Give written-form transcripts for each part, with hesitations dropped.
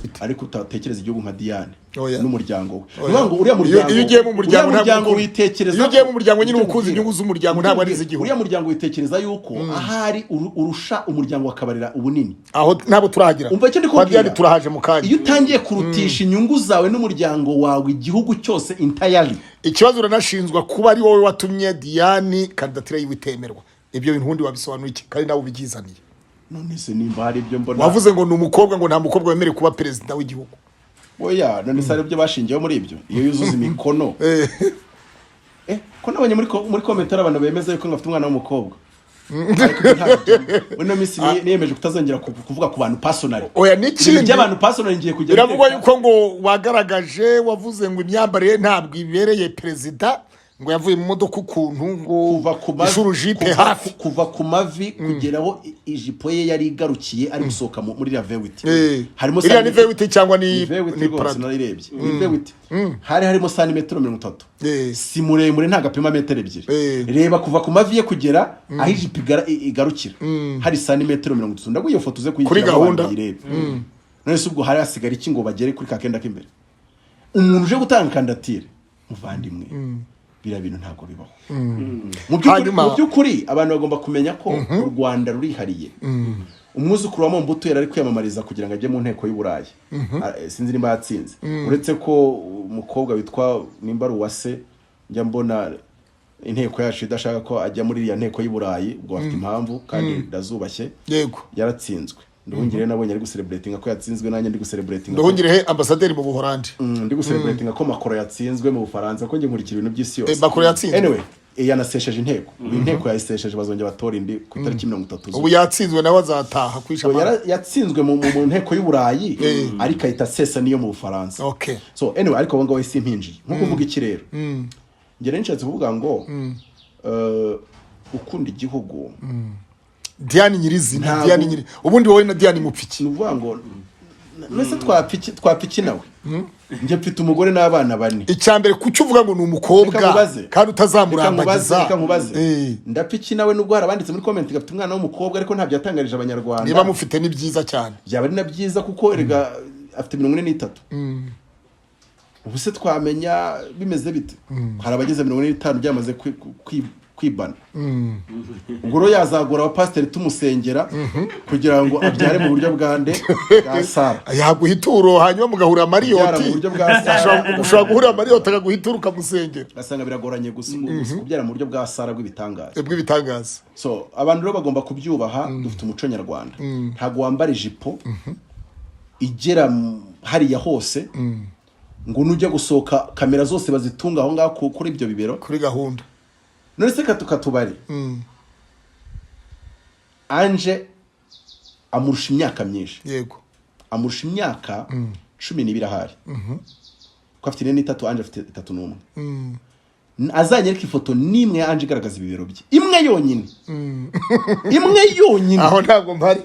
ufite ariko utatekereza igihugu nka Diane Oya. n'umuryango we Oya. ngo uriya muryango iyo ugiye mu muryango witekereza iyo ugiye mu muryango nyine ukuzi inyungu z'umuryango ntabwo ari iz'igihugu uriya muryango witekereza yuko ahari urusha umuryango wakabarira ubunini aho ntabwo turahagira umva icyo ndikubwira turahaje mu kanya iyo utangiye kurutisha inyungu zawe n'umuryango wawe igihugu cyose entirely ikibazo uranashinzwa kuba ari wowe watumye Diane kandidatire yiwe itemerwa ibyo bintu undi wabisobanuye iki kandi nawe ubigizaniye none se nimba hari ibyo mbona wavuze ngo ni umukobwa ngo nta mukobwa wemerewe kuba perezida w'igihugu oya none se aribyo bashingiyeho muri ibyo iyo yuzuza imikono ko nabonye muri komentari abantu bemeza yuko ngafite umwana w'umukobwa Wena misi niyemeje kutazongera kuvuga ku bantu personally. Oya n'ikindi by'abantu personally ngiye kujya. Biravugwa yuko ngo wagaragaje wavuze ngo imyambarire ntabwo ibereye president ngo yavuye mu modoka ukuntu ngo ishuru jipe hafi kuva ku mavi kugeraho ijipo ye yari igarukiye ari gusohoka muri la vewiti. Harimo ni vewiti cyangwa ni Prado narirebye. Ni vewiti. Harimo santimetero 30. Si muremure nta gapima metero 2. Reba kuva ku mavi ye kugera aho ijipo igarukira. Hari santimetero 30. Ndaguye iyo foto ze kuri gahunda. None se ubwo hari asigara iki ngo bagere kuri kakenda k'imbere. Umuntu uje gutanga kandidatire muvandimwe. Bira bintu ntago bibaho. Mu byukuri abantu bagomba kumenya ko u Rwanda rurihariye. Umwuzukuru wa Mobutu yari kwiyamamariza kugira ngo ajye mu nteko y'Uburayi. Sinzi nimba yatsinze. Uretse ko umukobwa witwa nimba Ruwase njya mbona inteko yacu idashaka ko ajya muri ya nteko y'Uburayi ubwo afite impamvu kandi ndazubashye. Yego. Yaratsinzwe. Nduhungire nabonye ari gucelebratinga ko yatsinzwe nanjye ndi gucelebratinga. Nduhungire ambassadeur mu Buholandi. Ndi gucelebratinga ko Macron yatsinzwe mu Bufaransa ko nge nkurikira ibintu by'isi yose. Macron yatsinzwe. Anyway, yanasesheje inteko. Inteko yayisesheje bazongera batora indi ku itariki 30. Ubu yatsinzwe nawe azataha kwisha. Yatsinzwe mu nteko y'Uburayi ariko ahita sesa niyo mu Bufaransa. Okay. So anyway ariko ngo wese impinji. Nko kuvuga iki rero. Ngere nshatse kuvuga ngo ukunda igihugu. Diane nyirizina Diane nyiri ubundi wowe na Diane mupfiki nuvuga ngo nese twapfiki nawe nje mfite umugore n'abana bane icyambere kucyo uvuga ngo ni umukobwa kandi utazamurambagiza reka nkubaze ndapfiki nawe nubwo harabanditse muri comment gafite umwana w'umukobwa ariko ntabyo yatangarije abanyarwanda niba mufite ni byiza cyane byaba ari na byiza kuko erega afite 43 ubu se twamenya bimeze bite hari abageze 45 byamaze kwibana ubwo yazagura abapasiteri tumusengera kugira ngo abyare mu buryo bwande bwa Sara yaguhituro hanyuma mugahura Mariyoti ushobora guhura Mariyoti akaguhitura ukamusengera asanga biragoranye kubyara mu buryo bwa Sara bw'ibitangaza so abantu rero bagomba kubyubaha dufite umuco nyarwanda ntago wambara ijipo igera hariya hose ngo nujya gusohoka kamera zose bazitunga aho ngaho kuri ibyo bibero kuri gahunda none se katubari Anje amurusha imyaka myinshi yego amurusha imyaka 12 ahari ko afite 3 Anje afite 3 azanyereka ifoto nimwe Anje igaragaza ibibero bye imwe yonyine aho ntabwo mpari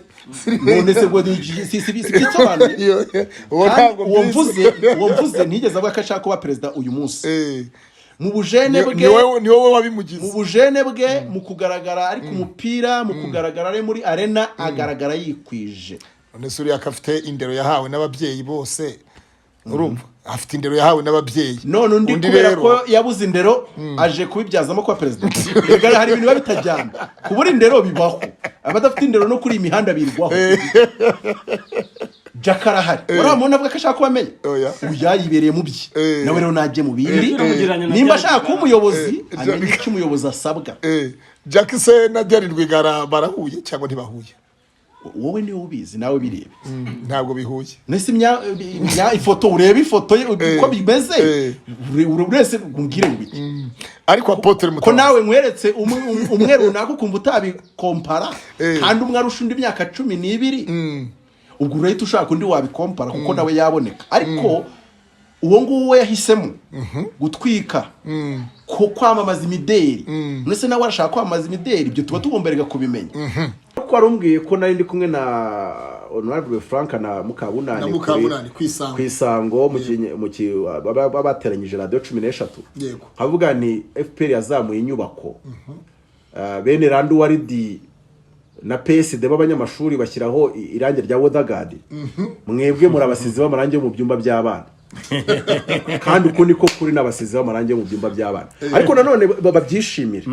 none se ngo si bitsobanuye uwo mvuze ntigeze avuga ko ashaka kuba perezida uyu munsi mu bujene bwe ni wowe wabimugize mu bujene bwe mu kugaragara ari ku mupira mu kugaragara ari muri arena agaragara yikwije none suri akafite indero yahawe n'ababyeyi bose urumva afite indero yahawe n'ababyeyi none undi kubera ko yabuze indero aje kubibyazamo kwa president rega hari ibintu bitajyana kubura indero bibaho abadafite indero no kuri imihanda birwaho Jakara hari uramubona avuga ko ashaka kubamenya uyayibereye mu byi nawe rero najye mu bindi nimba ashaka kuba umuyobozi amenye icyo umuyobozi asabwa Jackse na Diane Rwigara barahuye cyangwa ntibahuye wowe niwe ubizi nawe birebe ntabwo bihuye nese ifoto urebe ifoto uko bimeze urese kumbwire ngo iki ariko Apotre Mutabazi ko nawe nkweretse umwe runaka kumva utabikompara kandi umwe arusha undi imyaka 12 ubwo urahita ushaka undi wabikompara kuko nawe yaboneka ariko uwo nguwo yahisemo gutwika ko kwamamaza imideri nese nawe arashaka kwamamaza imideri ibyo tuba tugomberega kubimenya ko arumbwiye ko nari ndi kumwe na Honorable Frank na Mukabunani kwisango mu bateranyije radio 13 yego havuga ni FPR yazamuye inyubako bene Randu Waridi na PSD b'abanyamashuri bashyiraho irangi rya Wodagard mwebwe muri abasizi b'amarangi mu byumba by'abana kandi uko niko kuri n'abasizi b'amarangi mu byumba by'abana ariko nanone babyishimira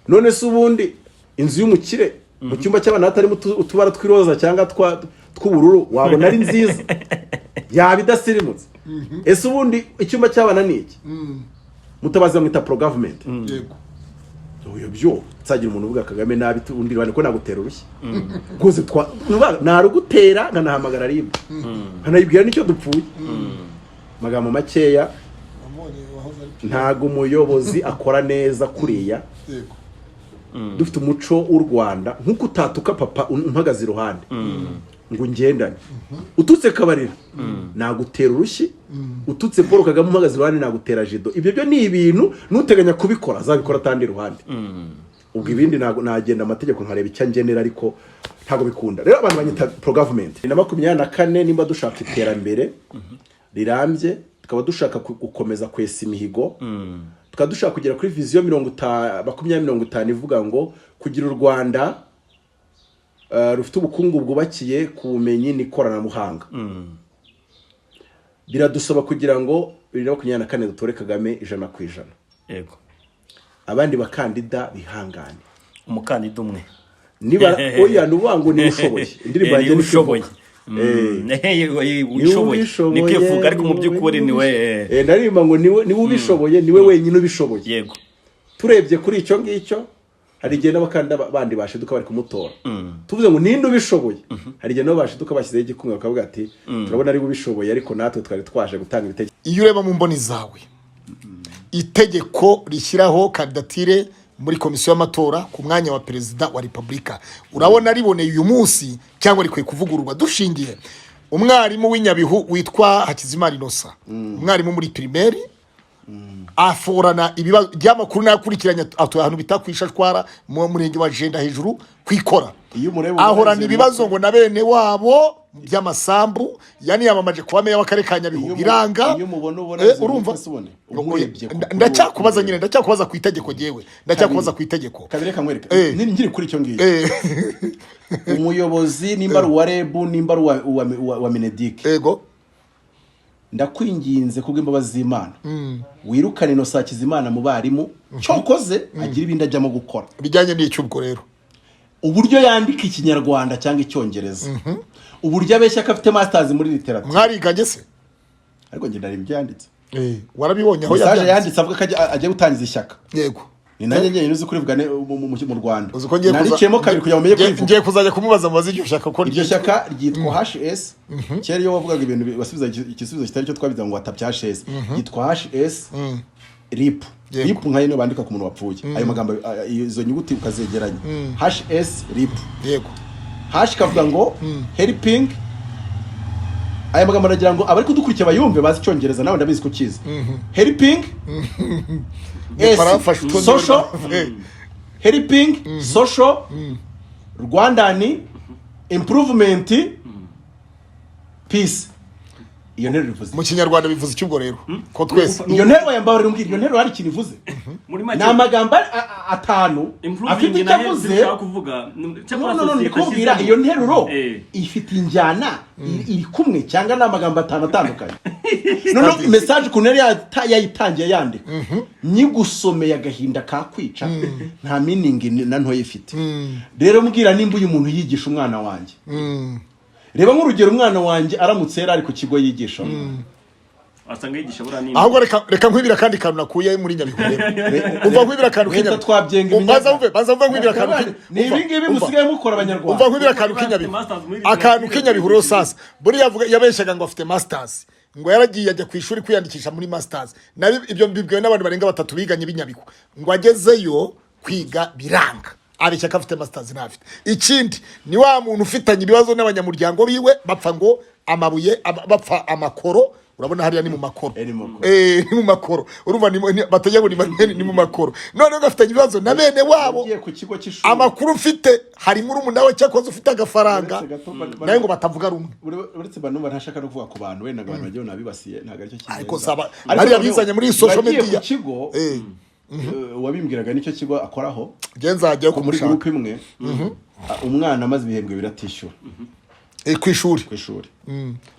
none se ubundi inzu y'umukire mu cyumba cy'abana hatarimo utubara tw'iroza cyangwa tw'ubururu wabona ari nziza yaba idasirimutse ese ubundi icyumba cy'abana ni iki mutabaza mwita pro government yego byo tsagira umuntu uvuga Kagame nabi undi rwanda ko nagutera urushyi rwose narugutera nkanahamagara rimwe nkanayibwira nicyo dupfuye magambo makeya ntago umuyobozi akora neza kuriya dufite umuco w'u Rwanda nkuko utatuka papa umpagaze iruhande ngo ngendane ututse Kabarira nagutera urushyi ututse Paul Kagame umpagaze iruhande nagutera jido ibyo byo ni ibintu nuteganya kubikora azabikora tandi iruhande ubwo ibindi nagenda amategeko nkareba icyo ngenera ariko ntago bikunda rero abantu banyita pro government na 24 nimba dushaka iterambere rirambye tukaba dushaka gukomeza kwesa imihigo tukaba dushaka kugera kuri vision 2050 ivuga ngo kugira u Rwanda rufite ubukungu bwubakiye ku bumenyi n'ikoranabuhanga biradusaba kugira ngo 2024 dutore Kagame 100%. Yego. Abandi bakandida bihangane. Umukandida umwe. Niba oya nubango ni ushoboye. Indirimbo yanjye ni ushoboye. Ushoboye. Nikivuga ariko mu by'ukuri niwe ndarimba ngo niwe ubishoboye niwe wenyine ubishoboye. Yego. Turebye kuri icyo ngicyo hari igihe n'abakanda bandi bashiduka bari kumutora tuvuze ngo ninde ubishoboye hari igihe nabo bashiduka bashyizeho igikumwe bakavuga ati turabona ari ubishoboye ariko natwe twari twaje gutanga ibitekerezo iyo ureba mu mboni zawe itegeko rishyiraho kandidatire muri komisiyo y'amatora ku mwanya wa perezida wa repubulika urabona riboneye uyu munsi cyangwa rikwiye kuvugururwa dushingiye umwarimu w'Inyabihu witwa Hakizimana Innocent umwarimu muri primaire aforana ibibazo by'amakuru nakurikiranya atuye ahantu bitakwishashwara mu murenge wa Jenda hejuru kwikora ahorana ibibazo ngo na bene wabo by'amasambu yani yamamaje kuba meya w'akarere ka Nyabihu biranga urumva ndacyakubaza nyine ndacyakubaza ku itegeko jewe ndacyakubaza ku itegeko kabire kamwereka ngiri kuri icyo ngiye umuyobozi nimba wa REB nimba wa Mineduc yego ndakwinginze kubw'imbabazi z'Imana wirukane Innocent Hakizimana mu barimu cyokoze agira ibindi ajyamo gukora bijyanye n'icyubwo rero uburyo yandika ikinyarwanda cyangwa icyongereza uburyo abeshya ko afite masters muri literature mwariganye se ariko nge ndari ibyo yanditse warabibonye aho yanditse avuga ko agiye gutangiza ishyaka yego ni nanjye ngiye uzi kurivugane mu Rwanda nariciyemo kabiri kugira umenye kwivuga ngiye kuzajya kumubaza mubaze iryo shyaka ko iryo shyaka ryitwa HS cyari yo wavugaga ibintu basubiza igisubizo kitari cyo twabiza ngo watabya HS yitwa HS RIP RIP nkayo no bandika ku muntu wapfuye ayo magambo izo nyuguti ukazegeranya HS RIP yego hash kavuga ngo helping aya magambo aragira ngo abari kudukurikira bayumve bazi icyongereza nawe ndabizi ko kizi helping social helping social Rwandani improvement peace iyo ntero bivuze mu kinyarwanda bivuze cyubwo rero ko twese iyo ntero yambaye rumbwira iyo ntero hari kintu ivuze na magamba atanu afite icyavuze kuvuga no ndikubwira iyo nteruro ifite injyana iri kumwe cyangwa na magamba atanu atandukanye no message ku ntero yayitangiye yandika nyigusomeye agahinda kakwica nta meaning na nto yifite rero mbwira nimba uyu muntu yigisha umwana wanjye reba nk'urugero umwana wanjye aramutse yari ari ku kigo yigisha asanga yigisha burani ahubwo reka nkwibira kandi kantu nakuye muri Nyabihu umva nkwibira kantu k'Inyabihu twabyenga baza nkwibira kantu ni ibingibi musigaye mukora abanyarwanda umva nkwibira kantu k'Inyabihu akantu k'Inyabihu rero sasa buri yavuga yabeshaga ngo afite masters ngo yaragiye ajya ku ishuri kwiyandikisha muri masters nabi ibyo mbibwiwe n'abantu barenga 3 biganye b'Inyabihu ngo agezeyo kwiga biranga abishaka afite masters nafite ikindi ni wa muntu ufitanye ibibazo n'abanyamuryango biwe bapfa ngo amabuye bapfa amakoro urabona hariya ni mu makoro ni mu makoro urumva batajya ngo ni mu makoro none gafitanye ibibazo na bene wabo amakuru mfite hari muri umuntu nawe cyakoze ufite agafaranga nayo ngo batavuga rumwe uretse banumva ntashaka no kuvuga ku bantu wenda ngo abantu bagiye nabibasiye ntago aricyo kintu ariko saba hariya bizanye muri social media wabimbwiraga nicyo kigo akoraho genzajya muri group imwe umwana amaze ibihembwe biratishyura ku ishuri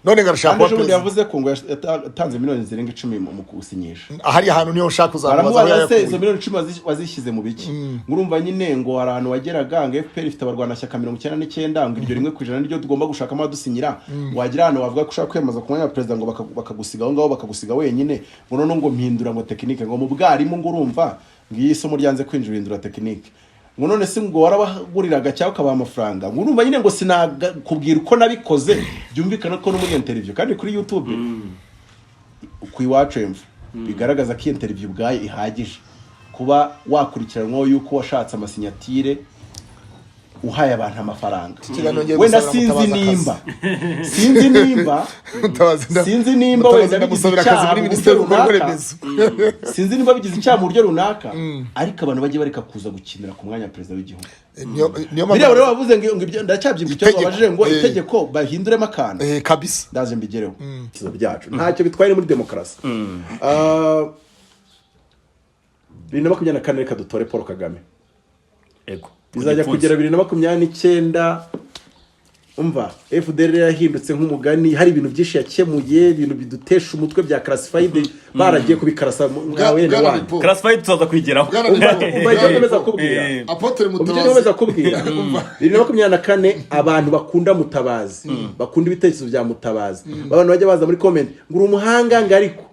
none ngarashaka kwa president yavuze ko ngo yatanze miliyoni zirenga 10 mu kusinyisha hari ahantu niyo ushaka kuzamuza aho izo miliyoni 10 wazishyize mu biki ngurumva nyine ngo hari ahantu wageraga ngo FPR ifite abarwana shyaka 99 ngo iryo rimwe kwijana niryo tugomba gushaka amadusinyira wagira hano wavuga ko ushaka kwemaza ku mwanya wa president ngo bakagusiga aho ngaho bakagusiga wenyine ngo none ngo mpindura ngo technique ngo mu bwarimu ngurumva ngiyi isomo ryanze kwinjira hindura technique ngo none se ngo warabaguriraga cyangwa ukaba amafaranga ngo urumva nyine ngo sinakubwira uko nabikoze byumvikana ko no muri interview kandi kuri YouTube ku Iwacu Info bigaragaza ko interview bwaye ihagije kuba wakurikiranwa yuko washatse amasinyatire uhaye abantu amafaranga wenda sinzi nimba wenda bigize icyaha muri ministeri y'uburemezo sinzi nimba bigize icyaha mu buryo runaka ariko abantu bagiye bareka kuza gukinira ku mwanya wa perezida w'igihugu niyo rero wavuze ngo ibyo ndacyabyimba icyo babajije ngo itegeko bahinduremo akantu kabisa ndaje mbigereho ikizo byacu ntacyo bitwaye muri demokarasi 2024 reka dutore Paul Kagame ego bizajya kugera 2029 umva FDR yahindutse nk'umugani hari ibintu byinshi yakemuye ibintu bidutesha umutwe bya classified baragiye kubikarasa ngawe ne wa classified tuzaza kwigeraho umva icyo nkomeza kubwira Apotre Mutabazi nkomeza kubwira 2024 abantu bakunda Mutabazi bakunda ibitekerezo bya Mutabazi abantu bajya baza muri comment ngura umuhanga ngariko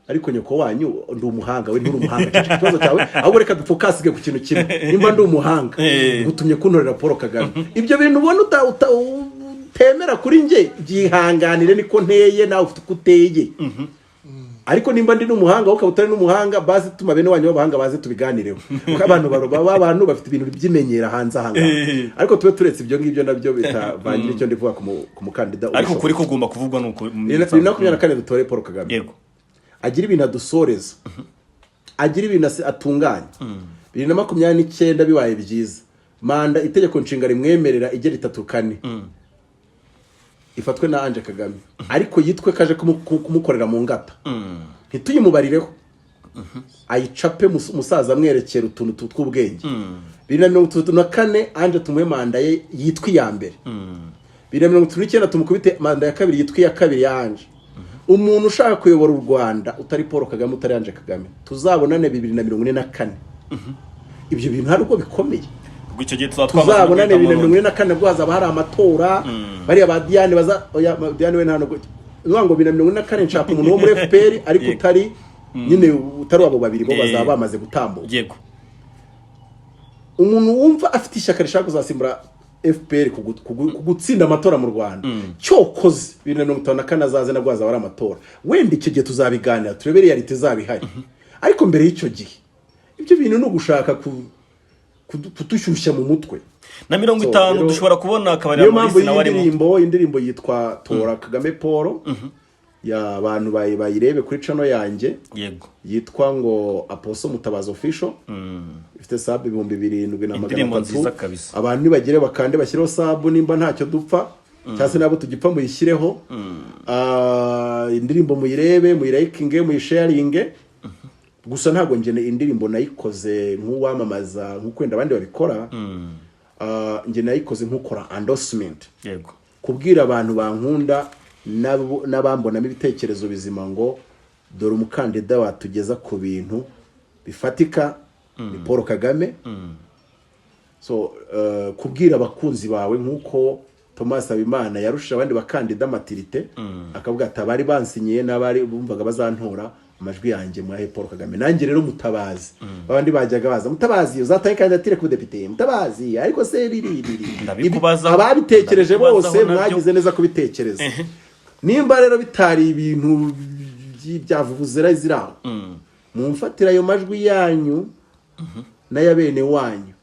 ariko nyoko wanyu ndi umuhanga we nturi umuhanga ikibazo cyawe ahubwo reka dupfokasige ku kintu kimwe nimba ndi umuhanga gutumye kuntorera Paul Kagame ibyo bintu ubona utemera kuri nge byihanganire niko nteye nawe ufite kuteye ariko nimba ndi n'umuhanga ukaba utari n'umuhanga bazi tuma bene wanyu b'abahanga baze tubiganireho kuko abantu bafite ibintu by'imenyera hanze ahanga ariko tube turetse ibyo ngibyo nabyo bitavangira icyo ndivuga ku mukandida ariko kuri kugomba kuvugwa nuko 2024 dutore Paul Kagame yego agira ibintu adusoreza agira ibintu atunganya 2029 bibaye byiza manda itegeko nshinga rimwemerera igera 3 ifatwe na Ange Kagame ariko yitwe kaje kumukorera mu ngata ntituyimubarireho ayicape musaza mwerekera utuntu tw'ubwenge 2024 Ange tumwe manda ye yitwe ya mbere 2029 tumukubite manda ya kabiri yitwe ya kabiri ya Ange umuntu ushaka kuyobora u Rwanda utari Paul Kagame utari Ange Kagame tuzabonane 2044 ibyo bintu hari uko bikomeye icyo gihe tuzatwamaza tuzabonane 2044 bwo hazaba hari amatora bari aba Diane Diane we ntano ngo 2044 nshaka umuntu wo muri FPR ariko utari nyine utari abo babiri bo bazaba bamaze gutambuka yego umuntu wumva afite ishyaka rishaka kuzasimbura FPR kugutsinda amatora mu Rwanda cyokoze 2054 azaze nabwo azaba ari amatora wenda icyo gihe tuzabiganira turebe reality zabihari ariko mbere y'icyo gihe ibyo bintu no gushaka kutushyushya mu mutwe na 50 dushobora kubona akabari muri sinawari indirimbo yitwa Tora Kagame Paul ya abantu bayirebe kuri channel yanjye yego yitwa ngo Apostle Mutabazi official ifite sub 2700 abantu nibagire bakande bashyireho sub nimba ntacyo dupfa cyase nabo tugipfa muyishyireho indirimbo muyirebe muyirakinge muyisharinge gusa ntago njye indirimbo nayikoze nk'uwamamaza nk'ukwenda abandi babikora njye nayikoze nk'ukora endorsement yego kubwira abantu bankunda n'abambonamo ibitekerezo bizima ngo dore umukandida watugeza ku bintu bifatika ni Paul Kagame so kubwira abakunzi bawe nk'uko Thomas Habimana yarusha abandi bakandida matirite akavuga atabari bansinyiye n'abari bumvaga bazantora amajwi yanjye mwahe Paul Kagame nanjye rero Mutabazi abandi bajyaga baza Mutabazi uzataye kandidatire ku depite Mutabazi ariko se riri ababitekereje bose mwagize neza kubitekereza nimba rero bitari ibintu byavuvuzera ziraho mumfatira ayo majwi yanyu n'aya bene wanyu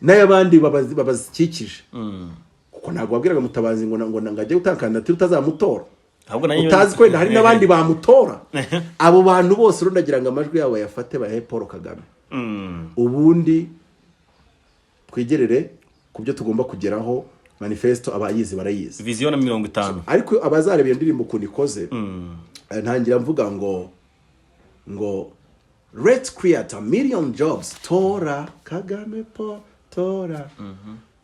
n'ayabandi babazikikije kuko ntabwo wabwiraga Mutabazi ngo ngajye utankanda utazamutora utazi ko hari n'abandi bamutora abo bantu bose rundagira ngo amajwi yabo yafate bahe Paul Kagame ubundi twigerere kubyo tugomba kugeraho manifesto abayizi barayizi vision 50 ariko abazareba iyo ndirimbo kunikoze ntangira mvuga ngo let's create a million jobs. Tora Kagame tora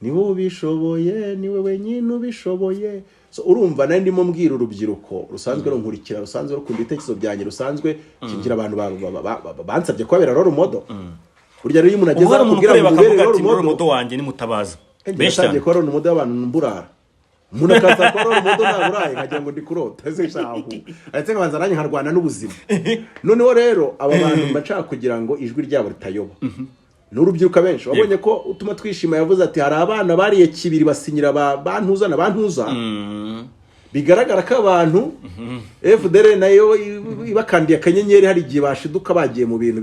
niwe ubishoboye, niwe wenyine ubishoboye. So urumva nari ndimo mbwira urubyiruko rusanzwe runkurikira, rusanzwe rukunda ibitekerezo byanjye, rusanzwe kigira abantu bansabye kwabera role model. Burya rero umuntu ageza kubwira ngo ubere role model wanjye ni Mutabazi. Beshyanye ko role model abantu mburara. Umuntu akaza ko role model naburaye nkagira ngo ndi kurota ese shahu. Aretse nkabanza nanye nkarwana n'ubuzima. Noneho rero aba bantu mbacaka kugira ngo ijwi ryabo ritayoba. N'urubyiruka benshi wabonye ko utuma twishima, yavuze ati hari abana bariye kibiri basinyira bantuza na bantuza. Bigaragara ko abantu FDR nayo ibakandiye akanyenyeri hari igihe bashiduka bagiye mu bintu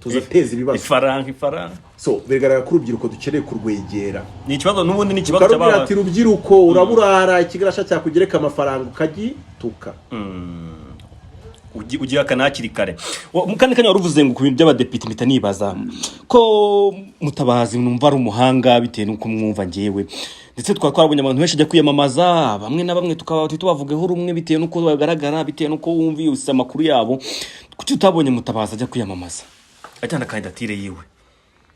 tuzateza ibibazo. Ifaranga. So bigaragara ko urubyiruko dukeneye kurwegera. Ni ikibazo n'ubundi ni ikibazo cy'abana. Ati rubyiruko uraburara ikigarasha cyakugereka amafaranga ukagituka. Ugiye akanakiri kare. Mukandi kanya waruvuze ngo ku bintu by'abadepite mpita nibaza ko Mutabazi numva ari umuhanga bitewe nuko mwumva ngewe. Ndetse twarabonye abantu benshi ajya kwiyamamaza, bamwe na bamwe tukaba tubavugeho rumwe bitewe nuko bagaragara, bitewe nuko wumvise amakuru yabo. Kuki utabonye Mutabazi ajya kwiyamamaza ajyana kandidatire yiwe?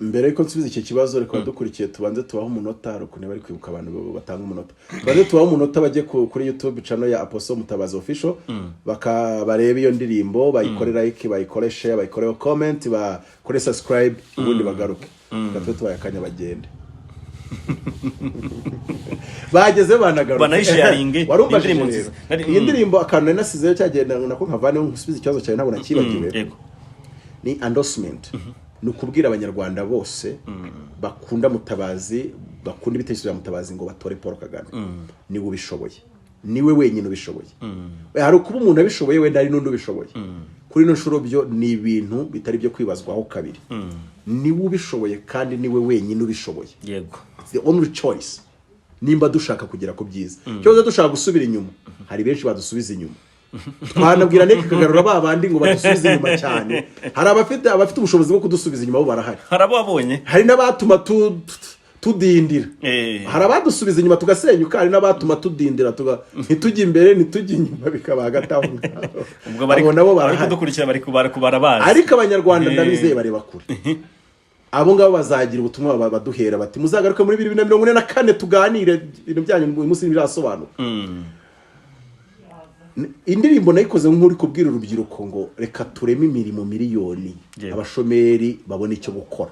Mbere yuko nsubiza iki kibazo reka dukurikiye tubanze tubaho umunota rukunye bari kwibuka abantu batanga umunota. Tubanze tubaho umunota bajye kuri YouTube channel ya Apostle Mutabazi official bakabareba iyo ndirimbo, bayikorera like, bayikore share, bayikore comment, bakore subscribe, ubundi bagaruke. Gatwe tubayakanya bagende. Bageze banagaruka. Banayisharinge. Warumva iyi ndirimbo akantu nasizeyo cyagenda nako nkavane nkusubiza ikibazo cyawe ntabwo nakibagiwe. Ni endorsement. Nukubwira abanyarwanda bose bakunda Mutabazi, bakunda ibitekerezo bya Mutabazi ngo batore Paul Kagame. Niwe ubishoboye, niwe wenyine ubishoboye. Hari kuba umuntu abishoboye wenda ari n'undi ubishoboye. Kuri no nshuro byo ni ibintu bitari byo kwibazwaho kabiri. Niwe ubishoboye kandi niwe wenyine ubishoboye. Yego. The only choice. Nimba dushaka kugera ku byiza. Cyo dushaka gusubira inyuma. Hari benshi badusubiza inyuma. Twanabwira neke kagarura babandi ngo badusubize inyuma cyane. Hari abafite ubushobozi bwo kudusubiza inyuma bo barahari. Hari ababonye. Hari nabatuma tudindira. Hari abadusubiza inyuma tugasenyuka, hari nabatuma tudindira ntitujye imbere ntitujye inyuma bikaba hagati aho. Ubwo bari kudukurikira bari kubarabaza. Ariko abanyarwanda ndabizeye bareba kure. Abo ngabo bazagira ubutumwa baduhera bati muzagaruke muri 2044 tuganire ibintu byanyu umunsi birasobanuka. Indirimbo nayikoze nk'uri kubwira urubyiruko ngo reka tureme imirimo miliyoni abashomeri babone icyo gukora.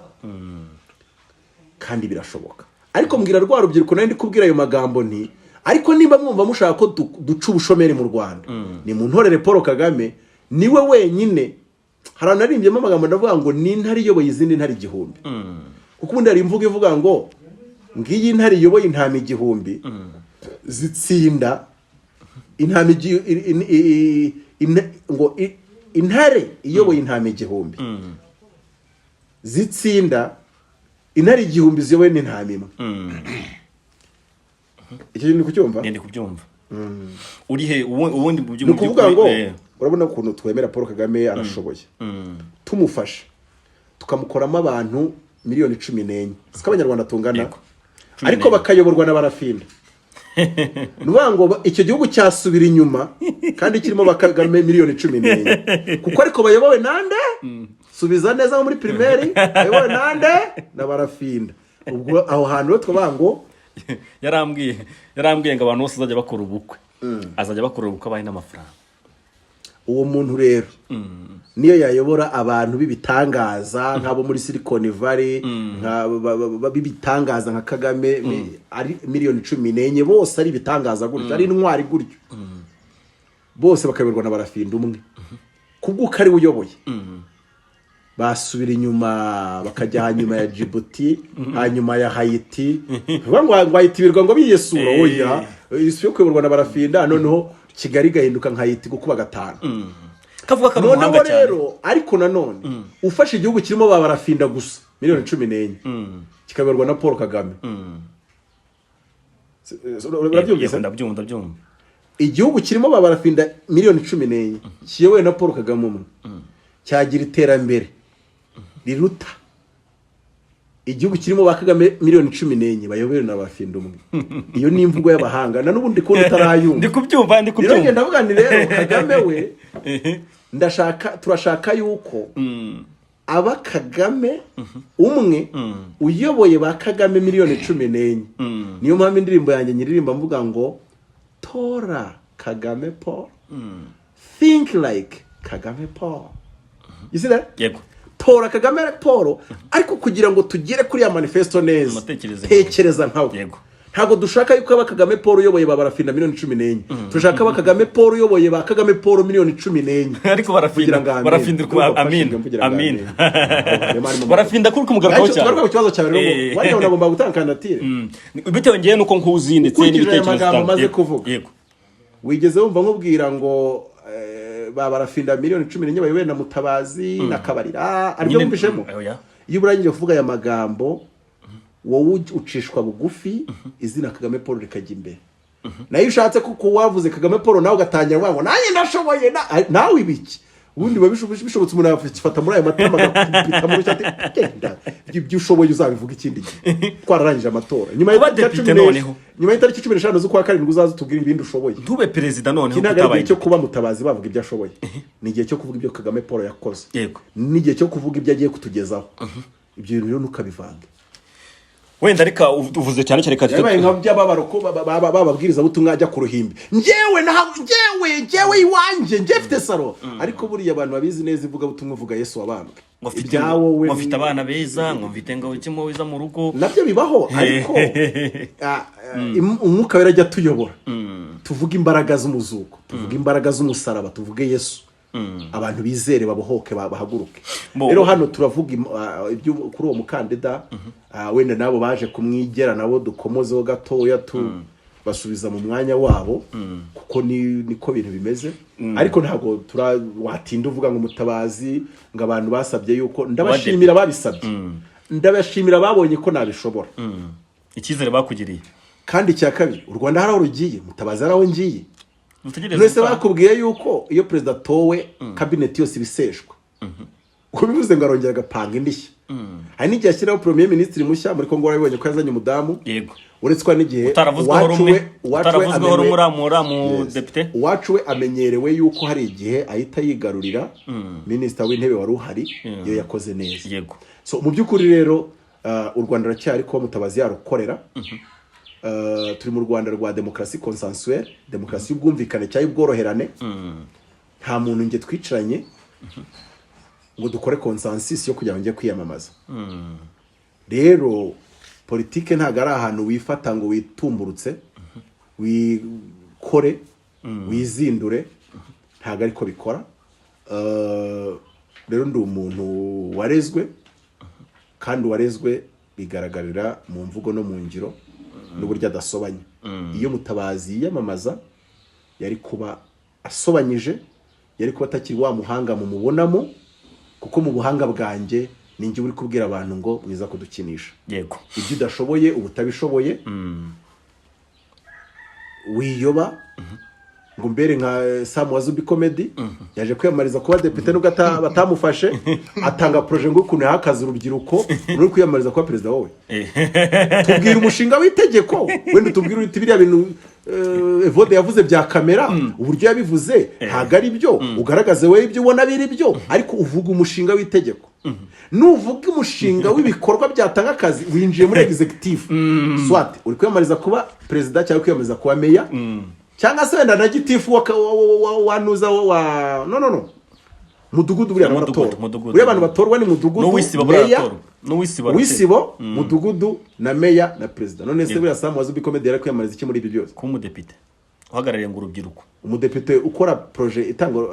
Kandi birashoboka. Ariko mbwira rwa rubyiruko nandi kubwira ayo magambo nti ariko nimba mwumva mushaka ko duca ubushomeri mu Rwanda ni mu ntorere Paul Kagame niwe wenyine. Haranarimbye amagambo ndavuga ngo ni ntari yoboye izindi ntari igihumbi. Kuko ubundi hari imvugo ivuga ngo ngiyi ntari yoboye intama igihumbi zitsinda intama ngo intare iyoboye intama igihumbi zitsinda intare igihumbi ziyoboye n'intama imwe. Icyo ni kucyumva? Ndi kubyumva. Urihe ubundi mu by'umujyi kuvuga ngo urabona ukuntu twemera Paul Kagame arashoboye. Tumufasha tukamukoramo abantu miliyoni 14 sika abanyarwanda tungana ariko bakayoborwa na barafinda. Nubango icyo gihugu cyasubira inyuma kandi kirimo Bakagame miliyoni 14 kuko ariko bayobowe nande subiza neza muri primaire bayobowe nande na barafinda. Ubwo aho hantu twabango yarambwiye ngo abantu bose bazajya bakora ubukwe azajya bakora ubukwe abaye n'amafaranga. Uwo muntu rero niyo yayobora abantu bibitangaza nk'abo muri Silicon Valley bibitangaza nka Kagame ari miliyoni 14 bose ari bitangaza gutyo ari intwari gutyo bose bakayoborwa na barafinda umwe kubwo kari uyoboye. Basubira inyuma bakajya hanyuma ya Djibouti hanyuma ya Haiti ngo Haiti birwa ngo biyesura oya isuye kuyoborwa na barafinda noneho Kigali gahinduka nka Haiti gukuba gatanu. Kavuga ko umuhanga cyane. Rero ariko nanone ufashe igihugu kirimo barafinda gusa miliyoni 14 kikaberwa na Paul Kagame. Ndabyumva. Igihugu kirimo barafinda miliyoni 14 kiyobowe na Paul Kagame umwe cyagira iterambere riruta igihugu kirimo Bakagame miliyoni 14 bayobowe na barafinda umwe. Iyo ni imvugo y'abahanga na nubundi ko utarayumva. Ndi kubyumva. Rero ndavuga ni rero Kagame we turashaka yuko aba Kagame umwe uyoboye ba Kagame miliyoni 14 niyo mpamvu indirimbo yanjye nyiririmba mvuga ngo tora Kagame Paul think like Kagame Paul. You see that? Yego. Tora Kagame Paul ariko kugira ngo tugere kuri ya manifesto neza tekereza nkawe. Yego. Ntago dushaka yuko aba Kagame Paul uyoboye ba Barafinda miliyoni 14 turashaka aba Kagame Paul uyoboye ba Kagame Paul miliyoni 14 ariko barafinda amin barafinda kuri kumugaragaho cyane ariko ikibazo cyawe rero wajya unagomba gutanga kandidatire bitewe ngiye nuko nkuzi ndetse n'ibitekerezo maze kuvuga. Yego. Wigeze wumva nkubwira ngo ba Barafinda miliyoni 14 bayobowe na Mutabazi na Kabarira aribyo mbishemo iyo urangije kuvuga aya magambo wowe ucishwa bugufi izina Kagame Paul rikajya imbere nayo ushatse kuko wavuze Kagame Paul nawe ugatangira ngo nanjye ndashoboye nawe ibiki ubundi bishobotse umuntu afata muri ayo matama agapita muri cyate genda ibyo ushoboye uzabivuga ikindi gihe twararangije amatora nyuma y'itariki 15 z'ukwa karindwi uzaza tubwira ibindi ushoboye ntube perezida noneho kitabaye cyo kuba Mutabazi bavuga ibyo ashoboye ni igihe cyo kuvuga ibyo Kagame Paul yakoze ni igihe cyo kuvuga ibyo agiye kutugezaho ibyo rero nukabivanga wenda reka uvuze cyane cyane kaje yabaye nka by'ababaroko bababwiriza butumwa ajya ku ruhimbi njyewe iwanje njefite saro ariko buriya abantu babizi neza ivuga butumwa uvuga Yesu wabambwe ibyawo we mufite abana beza mufite ngo ukimo wiza mu rugo nabyo bibaho ariko umwuka wera ajya tuyobora tuvuga imbaraga z'umuzuko tuvuga imbaraga z'umusaraba tuvuge Yesu abantu bizere babohoke bahaguruke rero hano turavuga ibyo kuri uwo mukandida wenda nabo baje kumwigera nabo dukomozeho gatoya basubiza mu mwanya wabo kuko niko bintu bimeze ariko ntago watinda uvuga ngo Mutabazi ngo abantu basabye yuko ndabashimira babisabye ndabashimira babonye ko nabishobora ikizere bakugiriye kandi cya kabiri u Rwanda haraho rugiye Mutabazi haraho ngiye Nese bakubwiye yuko iyo president towe cabinet yose biseshwa. Uko bivuze ngo arongera gapanga indishya. Hari n'igihe ashyiraho premier ministre mushya muri Kongo warabonye ko yazanye umudamu. Yego. Uretswa n'igihe utaravuzweho rumura mu deputy. Uwacuwe amenyerewe yuko hari igihe ahita yigarurira minister w'intebe wari uhari iyo yakoze neza. Yego. So mu byukuri rero u Rwanda racyari ko Mutabazi yarukorera. Turi mu Rwanda rwa demokrasi consensuelle, demokrasi y'ubwumvikane cyayo bworoherane. Nta muntu nge twicaranye ngo dukore consensus yo kugira ngo nge kwiyamamaza. Rero politike ntago ari ahantu wifata ngo witumburutse, wikore, wizindure, ntago ariko bikora. Rero ndi umuntu warezwe kandi warezwe bigaragarira mu mvugo no mu ngiro n'uburyo adasobanye. Iyo Mutabazi yamamaza yari kuba asobanyije, yari kuba atakiri wa muhanga mu mubonamo, kuko mu buhanga bwanjye ninjye uri kubwira abantu ngo mwiza kudukinisha. Yego. Ibyo udashoboye ubutabishoboye wiyoba ngo mbere nka Sam Wazubi comedy yaje kwiyamariza kuba depite nubwo batamufashe atanga projet ngo kuntu hakaza urubyiruko uri kwiyamariza kuba president wowe. Tubwira umushinga w'itegeko wenda tubwira uti biriya bintu Evode yavuze bya kamera uburyo yabivuze ntago ari byo ugaragaze wewe ibyo ubona biri byo ariko uvuga umushinga w'itegeko. Nuvuga umushinga w'ibikorwa byatanga akazi winjiye muri executive swat uri kwiyamariza kuba president cyangwa kwiyamariza kuba mayor cyangwa se wenda na gitifu wanuza wa no mudugudu buriya baratora buriya abantu batorwa ni mudugudu n'uwisibo mudugudu na meya na president. None se buriya Sam Wazubi comedy yari kwiyamariza iki muri ibi byose ku mudepite uhagarariye ngo urubyiruko umudepite ukora projet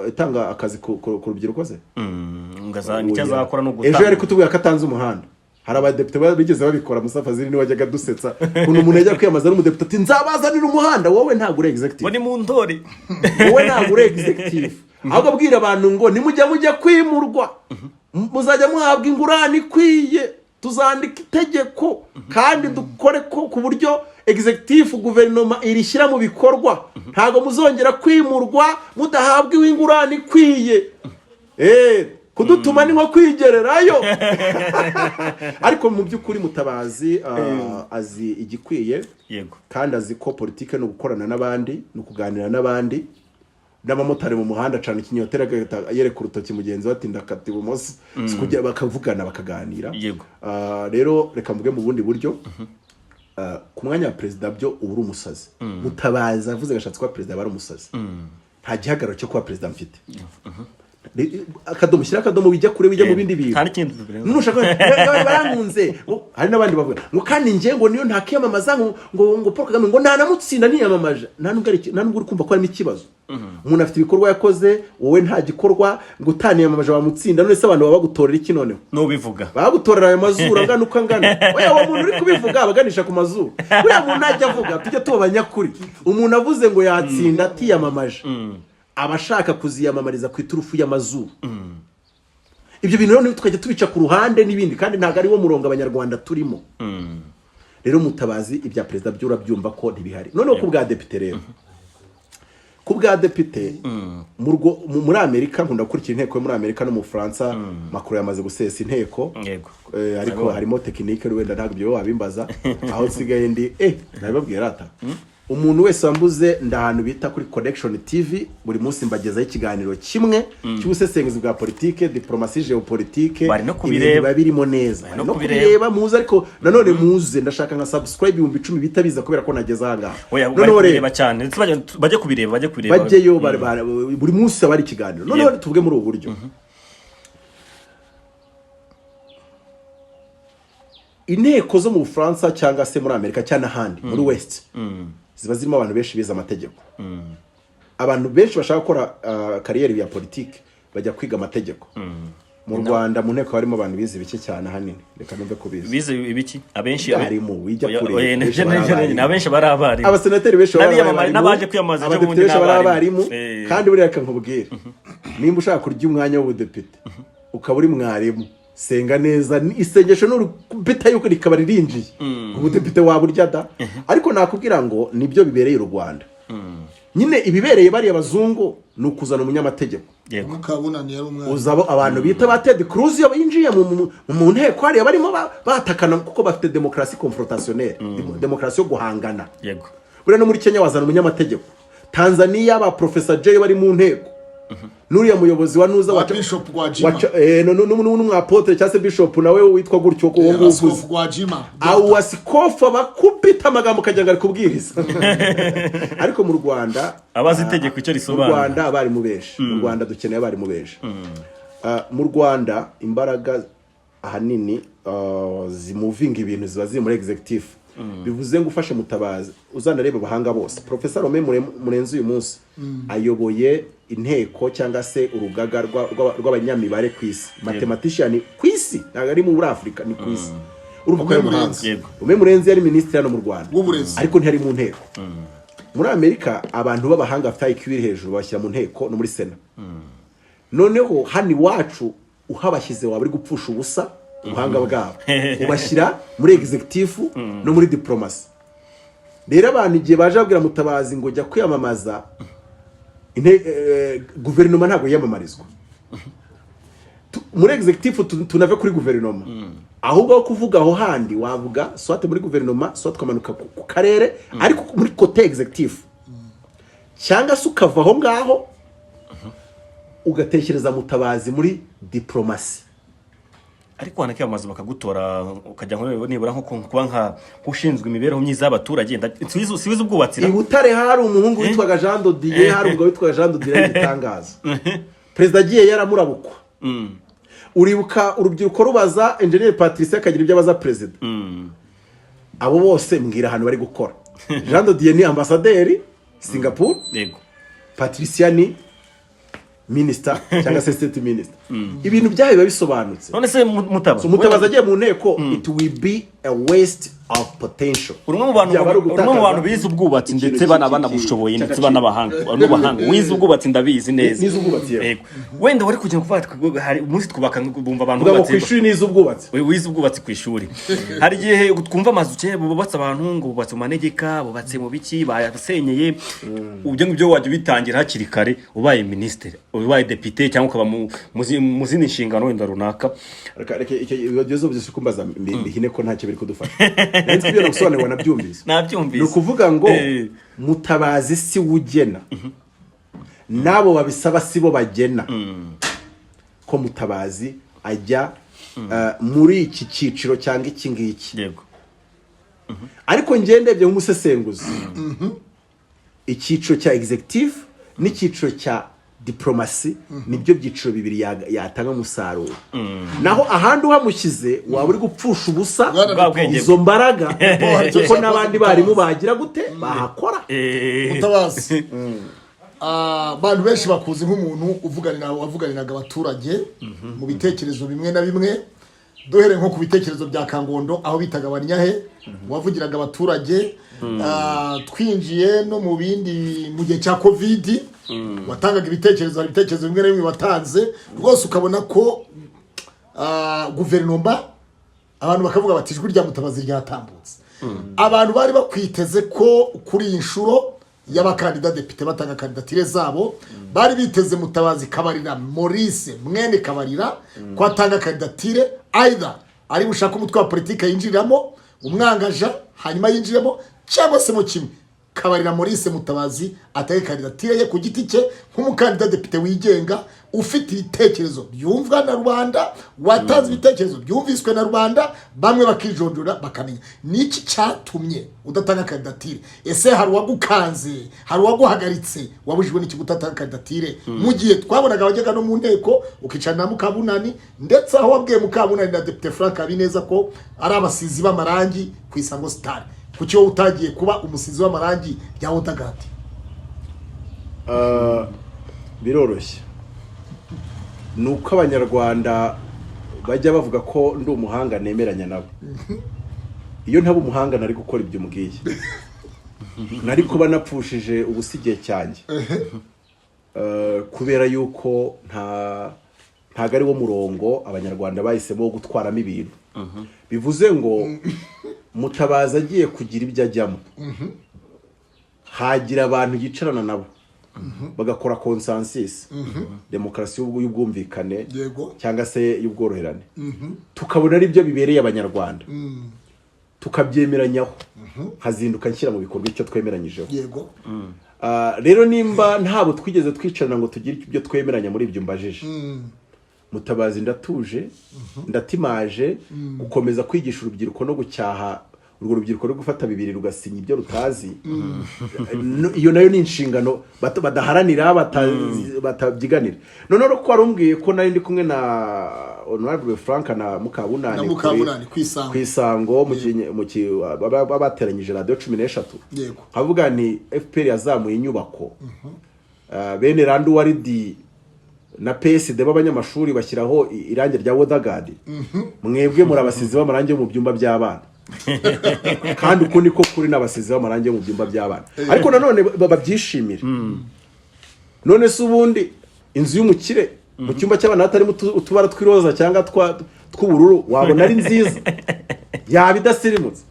itanga akazi ku rubyiruko se ngaza nicyo azakora no gutanga. Ejo yari kutubwira ko atanze umuhanda. Hari abadepite bigeze babikora Mustafa Ziri ni wajyaga dusetsa kuno umuntu yajya kwiyamaza n'umudepite ati nzabazanira umuhanda wowe ntago uri executive wani mu ndori wowe ntago uri executive ahubwo abwira abantu ngo nimujya kwimurwa muzajya muhabwa ingurane ikwiye tuzandika itegeko kandi dukore ko ku buryo executive guverinoma irishyira mu bikorwa ntago muzongera kwimurwa mudahabwa ingurane ikwiye kudutuma ni nko kwigererayo. Ariko mu by'ukuri Mutabazi azi igikwiye yego kandi azi ko politike no gukorana n'abandi no kuganira n'abandi n'abamotari mu muhanda acana ikinyotera yereka urutoki mugenzi we ati ndakata ibumoso kugira bakavugana bakaganira. Rero reka mvuge mu bundi buryo ku mwanya wa perezida byo uburi umusazi. Mutabazi avuze gashatse kuba perezida bari umusazi. Nta gihagararo cyo kuba perezida mfite. Akadomo shyira akadomo bijya kure bijya mu bindi bintu. Nushaka barankunze. Hari nabandi bavuga ngo kandi nje ngo niyo ntakiyamamaza ngo Paul Kagame ngo nta namutsinda niyamamaje. Nta nubwo uri kumva ko harimo ikibazo. Umuntu afite ibikorwa yakoze wowe nta gikorwa ngo utaniyamamaje wamutsinda. None se abantu baba bagutorera iki noneho? No bivuga. Bagutorera ayo mazuru angana uko angana. Oya wa muntu uri kubivuga abaganisha ku mazuru. Buriya muntu najya avuga tujye tubanya kuri. Umuntu avuze ngo yatsinda atiyamamaje. Abashaka kuziyamamariza ku iturufu y'amazuru. Ibyo bintu rero tukajya tubica ku ruhande n'ibindi kandi ntago ari wo murongo abanyarwanda turimo. Rero Mutabazi ibya perezida byura byumva ko ntibihari. None ku bwa depite rero. Ku bwa depite muri Amerika nkunda gukurikira inteko yo muri Amerika no mu France makuru yamaze gusesa inteko. Ariko harimo tekinike wenda ntago byo wabimbaza aho sigaye ndi nabibabwira ata. Umuntu wese wambuze ndahantu bita kuri Connection TV buri munsi mbagezaho ikiganiro kimwe cy'ubusesenguzi bwa politike, diplomasi, geopolitike, ibintu babirimo neza. No kubireba muze ariko nanone muze ndashaka nka subscribe 10,000 bitabiza kubera ko nageze aha. None reba cyane bajye kubireba bajyeyo buri munsi abari ikiganiro. None tuvuge muri ubu buryo. Inteko zo mu Bufaransa cyangwa se muri Amerika cyane ahandi muri West ziba zirimo abantu benshi bize amategeko. Abantu benshi bashaka gukora kariyeri ya politike bajya kwiga amategeko. Mu Rwanda mu nteko harimo abantu bize bike cyane hanini. Reka numve ko bize ibiki abenshi harimo wijya kure. Nabenshi barabari. Abasenateri benshi barabari. Nabaje kwiyamaza cyo bundi n'abari. Kandi buri reka nkubwire. Nimba ushaka kurya umwanya w'ubudepite ukaba uri mwarimu senga neza isengesho n'urupita yuko rikaba ririnjiye ubudepite waburya da. Ariko nakubwira ngo nibyo bibereye u Rwanda. Nyine ibibereye bari abazungu nukuzana umunyamategeko. Mukabunani yari umwana. Uzabo abantu bita ba Ted Cruz yinjiye mu nteko hari barimo batakana kuko bafite demokrasi confrontationnelle, demokrasi yo guhangana. Bure no muri Kenya wazana umunyamategeko. Tanzania ba Professor Jay bari mu nteko. Nuriya muyobozi wa nuza wa Bishop Gwajima n'umwapotre cyase Bishop nawe witwa gutyo ko wo Bishop Gwajima au wasikofa bakupita amagambo kajyaga kubwiriza. Ariko mu Rwanda abazi itegeko icyo risobanura. Mu Rwanda abari mu beshi. Mu Rwanda dukeneye abari mu beshi. Mu Rwanda imbaraga ahanini zimuvinga ibintu ziba ziri muri executive. Bivuze ngo ufashe Mutabazi uzanareba abahanga bose. Professor Rome Murenzi uyu munsi ayoboye inteko cyangwa se urugaga rw'abanyamibare kwisi, mathematician kwisi ari mu Afrika ni kwisi. Rome Murenzi yari ministre hano mu Rwanda ariko ntiyari mu nteko. Muri Amerika abantu b'abahanga bafite IQ hejuru bashyira mu nteko no muri Sena. Noneho hani wacu uhabashyize wabari gupfusha ubusa ubuhanga bwabo ubashyira muri executive no muri diplomasi. Rero abantu igihe baje babwira Mutabazi ngo jya kwiyamamaza guverinoma ntabwo yiyamamarizwa muri executive tunave kuri guverinoma. Ahubwo kuvuga aho handi wavuga soit muri guverinoma soit kwamanuka ku karere ariko muri côté executive cyangwa se ukava aho ngaho ugatekereza Mutabazi muri diplomasi. Ariko wanakiyamaza bakagutora ukajya nibura nko kuba nka ushinzwe imibereho myiza y'abaturage siwize ubwubatsi. Ibutare hari umuhungu witwaga Jean Dodier hari umugabo witwaga Jean Dodier gitangaza. Perezida agiye yaramurabukwa. Uribuka urubyiruko rubaza Engineer Patrice akagira ibyo abaza president. Abo bose mbwira ahantu bari gukora. Jean Dodier ni ambassadeur Singapore. Patricia ni minister cyangwa se state minister. Ibintu byayo biba bisobanutse. None se Mutabazi agiye mu nteko it will be a waste of potential. Urumwe mu bantu bize ubwubatsi ndetse bana bushoboye ndetse banabahanga wize ubwubatsi ndabizi neza. Nize ubwubatsi yego. Wenda wari kujya kuvuga hari umunsi twubaka bumva abantu bubatse. Kwishuri nize ubwubatsi. Wize ubwubatsi kwishuri. Hari gihe twumva amazu cye bubatse abantu ngo bubatse mu manegeka bubatse mu biki bayasenyeye. Ubyo ngibyo wajya bitangira hakiri kare ubaye minister ubaye deputy cyangwa ukaba mu zindi nshingano wenda runaka. Reka icyo byozo byose kumbaza mbihine ko ntacyo biri kudufasha. Nzi ibyo nagusobanurira nabyumvise. Nabyumvise. Nukuvuga ngo Mutabazi si wugena. nabo babisaba sibo bagena ko Mutabazi ajya muri iki cyiciro cyangwa iki ngiki. Yego. Ariko ngendebye nk'umusesenguzi icyiciro cya executive n'icyiciro cya diplomasi nibyo byiciro bibiri yatanga umusaruro. Naho ahandi uhamushyize waba uri gupfusha ubusa izo mbaraga kuko n'abandi barimu bagira gute bahakora. Mutabazi abantu benshi bakuzi nk'umuntu wavuganiraga abaturage mu bitekerezo bimwe na bimwe. Duhere nko ku bitekerezo bya Kangondo aho bitaga Abanyahe wavugiraga abaturage. Twinjiye no mu bindi mu gihe cya covid watangaga ibitekerezo bimwe na bimwe watanze rwose ukabona ko guverinoma abantu bakavuga bati ijwi rya Mutabazi ryatambutse. Abantu bari bakwiteze ko kuri iyi nshuro y'abakandida depite batanga kandidatire zabo bari biteze Mutabazi Kabarira Maurice mwene Kabarira ko atanga kandidatire either ari bushaka umutwe wa politike yinjiramo umwangaja hanyuma yinjiremo cyangwa se mu kimwe Kabarira Maurice Mutabazi atanga kandidatire ye ku giti cye nk'umukandida depite wigenga ufite ibitekerezo byumvwa na rubanda watanze ibitekerezo byumviswe na rubanda bamwe bakijonjora bakamenya niki cyatumye udatanga kandidatire. Ese hari wagukanze hari waguhagaritse wabujijwe n'iki gutatanga kandidatire mu gihe twabonaga abajyaga no mu nteko ukicana na Mukabunani ndetse aho wabwiye Mukabunani na Depite Frank Habineza ko ari abasizi b'amarangi ku Isango Star kuki wowe utagiye kuba umusizi w'amarangi ya Odagati? Biroroshye nuko abanyarwanda bajya bavuga ko ndi umuhanga nemeranya nabo. Iyo ntaba umuhanga nari gukora ibyo mbwiye nari kuba napfushije ubusigiye cyanjye kubera yuko ntago ari wo murongo abanyarwanda bahisemo wo gutwaramo ibintu. Bivuze ngo Mutabazi agiye kugira ibyo ajyamo hagira abantu yicarana nabo bagakora consensus demokarasi y'ubwumvikane cyangwa se y'ubworoherane tukabona ari byo bibereye abanyarwanda tukabyemeranyaho hazinduka nshyira mu bikorwa icyo twemeranyijeho. Rero nimba ntabo twigeze twicarana ngo tugire ibyo twemeranya muri ibyo mbajije Mutabazi ndatuje ndatimaje gukomeza kwigisha urubyiruko no gucyaha urwo rubyiruko rwo gufata bibiri rugasinya ibyo rutazi. Iyo nayo ni inshingano badaharanira batabyiganira. None ro ko warumbwiye ko nari ndi kumwe na Honorable Frank na Mukabunani kwisango mu bateranyije radio 13 havuga ni FPR yazamuye inyubako bene Randu Waridi na PSD b'abanyamashuri bashyiraho irange rya Wodagadi mwebwe murabasizi b'amarange mu byumba by'abana kandi uko niko kuri n'abasizi b'amarange mu byumba by'abana ariko nanone babyishimira. None se ubundi inzu y'umukire mu cyumba cy'abana hatarimo utubara tw'iroza cyangwa tw'ubururu wabona ari nziza yaba idasirimutse.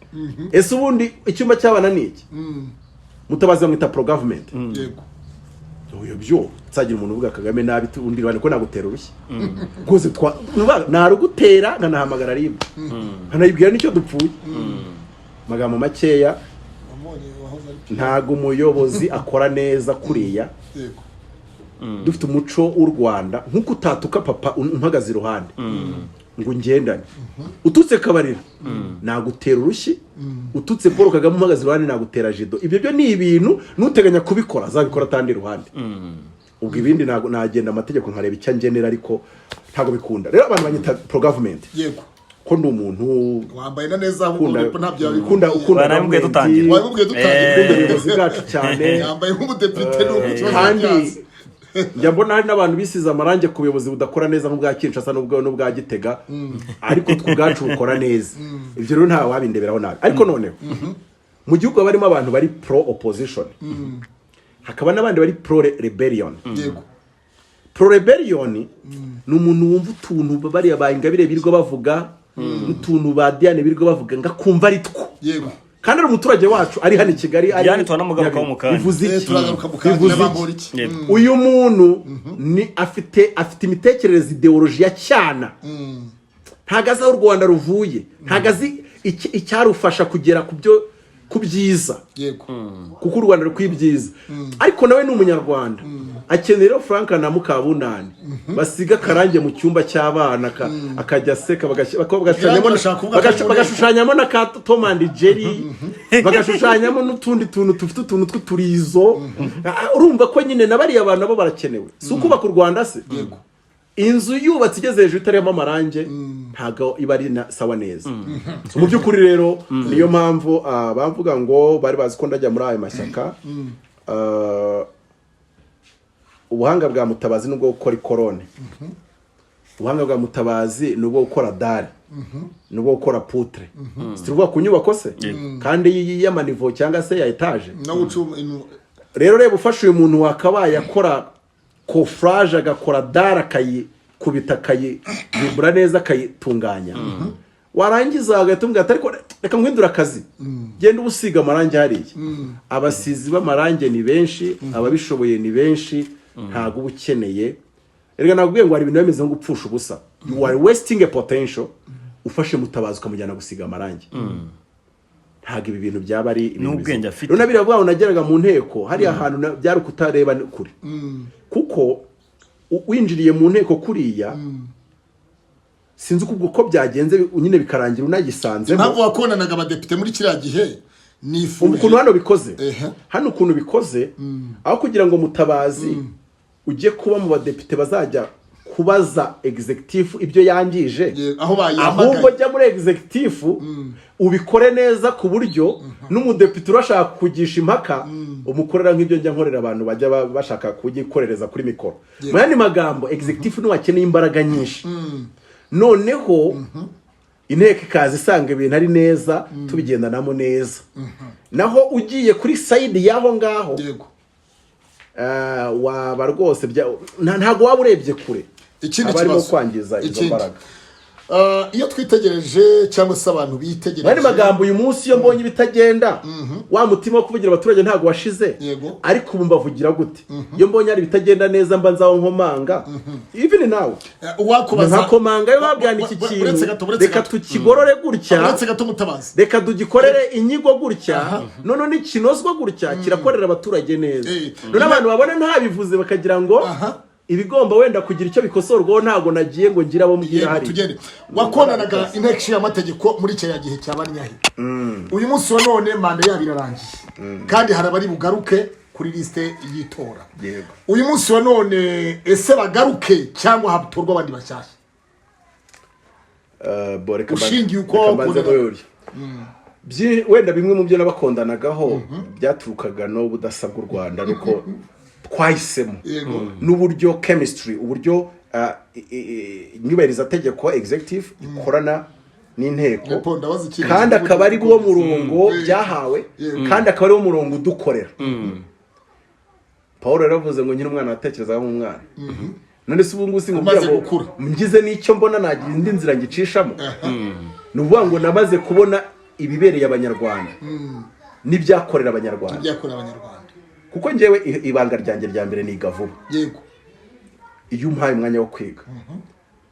Ese ubundi icyumba cy'abana ni iki? Mutabazi bamwita pro government. Oyo byo tsagira umuntu uvuga Kagame nabi undi rwanda ko nagutera urushyi rwose narugutera nkanahamagara rimwe nkanayibwira nicyo dupfuye. Magambo makeya ntago umuyobozi akora neza kuriya. Dufite umuco w'u Rwanda nkuko utatuka papa umpagaze iruhande ngo ngendane ututse Kabarira nagutera urushyi ututse Paul Kagame umpagaze iruhande nagutera jido. Ibyo byo ni ibintu nuteganya kubikora azabikora tandi iruhande ubwo ibindi nagenda amategeko nkareba icyo ngenera ariko ntago bikunda. Rero abantu banyita pro government ko ndi umuntu wambaye neza ahubwo ntabyo ukunda namubwiye dutangira ubuyobozi bwacu cyane yambaye nk'umudepite kandi njya mbona hari n'abantu bisize amarange ku buyobozi budakora neza nk'ubwa Kinshasa n'ubwa Gitega ariko twubwacu bukora neza. Ibyo rero nta wabindeberaho nabi. Ariko noneho mu gihugu barimo abantu bari pro opposition hakaba n'abandi bari pro rebellion. Pro rebellion ni umuntu wumva utuntu bari Ingabire birirwa bavuga n'utuntu ba Diane birirwa bavuga ngakumva ari two kandi ari umuturage wacu ari hano i Kigali ari yani twanamugaruka mu kanya uyu muntu ni afite imitekerereze ideology ya cyana ntagaza u Rwanda ruvuye ntagazi icyarufasha kugera ku byo ku byiza yego kuko u Rwanda rukwiye ibyiza ariko nawe ni umunyarwanda akenera Frank na Mukabunani basiga karange mu cyumba cy'abana akajya seka bagashushanyamo na ka Tom and Jerry bagashushanyamo n'utundi tuntu tufite utuntu tw'uturizo urumva ko nyine nabari abantu nabo barakenewe si ukubaka u Rwanda se yego inzu yubatse igeze hejuru itarimo amarange ntago iba ari sawa neza mu by'ukuri rero niyo mpamvu bavuga ngo bari bazi ko ndajya muri ayo mashyaka ubuhanga bwa Mutabazi nubwo gukora ikorone ubuhanga bwa Mutabazi nubwo gukora dare nubwo gukora poutre siruva ku nyubako se kandi y'amanivo cyangwa se ya etage rero reba ufashe uyu muntu wakabaye akora coffrage agakora dara kubita bibura neza akayitunganya warangiza agatumga ariko reka ngwindura akazi genda ubusiga amarange hariye abasizi b'amarange ni benshi ababishoboye ni benshi ntago ubukeneye erega nagubwiye ngo hari ibintu bimeze nko gupfusha ubusa you are wasting a potential ufashe Mutabazi ukamujyana gusiga amarange ntago ibi bintu byaba ari n'ubwenge afite rero nabira bwaho nageraga mu nteko hari ahantu byari kutareba kuri kuko winjiriye mu nteko kuriya sinzi uko byagenze nyine bikarangira unagisanze ntabwo wakonanaga abadepite muri kiriya gihe nifuje ukuntu hano bikoze hano ukuntu bikoze aho kugira ngo Mutabazi ujye kuba mu badepite bazajya kubaza executive ibyo yangije ahubwo jya muri executive ubikore neza ku buryo n'umudepite urashaka kugisha impaka umukorera nk'ibyo njya nkorera abantu bajya bashaka kugikorereza kuri mikoro mu yandi magambo executive ni wakeneye imbaraga nyinshi noneho inteko ikaza isanga ibintu ari neza tubigendanamo neza naho ugiye kuri side y'aho ngaho waba rwose ntago waba urebye kure ikindi kibazo kwangiza izo mbaraga iyo twitegereje cyangwa se abantu bitegereje bari magambo uyu munsi iyo mbonye ibitagenda wa mutima wo kuvugira abaturage ntago washize ariko ubu mbavugira gute iyo mbonye ari bitagenda neza mba nzaho nkomanga even nawe wakubaza nkomanga yo babwanda iki kintu reka tukigorore gutya reka tugikorere inyigo gutya none n'ikinozwa gutya kirakorera abaturage neza none abantu babona ntabivuze bakagira ngo ibigomba wenda kugira icyo bikosorwaho ntago nagiye ngo ngira abo mbwira hari wakonanaga inteko y'amategeko muri cya gihe cyabanyahi uyu munsi wa none manda yabo irarangiye kandi harabari bugaruke kuri liste y'itora uyu munsi wa none ese bagaruke cyangwa hatorwa abandi bashyashya ushingiye uko wenda bimwe mu byo nabakondanagaho byaturukaga no budasabwa u Rwanda nuko twahisemo n'uburyo chemistry uburyo nyubahiriza tegeko executive ikorana n'inteko kandi akaba ari wo murongo byahawe kandi akaba ari wo murongo udukorera Paul yaravuze ngo nyine umwana atekerezaho umwana none se ubu ngubu singubwira ngo ngize n'icyo mbona nagira indi nzira ngicishamo nuvuga ngo namaze kubona ibibereye abanyarwanda n'ibyakorera abanyarwanda kuko ngewe ibanga ryanjye rya mbere ni igavuba yego iyo umpaye umwanya wo kwiga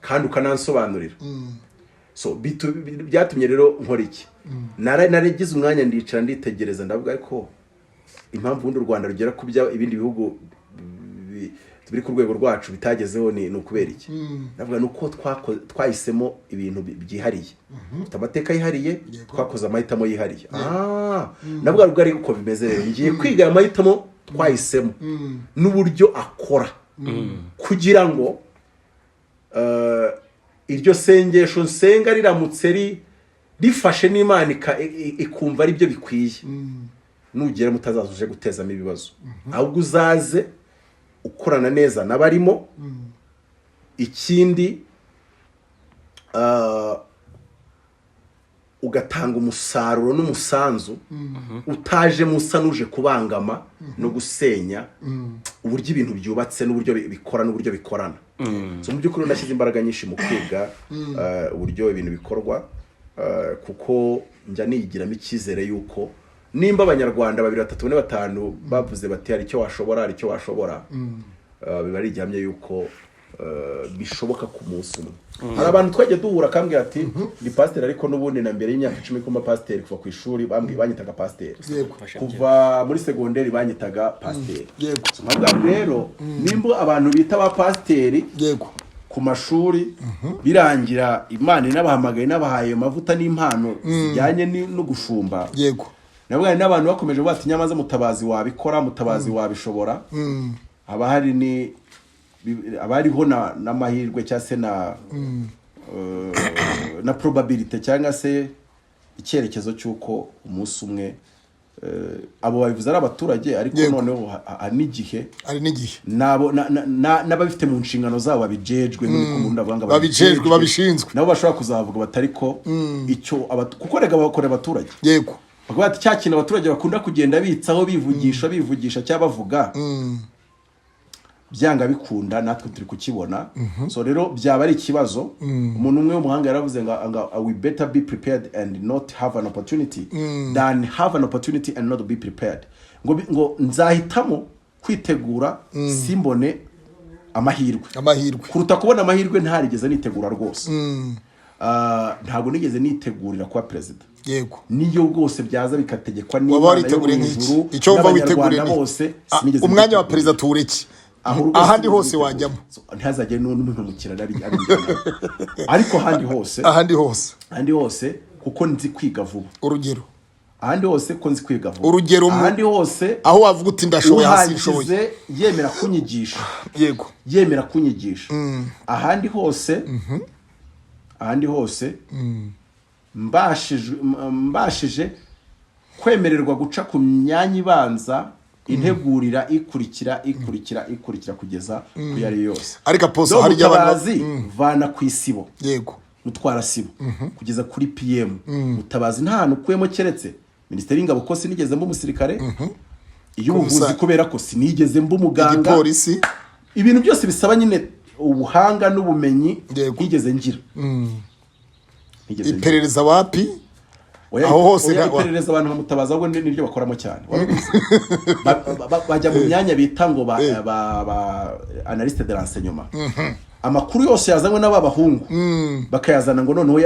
kandi ukanansobanurira so byatumye rero nkora iki naragize umwanya ndicara nditegereza ndavuga ariko impamvu u Rwanda rugera ku bya ibindi bihugu biri ku rwego rwacu bitagezeho ni ukubera iki ndavuga nuko twahisemo ibintu byihariye amateka yihariye twakoze amahitamo yihariye ndavuga rubwo ari uko bimeze rero ngiye kwiga amahitamo twahisemo n'uburyo akora kugira ngo iryo sengesho nsenga riramutse rifashe n'Imana ikumva ari byo bikwiye nugera mutazazuje gutezamo ibibazo ahubwo uzaze ukorana neza n'abarimo ikindi ugatanga umusaruro n'umusanzu utaje musa nuje kubangama no gusenya uburyo ibintu byubatse n'uburyo bikora n'uburyo bikorana so mu by'ukuri nashyize imbaraga nyinshi mu kwiga uburyo ibintu bikorwa kuko njya nigiramo icyizere yuko nimba abanyarwanda 2 3 4 5 bavuze bati hari icyo washobora biba ari igihamya yuko bishoboka ku munsi umwe. Hari abantu twagiye duhura akambwira ati ni pasiteri ariko n'ubundi na mbere y'imyaka 10 kuma pasiteri kuva ku ishuri banyitaga pasiteri, kuva muri segonderi banyitaga pasiteri. Rero nimba abantu bita ba pasiteri ku mashuri birangira Imana inabahamagaye n'abahaye amavuta n'impano zijyanye no gushumba, nabwo n'abantu bakomeje bati nyamaze Mutabazi wabikora, Mutabazi wabishobora, abariho n'amahirwe cyangwa se na probability cyangwa se icyerekezo cy'uko umunsi umwe abo babivuze ari abaturage, ariko noneho ari n'igihe n'ababifite mu nshingano zabo babijejwe babijejwe babishinzwe nabo bashobora kuzavuga batariko icyo kuko rega bakora abaturage bavuga ati cya kintu abaturage bakunda kugenda bitsaho bivugisha cyangwa bavuga byanga bikunda natwe turi kukibona. So rero byaba ari ikibazo. Umuntu umwe w'umuhanga yaravuze ngo we better be prepared and not have an opportunity than have an opportunity and not be prepared. Ngo nzahitamo kwitegura simbone amahirwe kuruta kubona amahirwe ntarigeze nitegura rwose. Ntabwo nigeze nitegurira kuba president, niyo rwose byaza bikategekwa n'Imana y'ijuru icyo umva witeguriye bose. Umwanya wa president tureki ahandi hose wajyamo ntazajye n'umuntu mukirana ariko ahandi hose kuko nzi kwiga vuba. Urugero ahandi hose ko nzi kwiga vuba. Urugero ahandi hose aho wavuga uti ndashoboye hasi nshoboye yemera kunyigisha. ahandi hose mbashije kwemererwa guca ku myanya ibanza integurira ikurikira kugeza ku yari yose. Ariko poso hari Mutabazi vana ku isibo mutwara sibo kugeza kuri PM. Mutabazi nta hantu ukuyemo keretse Minisiteri y'Ingabo ko sinigeze mba umusirikare, iyo ubuvuzi kubera ko sinigeze mba umuganga, polisi, ibintu byose bisaba nyine ubuhanga n'ubumenyi nigeze ngira. Iperereza wapi aho hose iperereza abantu bamutabaza ahubwo niryo bakoramo cyane. Bajya mu myanya bita ngo ba analyste de renseignement. Amakuru yose yazanywe n'abahungu bakayazana ngo noneho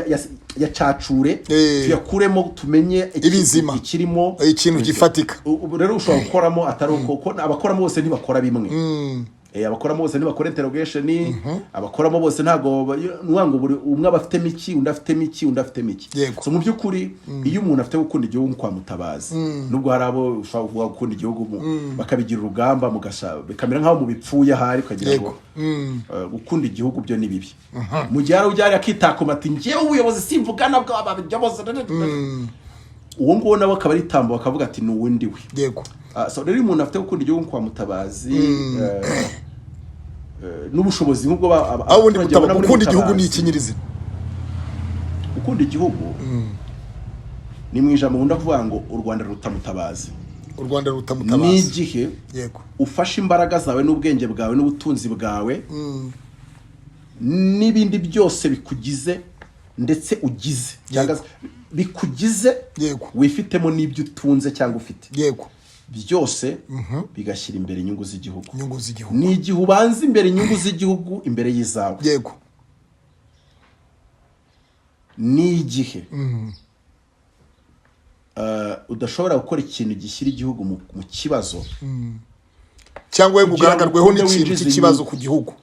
yacacure tuyakuremo tumenye ikirimo ikintu gifatika. Rero ushobora gukoramo atari uko abakoramo bose ntibakora bimwe. Abakoramo bose ntibakora interrogation, abakoramo bose ntago nwango buri umwe abafite miki undi afite miki. So mu byukuri iyo umuntu afite gukunda igihugu kwa Mutabazi, nubwo hari abo ushobora gukunda igihugu bakabigira urugamba mugasha bikamera nkaho mu bipfuye hari kagira ngo gukunda igihugu byo ni bibi. Mu gihe ujyari akitakoma ati ngiye ubuyobozi simvugana bwo abayobozi uwo ngo nabo akabari tambo bakavuga ati n'uwundi we. So rero umuntu afite gukunda igihugu kwa Mutabazi n'ubushobozi nk'ubwo abundi gukunda igihugu ni ikinyirizi. Gukunda igihugu ni mwijambo nkunda kuvuga ngo u Rwanda ruta Mutabazi. Ni igihe ufashe imbaraga zawe n'ubwenge bwawe n'ubutunzi bwawe n'ibindi byose bikugize ndetse ugize cyangwa bikugize wifitemo n'ibyo utunze cyangwa ufite byose bigashyira imbere inyungu z'igihugu. Ni igihe ubanza imbere inyungu z'igihugu imbere y'izawe. Ni igihe udashobora gukora ikintu gishyira igihugu mu kibazo cyangwa ugaragarweho n'ikintu cy'ikibazo ku gihugu,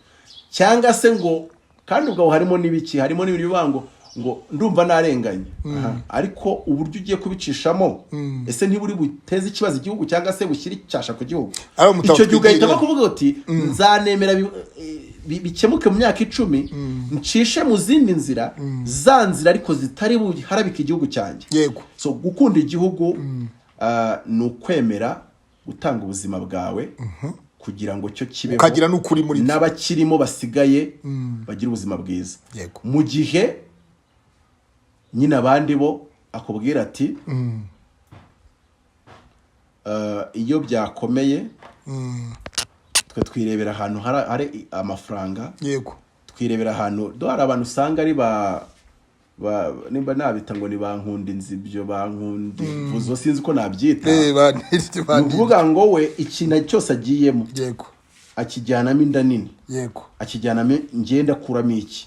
cyangwa se ngo kandi ubwo harimo n'ibiki, harimo n'ibiri bibango ngo ndumva narenganye ariko uburyo ugiye kubicishamo ese ntiburi buteze ikibazo igihugu cyangwa se bushyira icyasha ku gihugu. Icyo gihe ugahita bakuvuga uti nzanemera bikemuke mu myaka 10 ncishe mu zindi nzira za nzira ariko zitari buharabika igihugu cyanjye. So gukunda igihugu ni ukwemera gutanga ubuzima bwawe kugira ngo cyo kibeho ukagira n'ukuri muri n'abakirimo basigaye bagira ubuzima bwiza. Mu gihe nyine abandi bo akubwira ati iyo byakomeye twe twirebera ahantu hari amafaranga, twirebera ahantu hari abantu usanga ari nimba nabita ngo ni bankunda inzibyo bankunda vuzo sinzi ko nabyita. Nuvuga ngo we ikintu cyose agiyemo akijyanamo inda nini yego akijyanamo ngenda kuramo iki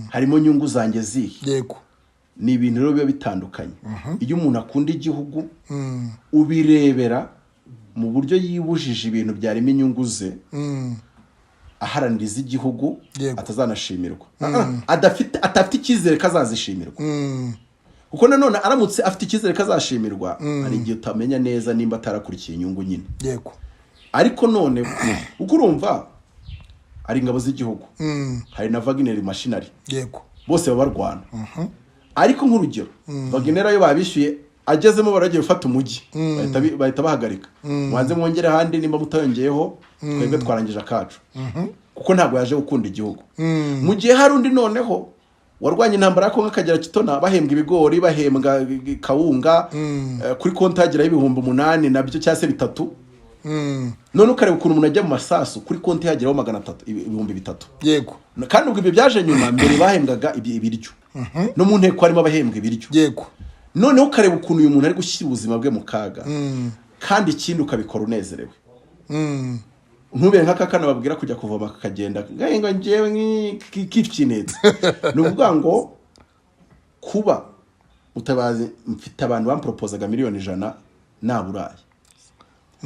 harimo nyungu zanjye zihe yego ni ibintu rero biba bitandukanye iyo umuntu akunda igihugu ubirebera mu buryo yibujije ibintu byarimo inyungu ze aharaniriza igihugu atazanashimirwa atafite icyizere ko azazishimirwa kuko nanone aramutse afite icyizere ko azashimirwa hari igihe utamenya neza nimba atarakurikiye inyungu nyine yego ariko none uko urumva ari ingabo z'igihugu hari na Wagner Machinery yego bose baba barwana ariko nk'urugero Wagner ayo babishyuye agezemo baragiye gufata umujyi bahita bahagarika mwanze mwongere handi nimba mutayongeyeho twebwe twarangije akacu kuko ntabwo yaje gukunda igihugu mu gihe hari undi noneho warwanye intambara ko nk'akagera kitona bahembwa ibigori bahembwa kawunga kuri konti hagiraho 8,000 nabyo cyangwa se 3 none ukareba ukuntu umuntu ajya mu masasu kuri konti hagiraho 300,000 yego kandi ubwo ibyo byaje nyuma mbere bahembwaga ibiryo no mu nteko harimo abahembwa ibiryo yego none ukareba ukuntu uyu muntu ari gushyira ubuzima bwe mu kaga kandi ikindi ukabikora unezerewe ntubere nk'akakana babwira kujya kuvoma kakagenda ngo ngewe nk'ikinetse ni ukuvuga ngo kuba Mutabazi mfite abantu bamporopozaga miliyoni 100 naburaye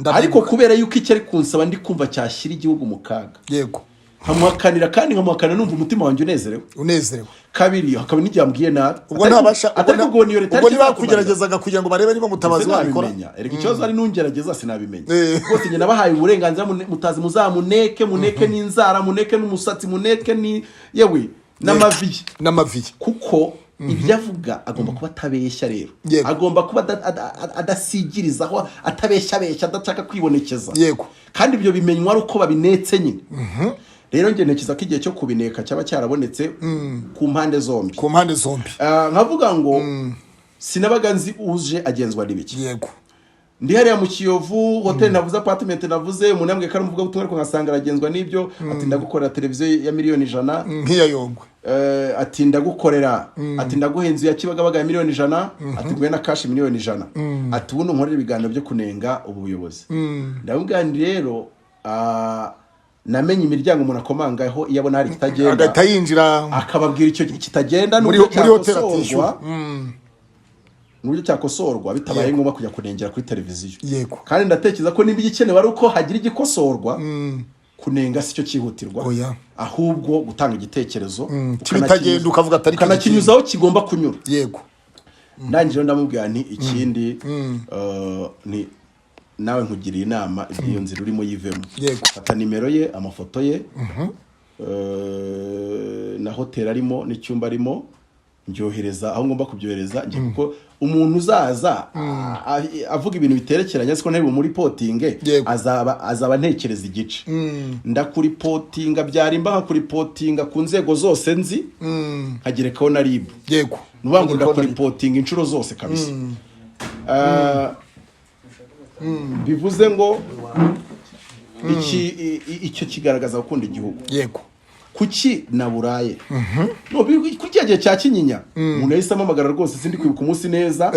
ariko kubera yuko icyo ari kunsaba ndi kumva cyashyira igihugu mu kaga yego nkamuhakanira kandi nkamuhakanira numva umutima wanjye unezerewe kabiri hakaba n'igihe ambwiye nabi ubwo ntabasha atari ubwo niyo leta ubwo niba kugeragezaga kugira ngo barebe niba Mutabazi wabikora erega ikibazo ari nungerageza sinabimenya rwose njye nabahaye uburenganzira Mutazi muzamuneke muneke n'inzara muneke n'umusatsi muneke ni yewe n'amavi kuko ibyo avuga agomba kuba atabeshya rero agomba kuba adasigirizaho atabeshya adashaka kwibonekeza yego kandi ibyo bimenywa uko babinetse nyine rero njye ntekereza ko igihe cyo kubineka cyaba cyarabonetse ku mpande zombi nkavuga ngo sinabaga nzi uje agenzwa n'ibiki yego ndi hariya mu Kiyovu hotel navuze apartment navuze umuntu yambwiye ko ari umuvuga butumwa ariko ngasanga aragenzwa n'ibyo ati ndagukorera televiziyo ya miliyoni 100 nk'iya Yongwe ati ndagukorera ati ndaguhenze ya Kibagabaga ya miliyoni 100 ati gwe na cash miliyoni 100 ati ubundi nkorera ibiganiro byo kunenga ubuyobozi ndavuga ndi rero namenye imiryango umuntu akomangaho iyo abona hari kitagenda agahita yinjira akababwira icyo kitagenda muri hotel atishyura n'uburyo cyakosorwa bitabaye ngombwa kujya kunengera kuri televiziyo yego kandi ndatekereza ko niba igikenewe ari uko hagira igikosorwa kunenga si cyo cyihutirwa ahubwo gutanga igitekerezo ukitagenda ukavuga atari kanakinyuzaho kigomba kunyura yego ndangije ndamubwira nti ikindi ni nawe nkugiriye inama iyo nzira urimo yivemo fata nimero ye amafoto ye na hotel arimo n'icyumba arimo njyohereza aho ngomba kubyohereza nje kuko umuntu uzaza avuga ibintu biterekeranye siko ntari muri potinge azaba ntekereza igice ndakuripotinga byarimba nkakuripotinga ku nzego zose nzi nkagerekaho na RIB yego nubango ndakuripotinga inshuro zose kabisa bivuze ngo icyo kigaragaza gukunda igihugu yego kuki naburaye no kuki yagiye cya Kinyinya umuntu yahise amamagara rwose sindi kwibuka umunsi neza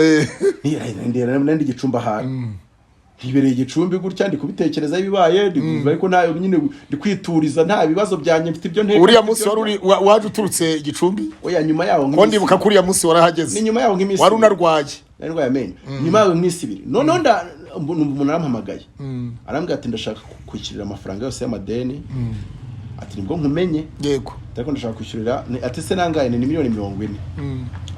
ndi igicumba hari ntibereye igicumbi gutya ndi kubitekereza ibibaye ariko nta nyine ndi kwituriza nta bibazo byanjye mfite ibyo nteka uriya munsi wari waje uturutse igicumbi oya nyuma yaho ngo ndibuka kuri ya munsi warahageze ni nyuma yaho nk'imisi wari unarwaye narwaye amenyo nyuma yaho nk'imisi 2 none umuntu arampamagaye arambwira ati ndashaka kwishyurira amafaranga yose y'amadeni ati nibwo nkumenye yego ariko ndashaka kwishyurira ati se nangaye ni miliyoni 40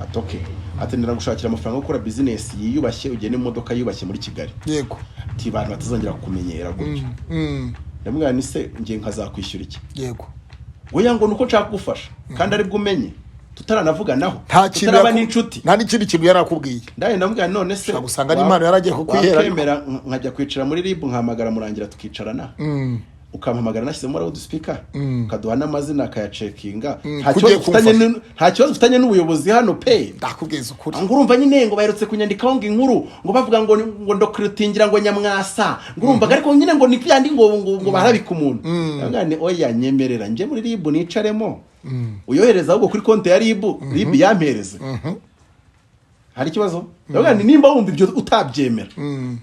ati okay ati ndiragushakira amafaranga yo gukora business yiyubashye ugene imodoka yubashye muri Kigali yego ati bantu batazongera kumenyera gutyo ndamubwira ni se ngiye nkazakwishyura iki yego oya ngo nuko nshaka gufasha kandi ari bwo umenye tutaranavuganaho tutaraba n'inshuti nta n'ikindi kintu yarakubwiye ndaye ndamubwira none se gusanga n'Imana yaragiye kukwihera kwemera nkajya kwicara muri RIB nkahamagara murangira tukicarana ukampamagara nashyizemo loud speaker ukaduha n'amazina akayacekinga nta kibazo ufitanye n'ubuyobozi hano pe ndakubwiza ukuri ngo urumva nyine ngo baherutse kunyandikaho ngo inkuru ngo bavuga ngo ndokuritingira ngo Nyamwasa ngo urumva ariko nyine ngo ni byandi ngo barabika umuntu ngane oya nyemerera nje muri RIB nicaremo uyohereza ahubwo kuri konti ya RIB yampereze hari ikibazo ndabona nimba wumva ibyo utabyemera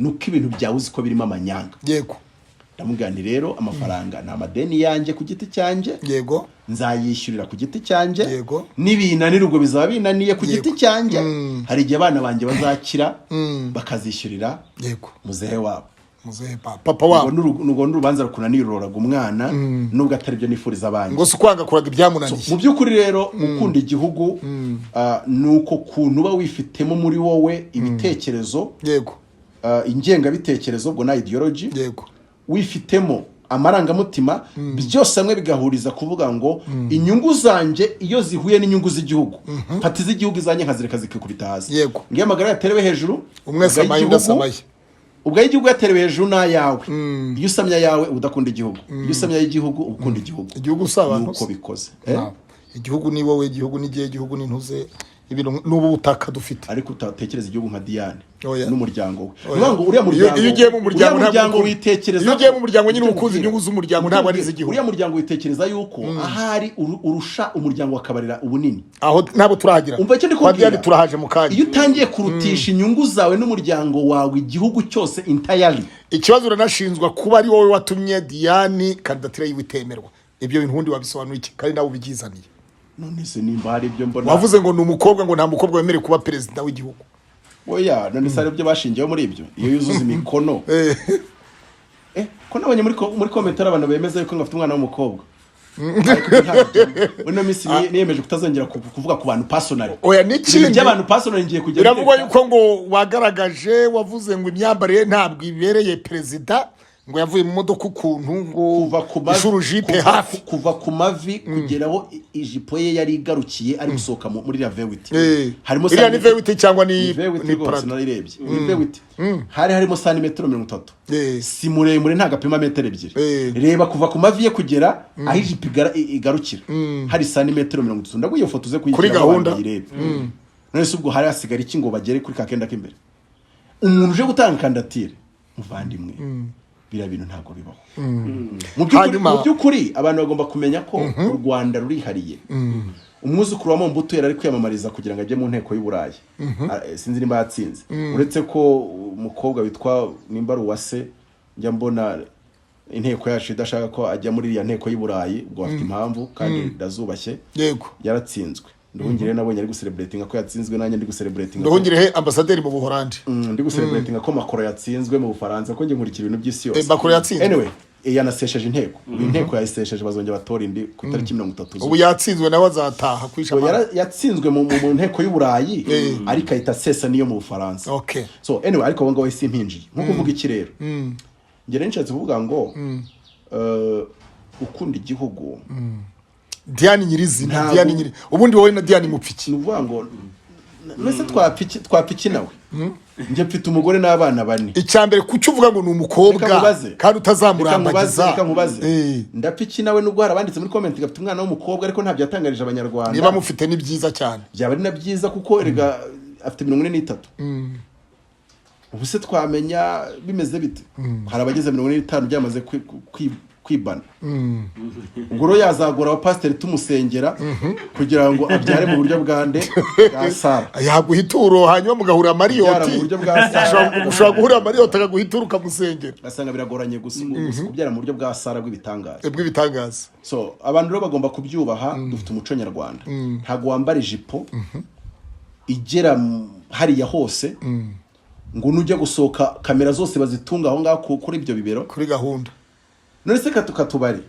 nuko ibintu byawe uziko birimo amanyanga yego ndamugani rero amafaranga ni amadeni yanjye ku giti cyanjye yego nzayishyurira ku giti cyanjye yego n'ibinanira ubwo bizaba binaniye ku giti cyanjye hari igihe abana banjye bazakira bakazishyurira yego muzehe wabo muzehe papa wabo nugo n'urubanza rukunaniroraga umwana nubwo atari byo nifuriza abandi ngo sukwanga kuraga ibyamunaniye mu by'ukuri rero ukunda igihugu nuko kuntu uba wifitemo muri wowe ibitekerezo yego ingengabitekerezo ubwo na ideology yego wifitemo amarangamutima byose amwe bigahuriza kuvuga ngo inyungu zanje iyo zihuye n'inyungu z'igihugu pati z'igihugu izanye nkazireka zikikubita hasi yego ngiye amagara yaterewe hejuru umwe samaye udasamaye ubwo igihugu yaterewe hejuru n'ayawe iyo usamya yawe udakunda igihugu iyo usamya y'igihugu ukunda igihugu usaba nuko bikoze igihugu ni wowe igihugu ni gihe igihugu ni ntuze ibintu n'ubu butaka dufite ariko utatekereza igihugu nka Diane Oya. n'umuryango we ngo uriya muryango iyo ugiye mu muryango witekereza iyo ugiye mu muryango nyine ukuzi inyungu z'umuryango ntabwo ari iz'igihugu uriya muryango witekereza yuko ahari urusha umuryango wakabarira ubunini aho ntabwo turahagira umva icyo ndikubwira turahaje mu kanya iyo utangiye kurutisha inyungu zawe n'umuryango wawe igihugu cyose entirely ikibazo uranashinzwa kuba ari wowe watumye Diane kandidatire yiwe itemerwa ibyo bintu ubundi wabisobanuye iki kandi nawe ubigizaniye none se nimba hari ibyo mbona wavuze ngo ni umukobwa ngo nta mukobwa wemerewe kuba perezida w'igihugu oya none se hari ibyo bashingiyeho muri ibyo iyo yuzuza imikono ko nabonye muri komentari abantu bemeza yuko ngafite umwana w'umukobwa uno minsi niyemeje kutazongera kuvuga ku bantu personally oya n'ikindi by'abantu personally ngiye kujya biravugwa yuko ngo wagaragaje wavuze ngo imyambarire ntabwo ibereye perezida ngo yavuye mu modoka ukuntu ngo ishuru jipe hafi kuva ku mavi kugeraho ijipo ye yari igarukiye ari gusohoka muri la vewiti harimo iriya ni vewiti cyangwa ni rwose narirebye ni vewiti hari harimo santimetero 30 si muremure nta gapima metero 2 reba kuva ku mavi ye kugera aho ijipo igarukira hari santimetero 30 ndaguye iyo foto uze kuri gahunda none se ubwo hari hasigara iki ngo bagere kuri kakenda k'imbere umuntu uje gutanga kandidatire muvandimwe biriya bintu ntabwo bibaho mu by'ukuri abantu bagomba kumenya ko u Rwanda rurihariye umwuzukuru wa Mobutu yari ari kwiyamamariza kugira ngo ajye mu nteko y'Uburayi sinzi nimba yatsinze uretse ko umukobwa witwa nimba Uwase njya mbona inteko yacu idashaka ko ajya muri iriya nteko y'Uburayi ubwo afite impamvu kandi ndazubashye yego yaratsinzwe Nduhungire nabonye ari gucelebratinga ko yatsinzwe nanjye ndi gucelebratinga Nduhungire ambasaderi mu Buholandi ndi gucelebratinga ko Macron yatsinzwe mu Bufaransa ko ngiye nkurikira ibintu by'isi yose Macron yatsinzwe anyway yanasesheje inteko inteko yayisesheje bazongera batora indi ku itariki 30 ubu yatsinzwe nawe azataha kwisha yatsinzwe mu nteko y'Uburayi ariko ahita sesa niyo mu Bufaransa okay so anyway ariko ngo wese impinji nko kuvuga iki rero ngere nshatse kuvuga ngo ukunda igihugu Diane nyirizina Diane nyiri ubundi wowe na Diane mupfiki nuvuga ngo mwese twapfiki nawe njye mfite umugore n'abana bane icyambere kucyo uvuga ngo ni umukobwa kandi utazamurambagiza reka nkubaze ndapfiki nawe nubwo harabanditse muri comment gafite umwana w'umukobwa ariko ntabyo yatangarije abanyarwanda niba mufite ni byiza cyane byaba ari na byiza kuko erega afite 43 ubu se twamenya bimeze bite hari abageze 45 byamaze kwibana ubwo rero yazagura abapasiteri tumusengera kugira ngo abyare mu buryo bwande bwa Sara yaguha ituro hanyuma mugahura Mariyoti ushobora guhura Mariyoti akaguha ituro ukamusengera asanga biragoranye gusa kubyara mu buryo bwa Sara bw'ibitangaza so abantu rero bagomba kubyubaha dufite umuco nyarwanda ntago wambara ijipo igera hariya hose ngo nujya gusohoka kamera zose bazitunga aho ngaho kuri ibyo bibero kuri gahunda none se katubari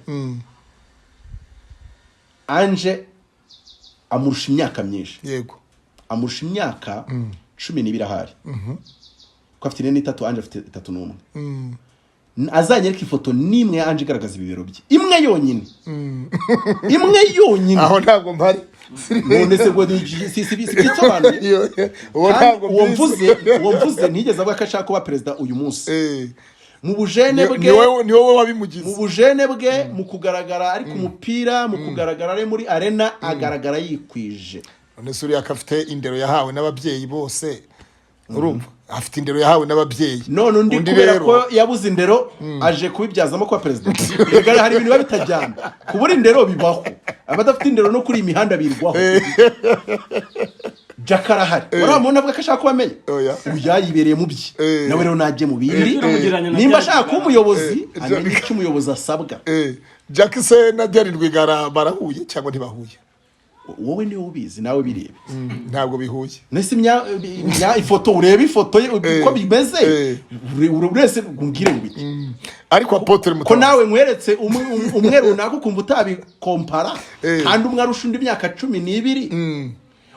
Anje amurusha imyaka myinshi yego amurusha imyaka 12 ahari ko afite 3 Anje afite 31 azanyereka ifoto nimwe Anje igaragaza ibibero bye imwe yonyine aho ntabwo mpari none se ngo si bitsobanuye uwo mvuze ntigeze avuga ko ashaka kuba perezida uyu munsi mu bujene bwe ni wowe wabimugize mu bujene bwe mu kugaragara ari ku mupira mu kugaragara ari muri arena agaragara yikwije none se uriya akafite indero yahawe n'ababyeyi bose urumva afite indero yahawe n'ababyeyi none undi kubera ko yabuze indero aje kubibyazamo kwa perezida bigara hari ibintu bitajyana kubura indero bibaho abadafite indero no kuri imihanda birwaho Jack arahari uramubona avuga ko ashaka kubamenya uyayibereye mu bye nawe rero najye mu bindi nimba ashaka kuba umuyobozi amenye icyo umuyobozi asabwa. Jack se na Diane Rwigara barahuye cyangwa ntibahuye? Wowe niwe ubizi nawe birebe. Ntabwo bihuye. Nese ifoto urebe ifoto uko bimeze urese ngire ngwiki. Ariko Apotre Mutabazi ko nawe nkweretse umwe runaka ukumva utabikompara kandi umwe arusha undi imyaka 12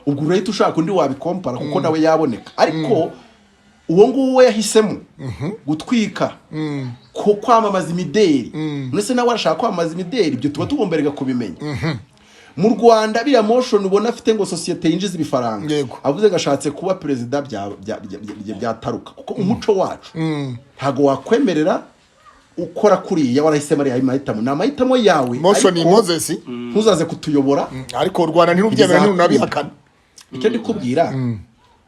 ubwo urahita ushaka undi wabikompara kuko nawe yaboneka ariko uwo nguwo yahisemo gutwika ko kwamamaza imideri nese nawe arashaka kwamamaza imideri ibyo tuba tugomberega kubimenya. Mu Rwanda biriya motion ubona afite ngo societe yinjiza ibifaranga avuze gashatse kuba president byataruka kuko umuco wacu ntago wakwemerera ukora kuriya warahisemo ari mahitamo na mahitamo yawe motion ni Moses ntuzaze kutuyobora ariko u Rwanda ntirubyemera ntunabihakana. Icyo ndikubwira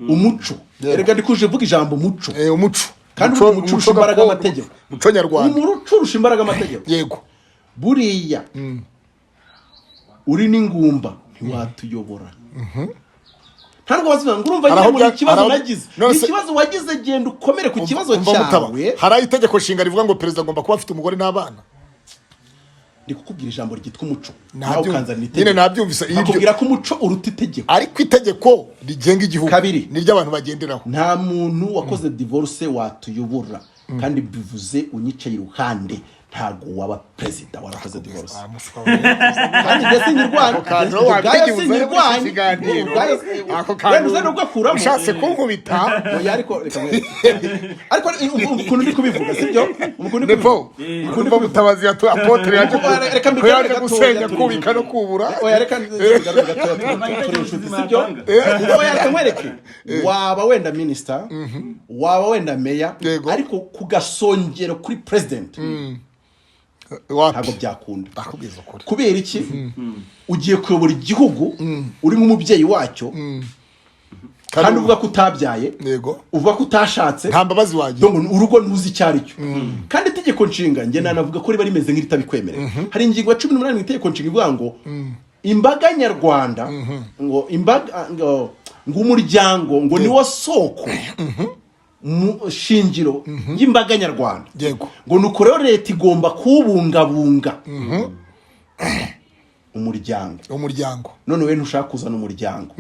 umuco erega ndikuje vuga ijambo umuco umuco kandi umuco urusha imbaraga amategeko umuco nyarwanda umuco urusha imbaraga amategeko yego buriya uri n'ingumba ntiwatuyobora ntabwo bavuga ngo urumva nyine ikibazo nagize ikibazo wagize genda ukomere ku kibazo cyawe. Hari itegeko nshinga rivuga ngo perezida agomba kuba afite umugore n'abana. Ndikukubwira ijambo ryitwa umuco nawe ukanzana itegeko nabyumvise akubwira ko umuco uruta itegeko ariko itegeko rigenga igihugu ni ry'abantu bagenderaho. Nta muntu wakoze divorce watuyobora kandi bivuze unyicaye iruhande ntago waba president warakoze divorce kandi gese nyirwanya ako kantu ushase kunkubita ariko ukuntu ndi kubivuga sibyo ukuntu Mutabazi yatu Apotre yaje gusenya kubika no kubura reka sibyo reka mwereke waba wenda minister waba wenda mayor ariko kugasongero kuri president ntabwo byakunda kubera iki ugiye kuyobora igihugu uri nk'umubyeyi wacyo kandi uvuga ko utabyaye uvuga ko utashatse nta mbabazi wagiye urugo ntuzi icyo ari cyo kandi itegeko nshinga njye nanavuga ko riba rimeze nk'iritabikwemerera. Hari ingingo ya 18 mu itegeko nshinga ivuga ngo imbaga nyarwanda ngo umuryango ngo niwo soko shingiro y'imbaga nyarwanda ngo nuko rero leta igomba kubungabunga umuryango none we ntushaka kuzana umuryango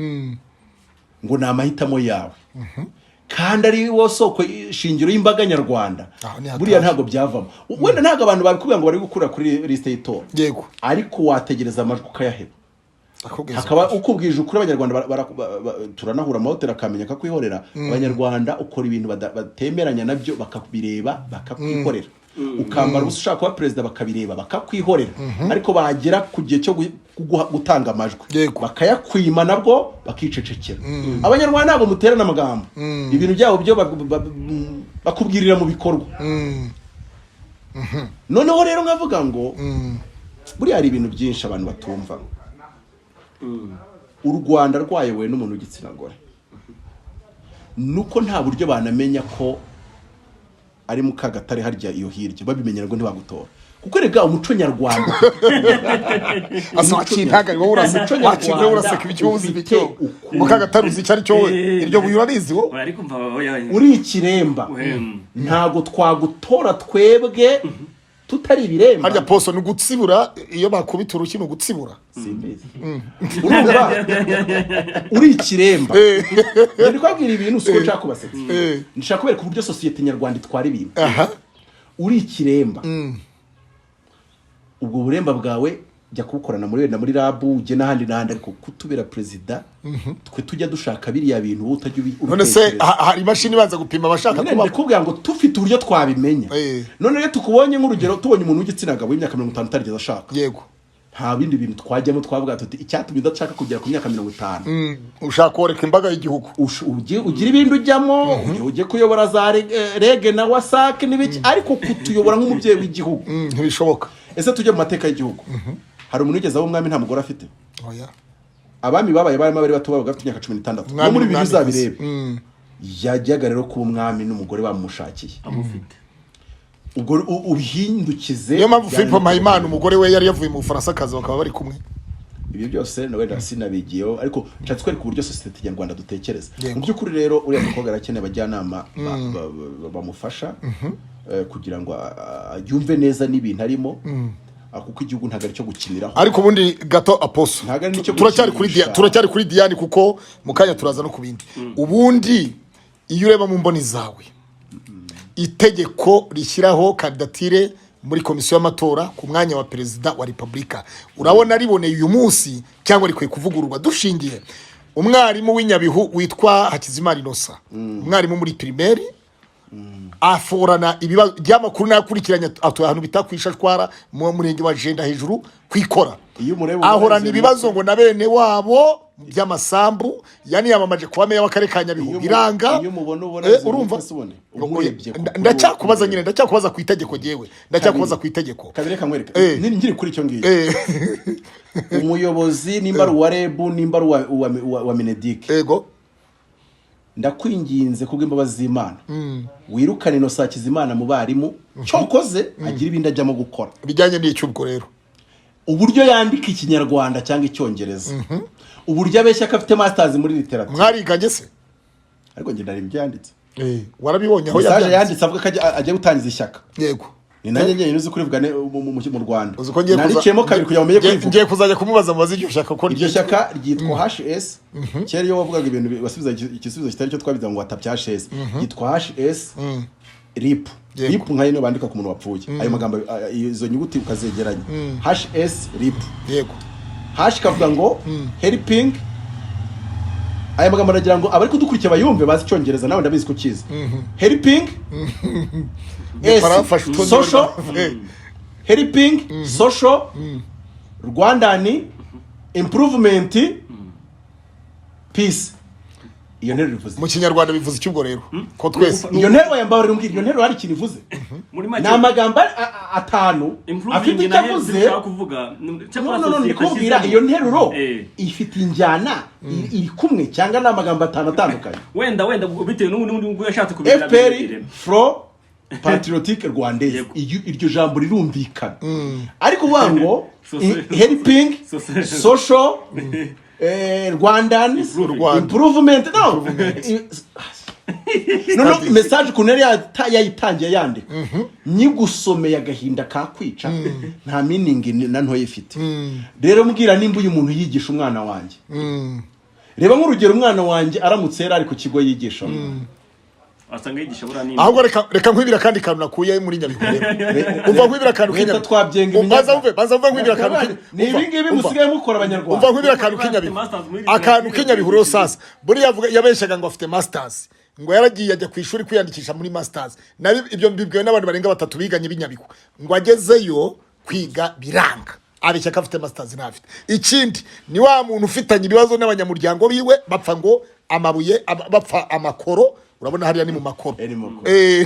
ngo ni amahitamo yawe kandi ari wo soko shingiro y'imbaga nyarwanda buriya ntabwo byavamo wenda ntabwo abantu babikubwira ngo bari gukura kuri liste y'itora ariko wategereza amajwi ukayaheba hakaba ukubwije ukuri abanyarwanda turanahura amahoteli akamenya akakwihorera abanyarwanda ukora ibintu batemeranya nabyo bakabireba bakakwihorera ukambara ubusa ushaka kuba perezida bakabireba bakakwihorera ariko bagera ku gihe cyo gutanga amajwi bakayakwima nabwo bakicecekera. Abanyarwanda ntabwo muterana amagambo ibintu byabo byo bakubwirira mu bikorwa. Noneho rero nkavuga ngo buri hari ibintu byinshi abantu batumva. U Rwanda rwayobowe n'umuntu w'igitsina gore nuko nta buryo banamenya ko ari mu Kagatare harya iyo hirya babimenyera ngo ntibagutora kuko rega umuco nyarwanda asakintaga wowe uraseka ibyuzi bicyo mu Kagatare uzi cyari cyo iryo buyura rizi wo ariko mva uri ikiremba ntago twagutora twebwe tutari ibiremba harya poso no gutsibura iyo bakubita urukino gutsibura simbizi urumva uri ikiremba ndi kwabwira ibintu usuko nshaka kubasetsa nshaka kubereka uburyo societe nyarwanda itwara ibintu uri ikiremba ubwo buremba bwawe jya kubukorana muri wenda muri rabu uje n'ahandi ariko kutubera president twe tujya dushaka biriya bintu utajya none se hari imashini baza gupima abashaka kuba ndikubwira ngo tufite uburyo twabimenya none rero tukubonye nk'urugero tubonye umuntu w'igitsina gabo w'imyaka 50 utarigeze ashaka yego nta bindi bintu twajyamo twavuga tuti icyatumye udashaka kugera ku myaka 50 ushaka koreka imbaga y'igihugu ugira ibintu ujyamo ujye kuyobora za rege na wasake n'ibiki ariko kutuyobora nk'umubyeyi w'igihugu ntibishoboka. Ese tujye mu mateka y'igihugu hari umuntu wigeze aho umwami nta mugore afite abami babaye barimo bari bato bafite imyaka 16 no muri bibi zabirebe yajyaga rero kuba umwami n'umugore bamushakiye amufite ubwo ubihindukize niyo mpamvu Philippe Mpayimana umugore we yari yavuye mu Bufaransa kaza bakaba bari kumwe ibyo byose wenda sinabigiyeho ariko nshatse kwereka uburyo sosiyete nyarwanda dutekereza mu by'ukuri rero uriya mukobwa arakeneye abajyanama bamufasha kugira ngo yumve neza n'ibintu arimo kuko igihugu ntabwo ari cyo gukiniraho ariko ubundi gato Aposo turacyari kuri Diane kuko mu kanya turaza no ku bindi ubundi iyo ureba mu mboni zawe itegeko rishyiraho kandidatire muri komisiyo y'amatora ku mwanya wa perezida wa repubulika urabona riboneye uyu munsi cyangwa rikwiye kuvugururwa dushingiye umwarimu w'Inyabihu witwa Hakizimana Innocent umwarimu muri primaire aforana ibibazo by'amakuru nakurikiranye atuye ahantu bitakwishashwara mu murenge wa Jenda hejuru kwikora ahorana ibibazo ngo na bene wabo by'amasambu yani yamamaje kuba meya w'akarere ka Nyabihu biranga urumva ndacyakubaza ku itegeko jewe ndacyakubaza ku itegeko kabire kamwereka ngiri kuri cyo ngiye umuyobozi nimba wa REB nimba wa Minedik ego ndakwinginze kubw'imbabazi z'Imana wirukane Innocent Hakizimana mu barimu cyokoze agira ibindi ajyamo gukora bijyanye n'icyubwo rero uburyo yandika ikinyarwanda cyangwa icyongereza uburyo abeshya ko afite masters muri literature mwariganye se ariko nge ndari byanditse warabibonye aho yanditse avuga ko ajya gutangiza ishyaka yego ni nanjye ngiye uzi kurivugane mu Rwanda nariciyemo kabiri kugira ngo umenye ko ngiye kuzajya kumubaza mubaze iryo shyaka ko iryo shyaka ryitwa HS cyari yo wavugaga ibintu basubiza igisubizo kitari cyo twabiza ngo watapya HS yitwa HS RIP nkayo no bandika ku muntu wapfuye ayo magambo izo nyuguti ukazegeranya HS RIP yego hash kavuga ngo helping aya magambo aragira ngo abari kudukurikira bayumve bazi cyongereza nawe ndabizi ko kiza helping social helping social Rwandan improvement peace iyo ntero bivuze mu kinyarwanda bivuze icyubwo rero ko twese iyo ntero yambabarira umbwira iyo ntero hari ikintu ivuze na magambo atanu afite icyo avuze no kubwira iyo nteruro ifite injyana iri kumwe cyangwa na magambo atanu atandukanye wenda bitewe n'undi yashatse kubira FPR fro patriotique rwandaise iryo jambo rirumvikana ariko uvuga ngo helping social Rwandan improvement no message kuneri yayitangiye yandika nyigusomeye agahinda kakwica nta meaning na ntoye ifite rero mbwira nimba uyu muntu yigisha umwana wanjye reba nk'urugero umwana wanjye aramutse yari ari ku kigo yigisha asanga yigisha burani ahubwo reka nkwibira kandi kantu nakuye muri Nyabihu umva nkwibira kantu kinya twabyenga baza umva nkwibira kantu ni ibingibi musigaye mukora abanyarwanda umva nkwibira kantu k'Inyabihu akantu k'Inyabihu rero sasa buri yabeshaga ngo afite masters ngo yaragiye ajya ku ishuri kwiyandikisha muri masters nabi ibyo mbibwiwe n'abantu barenga batatu biganye b'Inyabihu ngo agezeyo kwiga biranga abeshya ko afite masters ntafite ikindi ni wa muntu ufitanye ibibazo n'abanyamuryango biwe bapfa ngo amabuye bapfa amakoro urabona hariya ni mu makoro ni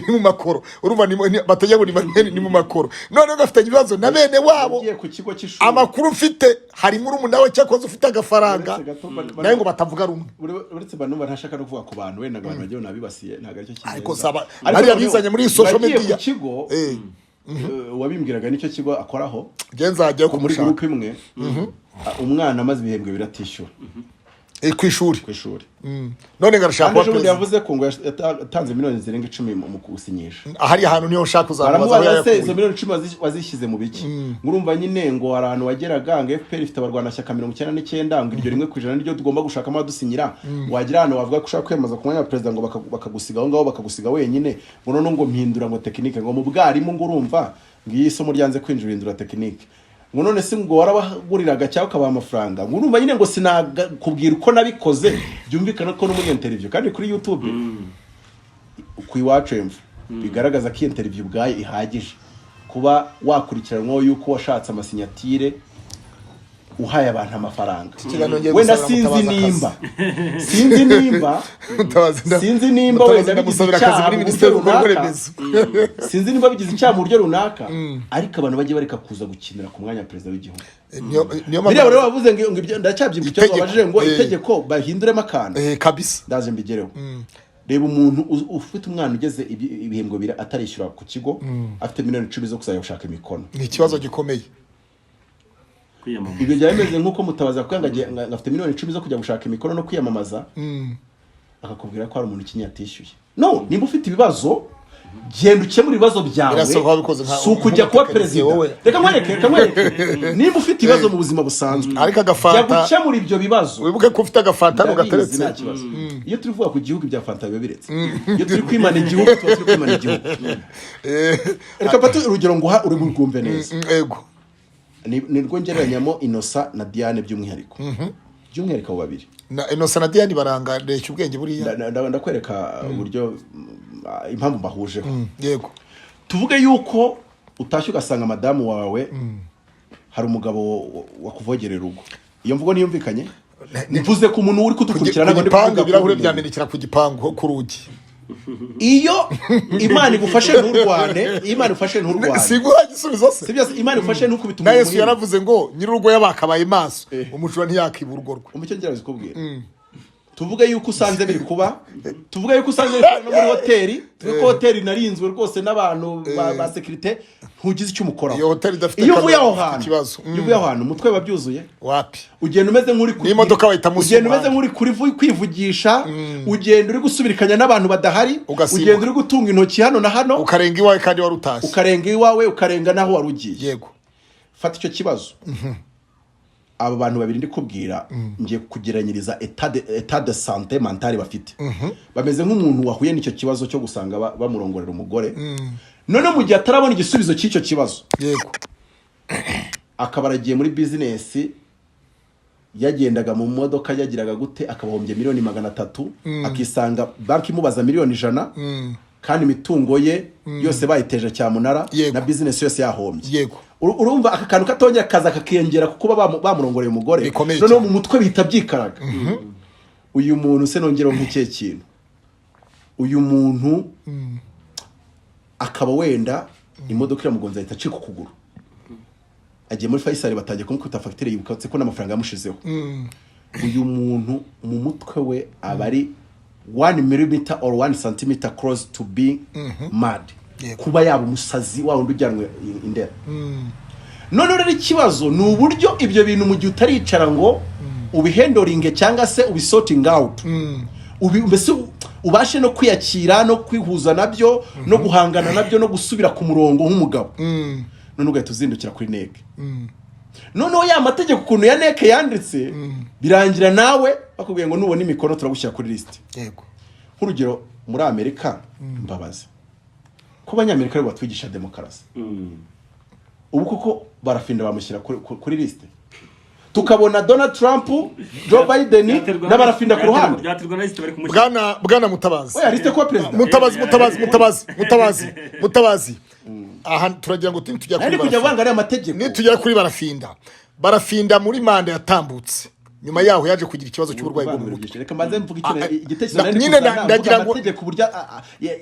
mu makoro urumva batajya ngo ni mu makoro none ngafitanye ibibazo na bene wabo amakuru mfite hari muri nawe cyakoze ufite agafaranga naye ngo batavuga rumwe uretse banumva ntashaka no kuvuga ku bantu wenda abantu bagiye nabibasiye ntago aricyo kintu ariko saba hariya bizanye muri social media kigo wabimbwiraga nicyo kigo akoraho genzajya ku muri group imwe umwana amaze ibihembwe biratishyura ku ishuri none ngarashaka wa president yavuze ko ngo yatanze miliyoni zirenga 10 mu kusinyisha ahari ahantu niyo nshaka kuzamuza aho yakuye izo miliyoni 10 wazishyize mu biki ngurumva nyine ngo arantu wageraga ngo FPR ifite abarwana shyaka 99 ngo iryo rimwe kwijana niryo tugomba gushaka amadusinyira wagira hano wavuga ko ushaka kwemaza ku mwanya wa president ngo bakagusiga aho ngaho bakagusiga wenyine ngo none ngo mpindura ngo technique ngo mu bwarimu ngurumva ngiye isomo ryanze kwinjira indura technique none se ngo warabaguriraga cyangwa kabaha amafaranga ngo urumva nyine ngo sinakubwira uko nabikoze byumvikana ko no muri interview kandi kuri YouTube ku Iwacu Info bigaragaza ko interview bwaye ihagije kuba wakurikiranwa yuko washatse amasinyatire uhaye abantu amafaranga wenda sinzi nimba wenda musabira akazi muri ministeri y'uburemezo sinzi nimba bigize icyaha mu buryo runaka ariko abantu bagiye bareka kuza gukinira ku mwanya wa perezida w'igihugu niyo rero bavuze ngo ndacyabyibuka icyo babajije ngo itegeko bahinduremo akantu kabisa ndaje mbigereho reba umuntu ufite umwana ugeze ibihembwo bira atarishyura ku kigo afite miliyoni 10 zo kuzajya gushaka imikono ni ikibazo gikomeye ibyo byaba bimeze nk'uko Mutabazi akubwira ngo afite miliyoni 10 zo kujya gushaka imikono no kwiyamamaza akakubwira ko hari umuntu kinyatishyuye. No, nimba ufite ibibazo genda ukemura ibibazo byawe, si ukujya kuba perezida. Reka nkwereke nimba ufite ibibazo mu buzima busanzwe ariko agafata jya gukemura ibyo bibazo. wibuke ko ufite agafata ugateretse. Iyo turi vuga ku gihugu bya fanta biba biretse, iyo turi kwimana igihugu tuba turi kwimana igihugu. Reka patu urugero nguha uri bwumve neza. Yego, ni rwo ngereranyamo Innocent na Diane by'umwihariko abo babiri. na Innocent na Diane barangaresha ubwenge buriya. Ndakwereka uburyo impamvu bahujeho. Yego, tuvuge yuko utashye ugasanga madamu wawe hari umugabo wakuvogerera urugo. Iyo mvugo niyumvikanye, mvuze ku muntu uri kudukurikirana ngo ndipange birahure byamenekera ku gipangu ku rugi. Iyo Imana igufashe nturwane, siguha gisubizo se. Sibyo, Imana igufashe ntukubita umuntu. Yesu yaravuze ngo nyirurugo yabakabaye maso umucura ntiyakiba urugo rwe. Umucyo ngerageje kubwira. Tuvuge yuko usanze biri kuba, tuvuge yuko usanze no muri hoteli, tuvuge ko hoteli narinzwe rwose n'abantu ba security, ntugize icyo umukora. Iyo hoteli dafite iyo uvuye aho hantu umutwe wabyuzuye wapi, ugenda umeze nk'uri kuri imodoka wahita musi, ugenda umeze nk'uri kuri kwivugisha, ugenda uri gusubirikanya n'abantu badahari, ugenda uri gutunga intoki hano na hano, ukarenga iwawe kandi warutashye, ukarenga naho warugiye. Yego, fata icyo kibazo. Aba bantu babiri ndi kubwira ngiye kugeranyiriza etat de santé mentale bafite. Bameze nk'umuntu wahuye n'icyo kibazo cyo gusanga bamurongorera umugore, none mu gihe atarabona igisubizo cy'icyo kibazo. Yego, akaba aragiye muri business, yagendaga mu modoka yagiraga gute, akabahombye miliyoni 300, akisanga banki imubaza miliyoni 100, kandi imitungo ye yose bayiteje cyamunara na business yose yahombye. Yego, urumva aka kantu katongera kaza kakiyongera kuko bamurongoreye umugore, none mu mutwe bita byikaraga. Uyu muntu se nongera nk'icye kintu, uyu muntu akaba wenda imodoka iramugonza ahita acika ukuguru, agiye muri Faisal batangiye kumukubita fagitire yibukatse ko n'amafaranga yamushizeho. Uyu muntu mu mutwe we aba ari 1 millimeter or 1 centimeter close to being mad. Kuba yaba umusazi wa wundi ujyanwe indera. None rero ikibazo ni uburyo ibyo bintu mu gihe utaricara ngo ubihendoringe cyangwa se ubisorting out, mbese ubashe no kwiyakira no kwihuza nabyo, no guhangana nabyo, no gusubira ku murongo nk'umugabo. None ugahita uzindukira kuri neke. Noneho ya mategeko ukuntu ya neke yanditse, birangira nawe bakubwiye ngo nubona imikono turagushyira kuri list. Yego, nk'urugero muri Amerika, mbabaza ko abanyamerika ari batwigisha demokarasi. Ubu koko barafinda bamushyira kuri list, tukabona Donald Trump, Joe Biden n'abarafinda ku ruhande. Bwana Mutabazi, oya liste ko president Mutabazi. Aha turagira ngo tujya kuri barafinda muri manda yatambutse. Nyuma yaho yaje kugira ikibazo cy'uburwayi bwo mu mutwe. Reka mbanze mvuga igitekerezo ndagira ngo amategeko burya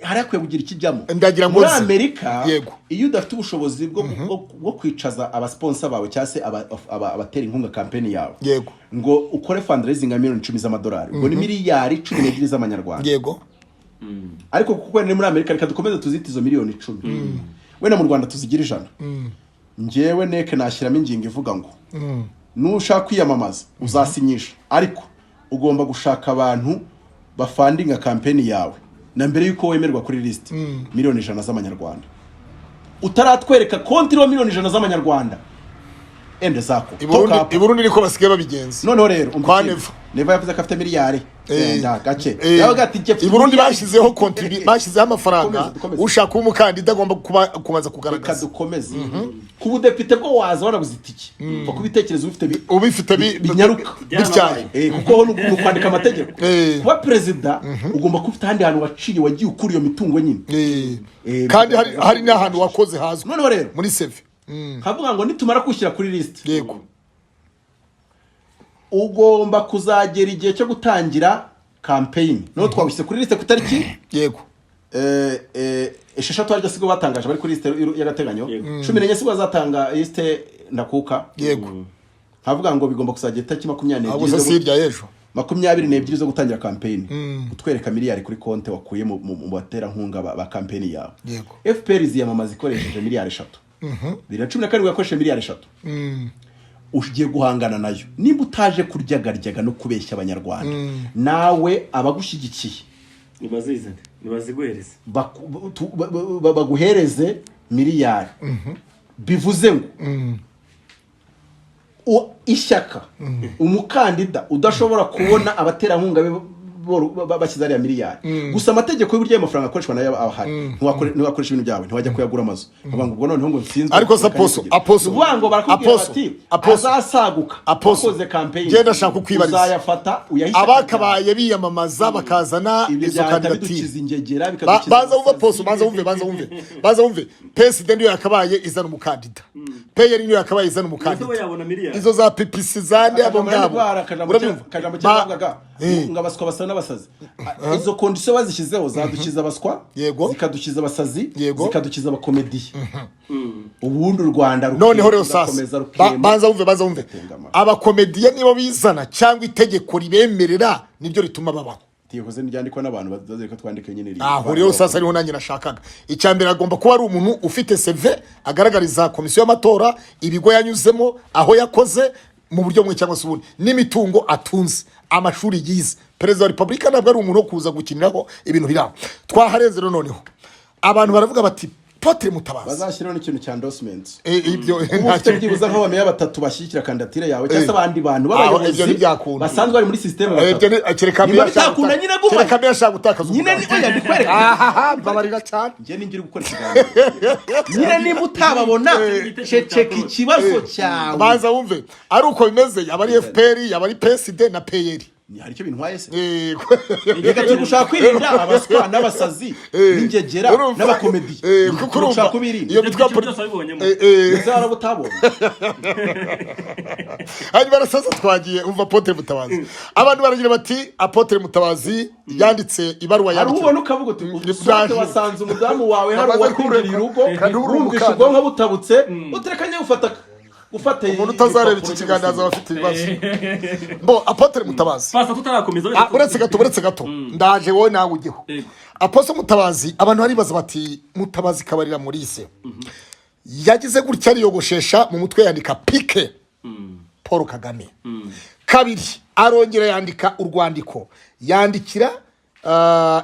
hari akwiye kugira ikijyamo. Muri Amerika iyo udafite ubushobozi bwo kwicaza abasponsor bawe cyangwa se abatera inkunga campaign yawe, ngo ukore fundraising ya miliyoni 10 z'amadolari, ngo ni miliyari 12 z'amanyarwanda. Yego, ariko kuko ni muri Amerika reka dukomeze tuzite izo miliyoni 10. Wena mu Rwanda tuzigira 100. Ngewe neke nashyiramo ingingo ivuga ngo nushaka kwiyamamaza uzasinyisha, ariko ugomba gushaka abantu bafandinga campaign yawe na mbere yuko wemerwa kuri list miliyoni 100 z'amanyarwanda. Utaratwereka konti ro miliyoni 100 z'amanyarwanda ende zako i Burundi niko basigaye babigenza. Noneho rero Neva yavuze ko afite miliyari gake yabaga ati i Burundi bashizeho konti, bashizeho amafaranga ushaka umukandida agomba kubanza kugaragaza. Dukomeze ku budepite bwo waza wanabuzitiki ko kubitekerezo ubifite binyaruka bityaye, kuko ho n'ukwandika amategeko. Kuba president ugomba kufite handi hantu waciye wagiye ukuri iyo mitungo nyine, kandi hari n'ahantu wakoze hazwe. Noneho rero muri save havuga ngo nitumara kushyira kuri list, yego, ugomba kuzagera igihe cyo gutangira campaign. No twabishyize kuri list ku tariki, yego, esheshatu ariko sigo batangaje bari kuri list y'agateganyo. 14 sigo bazatanga list ndakuka. Yego, havuga ngo bigomba kuzagera tariki 24 abo se sirya yejo 22 zo gutangira campaign, utwereka miliyari kuri konte wakuye mu batera nkunga ba campaign yawe. Yego, FPR ziyamamaza ikoresheje miliyari 3. 2017 yakoresheje miliyari 3. ugiye guhangana nayo nimba utaje kuryagaryaga no kubeshya abanyarwanda nawe abagushyigikiye nibaziguhereze baguhereze miliyari bivuze ngo ishyaka umukandida udashobora kubona abaterankunga bashyize ariya miliyari gusa amategeko y'uburyo ayo mafaranga akoreshwa nayo ahari ntiwakoresha ibintu byawe ntiwajya kuyagura amazu ngo ubwo noneho ngo nsinzwe ariko aposo uvuga ngo barakubwira bati azasaguka akoze campaign genda shaka ukwibariza uzayafata uyahisha abakabaye biyamamaza bakazana izo kandidatire baza wumva poso baza wumve PSD ndiyo yakabaye izana umukandida PR niyo yakabaye izana umukandida izo za PPC zande abo ngabo urabyumva ngabaswa basa n'abasazi izo condition bazishyizeho zadukiza abaswa zikadukiza abasazi zikadukiza abakomediye ubundi u Rwanda noneho rero sasa banza wumve abakomediye nibo bizana cyangwa itegeko ribemerera nibyo rituma babaho tiyokoze ndyandikwa n'abantu bazereka twandike nyine aho rero sasa ariho nanjye nashakaga icyambere agomba kuba ari umuntu ufite CV agaragariza komisiyo y'amatora ibigo yanyuzemo aho yakoze mu buryo bumwe cyangwa se ubundi n'imitungo atunze amashuri yize perezida wa repubulika ntabwo ari umuntu wo kuza gukiniraho ibintu birabo twaharenze noneho abantu baravuga bati Apotre Mutabazi bazashyiraho n'ikintu cya endorsement ibyo ntacyo byibuza nko bameye batatu bashyikira kandidatire yawe cyangwa abandi bantu b'abayobozi basanzwe bari muri system kereka bitakunda nyine guma kereka yashaka gutakaza nyine ni oya ndikwereka aha babarira cyane ngiye ningira gukora ikiganiro nyine nimba utababona ceceka ikibazo cyawe baza wumve ari uko bimeze yabari FPR yabari PSD na PR hari icyo bintwaye se reka turi gushaka kwirinda abaswa n'abasazi n'ingegera n'abakomedi kuko urumva iyo bitwa bizara butabona hari barasaza twagiye umva Apotre Mutabazi abantu baragira bati Apotre Mutabazi yanditse ibaruwa hari ubona ukavuga uti usate wasanze umudamu wawe hari uwakwinjiriye urugo urumvisha ubwonko butabutse uterekanye ufata umuntu utazareba iki kiganiro azaba afite ibibazo bo Apotre Mutabazi fasa tutarakomeza uretse gato ndaje wowe nawe ujyeho Apotre Mutabazi abantu baribaza bati Mutabazi kabarira Maurice yagize gutya ariyogoshesha mu mutwe yandika pike Paul Kagame kabiri arongera yandika urwandiko yandikira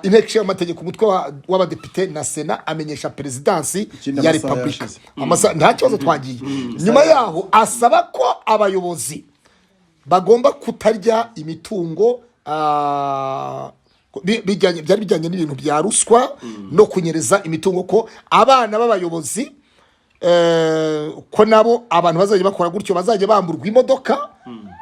inteko y'amategeko umutwe w'abadepite na sena amenyesha perezidansi ya repubulika nta kibazo twagiye nyuma yaho asaba ko abayobozi bagomba kutarya imitungo byari bijyanye n'ibintu bya ruswa no kunyereza imitungo ko abana b'abayobozi ko nabo abantu bazajya bakora gutyo bazajya bamburwa imodoka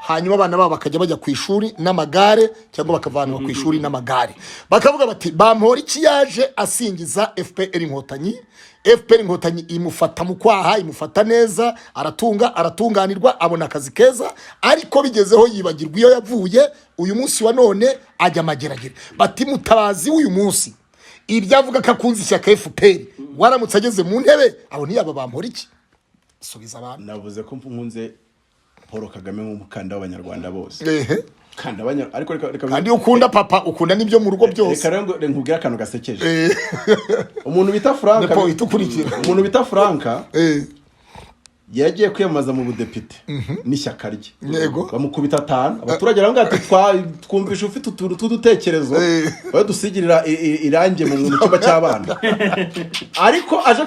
hanyuma abana babo bakajya bajya ku ishuri n'amagare cyangwa bakavanwa ku ishuri n'amagare bakavuga bati bampora iki yaje asingiza FPR inkotanyi imufata mu kwaha imufata neza aratunganirwa abona akazi keza ariko bigezeho yibagirwa iyo yavuye uyu munsi wa none ajya mageragere bati Mutabazi uyu munsi ibyavuga ko akunze ishyaka FPR waramutse ageze mu ntebe abo ntiyaba bampora iki subiza abantu navuze ko mpunze Paul Kagame nk'umukanda w'abanyarwanda bose kanda ariko reka kandi ukunda papa ukunda nibyo mu rugo byose reka nkubwira akantu gasekeje umuntu bita Franka yagiye kwiyamaza mu budepite n'ishyaka rye bamukubita 5 abaturage baramubwira ati twumvisha ufite utuntu tw'udutekerezo bayo dusigirira irange mu cyumba cy'abana ariko aje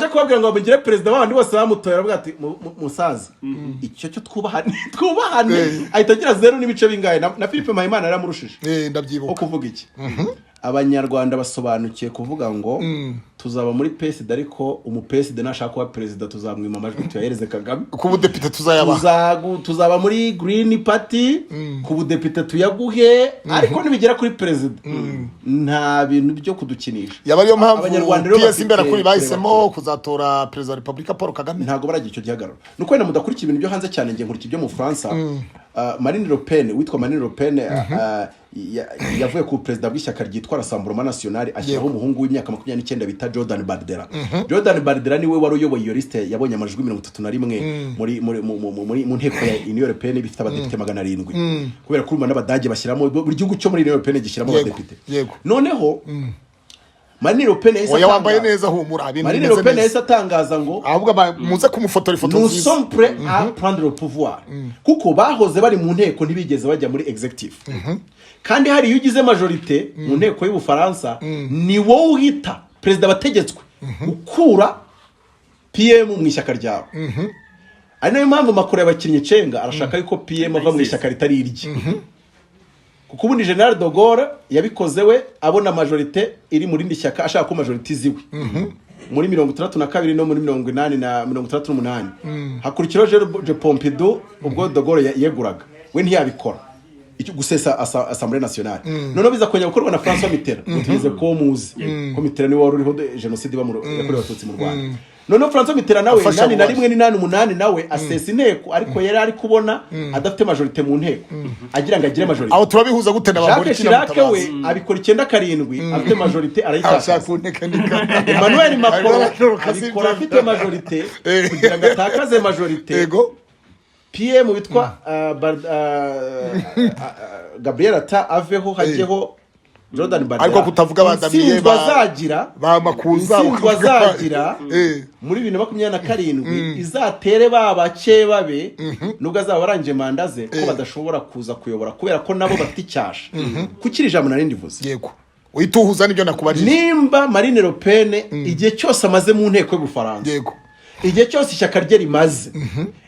kubabwira ngo bamugire perezida w'abandi bose bamutoye aravuga ati musaza icyo cyo twubahane ahita agira 0 n'ibice bingahe na Philippe Mpayimana yaramurushije ndabyibuka ko kuvuga iki abanyarwanda basobanukiye kuvuga ngo tuzaba muri PSD ariko umupeside nashaka kuba perezida tuzamwima amajwi tuyahereze Kagame ku budepite tuzaba muri Green Party ku budepite tuyaguhe ariko nibigera kuri perezida nta bintu byo kudukinisha yabariyo mpamvu PS imbere kuri bahisemo kuzatora perezida wa Republika Paul Kagame ntago baragiye icyo gihagararo nuko wenda mudakurikira ibintu byo hanze cyane ngiye nkurikira ibyo mu France Marine Le Pen witwa Marine Le Pen yavuye ku perezida bw'ishyaka ryitwa Rassemblement National ashyiraho umuhungu w'imyaka 29 bita Jordan Bardella Jordan Bardella niwe wari uyoboye iyo liste yabonye amajwi 31 muri mu nteko ya Union Européenne bifite abadepite 700 kubera ko urumva n'abadage bashyiramo buri gihugu cyo muri Union Européenne gishyiramo abadepite noneho Marine Le Pen oya wambaye neza humura ibintu Marine Le Pen yahise atangaza ngo ahubwo muze kumufotora ifoto nous nziza sommes prêts à prendre le pouvoir kuko bahoze bari mu nteko ntibigeze bajya muri executive kandi hari iyo ugize majorité mu nteko y'Ubufaransa ni wowe uhita perezida bategetswe ukura PM mu ishyaka ryawe ari nayo mpamvu Macron yabakinnye cenga arashaka yuko PM ava mu ishyaka ritari irye kuko ubundi General de Gaulle yabikoze we abona majorité iri muri rindi shyaka ashaka ko majorité ziwe muri 62 no muri 80 na 68 hakurikiraho je Pompidou ubwo de Gaulle yeguraga we ntiyabikora icyo gusesa Assemblée nationale none biza kongera gukorwa na François Mitterrand tugeze ko muzi ko Mitterrand ni wari uriho genocide yakorewe abatutsi mu Rwanda none François Mitterrand nawe nani na rimwe ni 8 nawe asesa inteko ariko yari ari kubona adafite majorité mu nteko agira ngo agire majorité aho turabihuza gute n'abagore Jacques Chirac we abikora 9 afite majorité arayitaka Emmanuel Macron abikora afite majorité kugira ngo atakaze majorité yego PM witwa Gabriel Attal aveho hajyeho Jordan Bardella ariko kutavuga bandamiye bazagira bamakuza bazagira muri 2027 izatere babake babe nubwo azaba baranje manda ze ko badashobora kuza kuyobora kubera ko nabo bafite icyasha kukiri jambo narindi vuze yego uyituhuza nibyo nakubajije nimba Marine Le Pen igihe cyose amaze mu nteko y'Ubufaransa yego igihe cyose ishyaka rye rimaze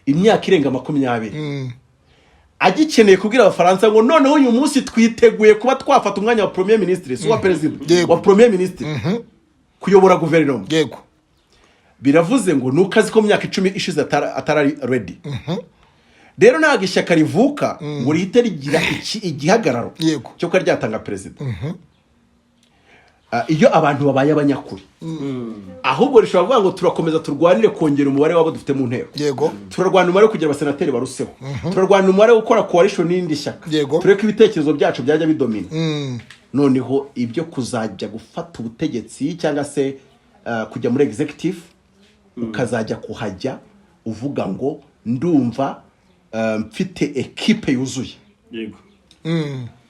imyaka irenga 20 agikeneye kubwira abafaransa ngo noneho uyu munsi twiteguye kuba twafata umwanya wa premier ministre si wa president wa premier ministre kuyobora guverinoma yego biravuze ngo nukazi ko mu myaka 10 ishize atari ready rero ntago ishyaka rivuka ngo rihite rigira igihagararo cyo ko ryatanga president iyo abantu babaye abanyakuri ahubwo rishobora kuvuga ngo turakomeza turwanire kongera umubare wabo dufite mu nteko yego turarwana umubare kugira abasenateri baruseho turarwana umubare wo gukora coalition n'indi shyaka tureke ibitekerezo byacu byajya bidomina noneho ibyo kuzajya gufata ubutegetsi cyangwa se kujya muri executive ukazajya kuhajya uvuga ngo ndumva mfite equipe yuzuye yego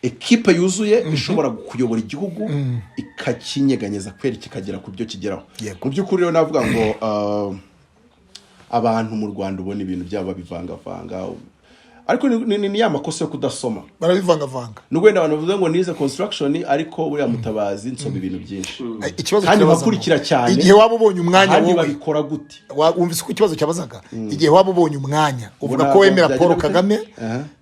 equipe yuzuye ishobora kuyobora igihugu ikakinyeganyeza kweri kikagera ku byo kigeraho mu by'ukuri rero navuga ngo abantu mu Rwanda ubona ibintu byabo bivangavanga ariko ni ya makosa yo kudasoma barabivangavanga n'ubwenda abantu bavuze ngo nize construction ariko buriya Mutabazi nsoma ibintu byinshi kandi bakurikira cyane igihe waba ubonye umwanya wowe babikora gute wumvise ko ikibazo cyabazaga igihe waba ubonye umwanya uvuga ko wemera Paul Kagame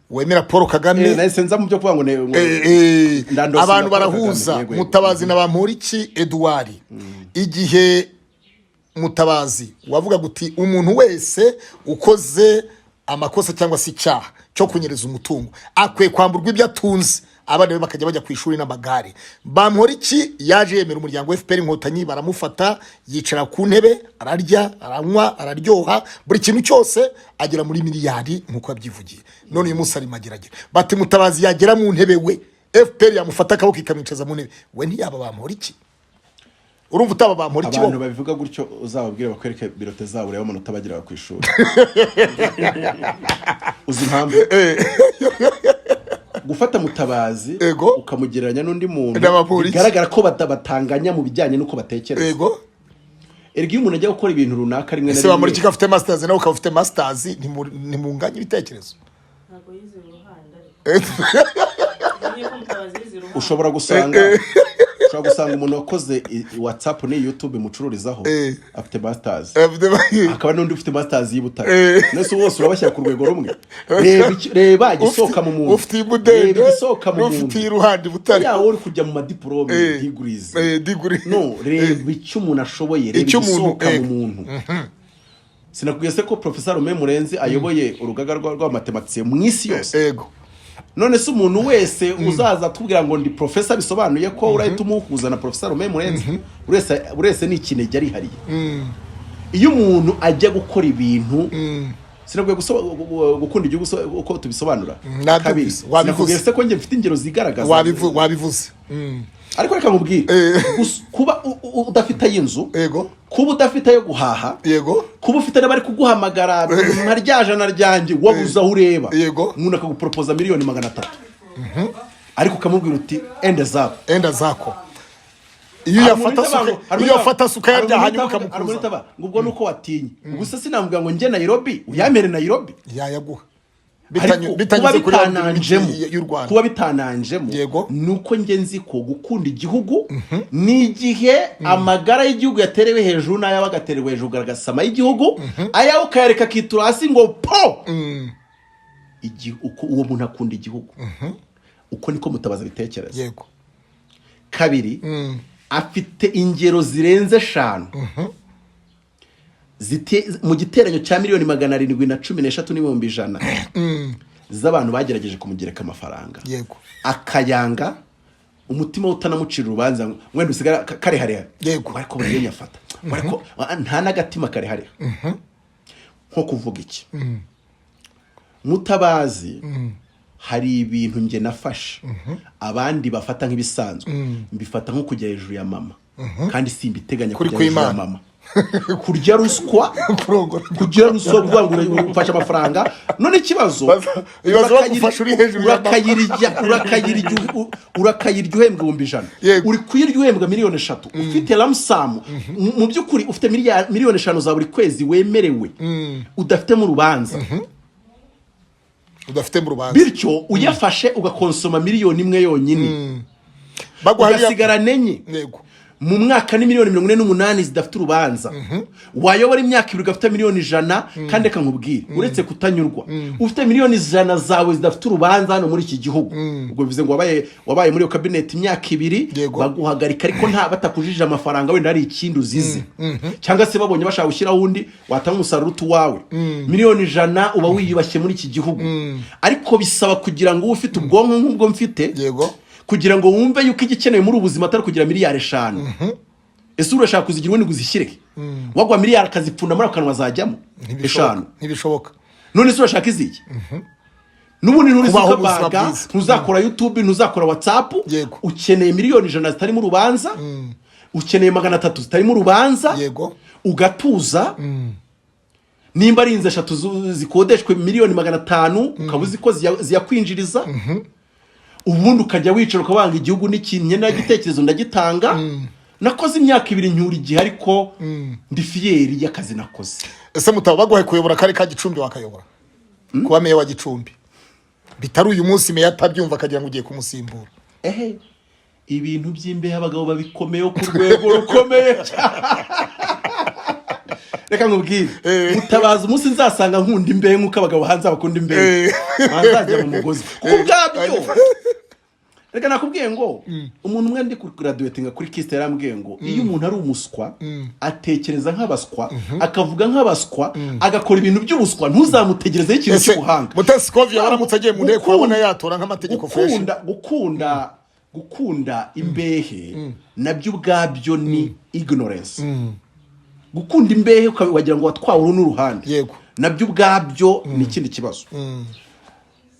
wemera Paul Kagame nahise nza mu byo kuvuga ngo abantu barahuza Mutabazi na Bamporiki Edouard igihe Mutabazi wavuga guti umuntu wese ukoze amakosa cyangwa se icyaha cyo kunyereza umutungo akwiye kwamburwa ibyo atunze abana be bakajya bajya ku ishuri n'amagare Bamporiki yaje yemera umuryango wa FPR Inkotanyi baramufata yicara ku ntebe ararya aranywa araryoha buri kintu cyose agera muri miliyari nkuko abyivugiye none uyu munsi ari mageragere bati Mutabazi yagera mu ntebe we FPR yamufata akaboko ikamwicaza mu ntebe we ntiyaba Bamporiki urumva utaba Bamporiki abantu babivuga gutyo uzababwira bakwereke birote zabo reba amanota bagera ku ishuri uzi impamvu gufata Mutabazi ukamugereranya n'undi muntu bigaragara ko batanganya mu bijyanye n'uko batekereza yego ergi umuntu ajya gukora ibintu runaka rimwe na rimwe Bamporiki afite masters nawe ukafite masters ntimunganye ibitekerezo ntago yize uruhanda ushobora gusanga umuntu wakoze WhatsApp ni YouTube mucururizaho afite masters akaba n'undi ufite masters y'Ibutare nese bose urabashyira ku rwego rumwe reba igisoka mu muntu ufite ibudende ufite iruhande Butare ya uri kujya mu madiplome degrees no reba icyo umuntu ashoboye reba igisoka mu muntu sinakubwiye se ko Professor Romain Murenzi ayoboye urugaga rwa mathematics mu isi yose yego none se umuntu wese uzaza tubwira ngo ndi professor bisobanuye ko urahita umuhuza na Professor Romain Murenzi urese ni ikinege ari hariye iyo umuntu ajya gukora ibintu sinabwiye gukunda igihugu uko tubisobanura kabiri wabivuze se ko nge mfite ingero zigaragaza wabivuze ariko reka nkubwire kuba udafite y'inzu yego kuba udafite yo guhaha yego kuba ufite n'abari kuguhamagara nka ryajana ryanjye wabuza aho ureba yego umuntu akagupropoza $300,000 ariko ukamubwira uti enda zako iyo yafata suka yarya hanyuma ukamukuza ngo ubwo nuko watinye gusa sinambwira ngo njye Nairobi uyamere Nairobi yayaguha bitanyuze kuri y'u Rwanda kuba bitananjemo nuko njye nzi ko gukunda igihugu n'igihe amagara y'igihugu yaterewe hejuru n'ayawe agaterewe hejuru garagasama y'igihugu ayawe ukayareka kitura hasi ngo po uwo muntu akunda igihugu uko niko Mutabazi bitekereza yego kabiri afite ingero zirenze 5 mu giteranyo cya 713,100 z'abantu bagerageje kumugereka amafaranga yego akayanga umutima utanamucira urubanza mwenda usigara kare hariya yego ariko buriye nyafata ariko nta nagatima kare hariya nko kuvuga iki Mutabazi hari ibintu nge nafashe abandi bafata nk'ibisanzwe mbifata nko kujya hejuru ya mama kandi simbiteganya kujya hejuru ya mama kurya ruswa kuvuga ngo ufashe amafaranga none ikibazo bagufasha uri hejuru ya mama urakayirya uhembwa 100 uri kuyirya uhembwa 3,000,000 ufite lamsamu mu by'ukuri ufite miliyoni 5 za buri kwezi wemerewe udafite mu rubanza bityo uyafashe ugakonsoma miliyoni 1 yonyine ugasigara nenye mu mwaka ni miliyoni 48 zidafite urubanza wayobora imyaka 2 ugafite miliyoni 100 kandi eka nkubwire uretse kutanyurwa ufite miliyoni 100 zawe zidafite urubanza hano muri iki gihugu ubwo bivuze ngo wabaye muri cabinet imyaka 2 baguhagarika ariko nta batakujije amafaranga wenda ari ikindi uzize cyangwa se babonye bashaka gushyiraho undi watanga umusaruro tuwawe miliyoni 100 uba wiyubashye muri iki gihugu ariko bisaba kugira ngo ufite ubwonko nk'ubwo mfite yego kugira ngo wumve yuko igikenewe muri ubuzima atari kugira miliyari 5 ese urashaka kuzigira ubundi guzishyire wagwa miliyari akazipfunda muri akanwa zajyamo 5 ntibishoboka none se urashaka iziki n'ubundi nurizuka baga ntuzakora YouTube ntuzakora WhatsApp ukeneye miliyoni 100 zitari mu rubanza ukeneye 300 zitari mu rubanza yego ugatuza nimba ari inzu 3 zikodeshwe miliyoni 500 ukabuzi ko ziyakwinjiriza ubundi ukajya wicara ukabanga igihugu n'ikintu n'igitekerezo ndagitanga nakoze imyaka 2 nyuri gihe ariko ndi fieri y'akazi nakoze ese Mutaba baguhaye kuyobora kare ka Gicumbi wakayobora kuba meya wa Gicumbi bitari uyu munsi meya atabyumva akagira ngo ugiye kumusimbura ibintu by'imbehe abagabo babikomeye ku rwego rukomeye reka nkubwire Mutabazi umunsi nzasanga nkunda imbehe nk'uko abagabo hanze bakunda imbehe bazajya mu mugozi kuko bwabyo reka nakubwiye ngo umuntu umwe ndi graduating kuri Kiste yarambwiye ngo iyo umuntu ari umuswa atekereza nk'abaswa akavuga nk'abaswa agakora ibintu by'ubuswa ntuzamutegerezeho ikintu cy'ubuhanga Mutesi Kovia baramutse agiye mu nteko abona yatora nk'amategeko fresh gukunda imbehe nabyo ubwabyo ni ignorance gukunda imbehe wagira ngo watwawe n'uruhande yego nabyo ubwabyo ni ikindi kibazo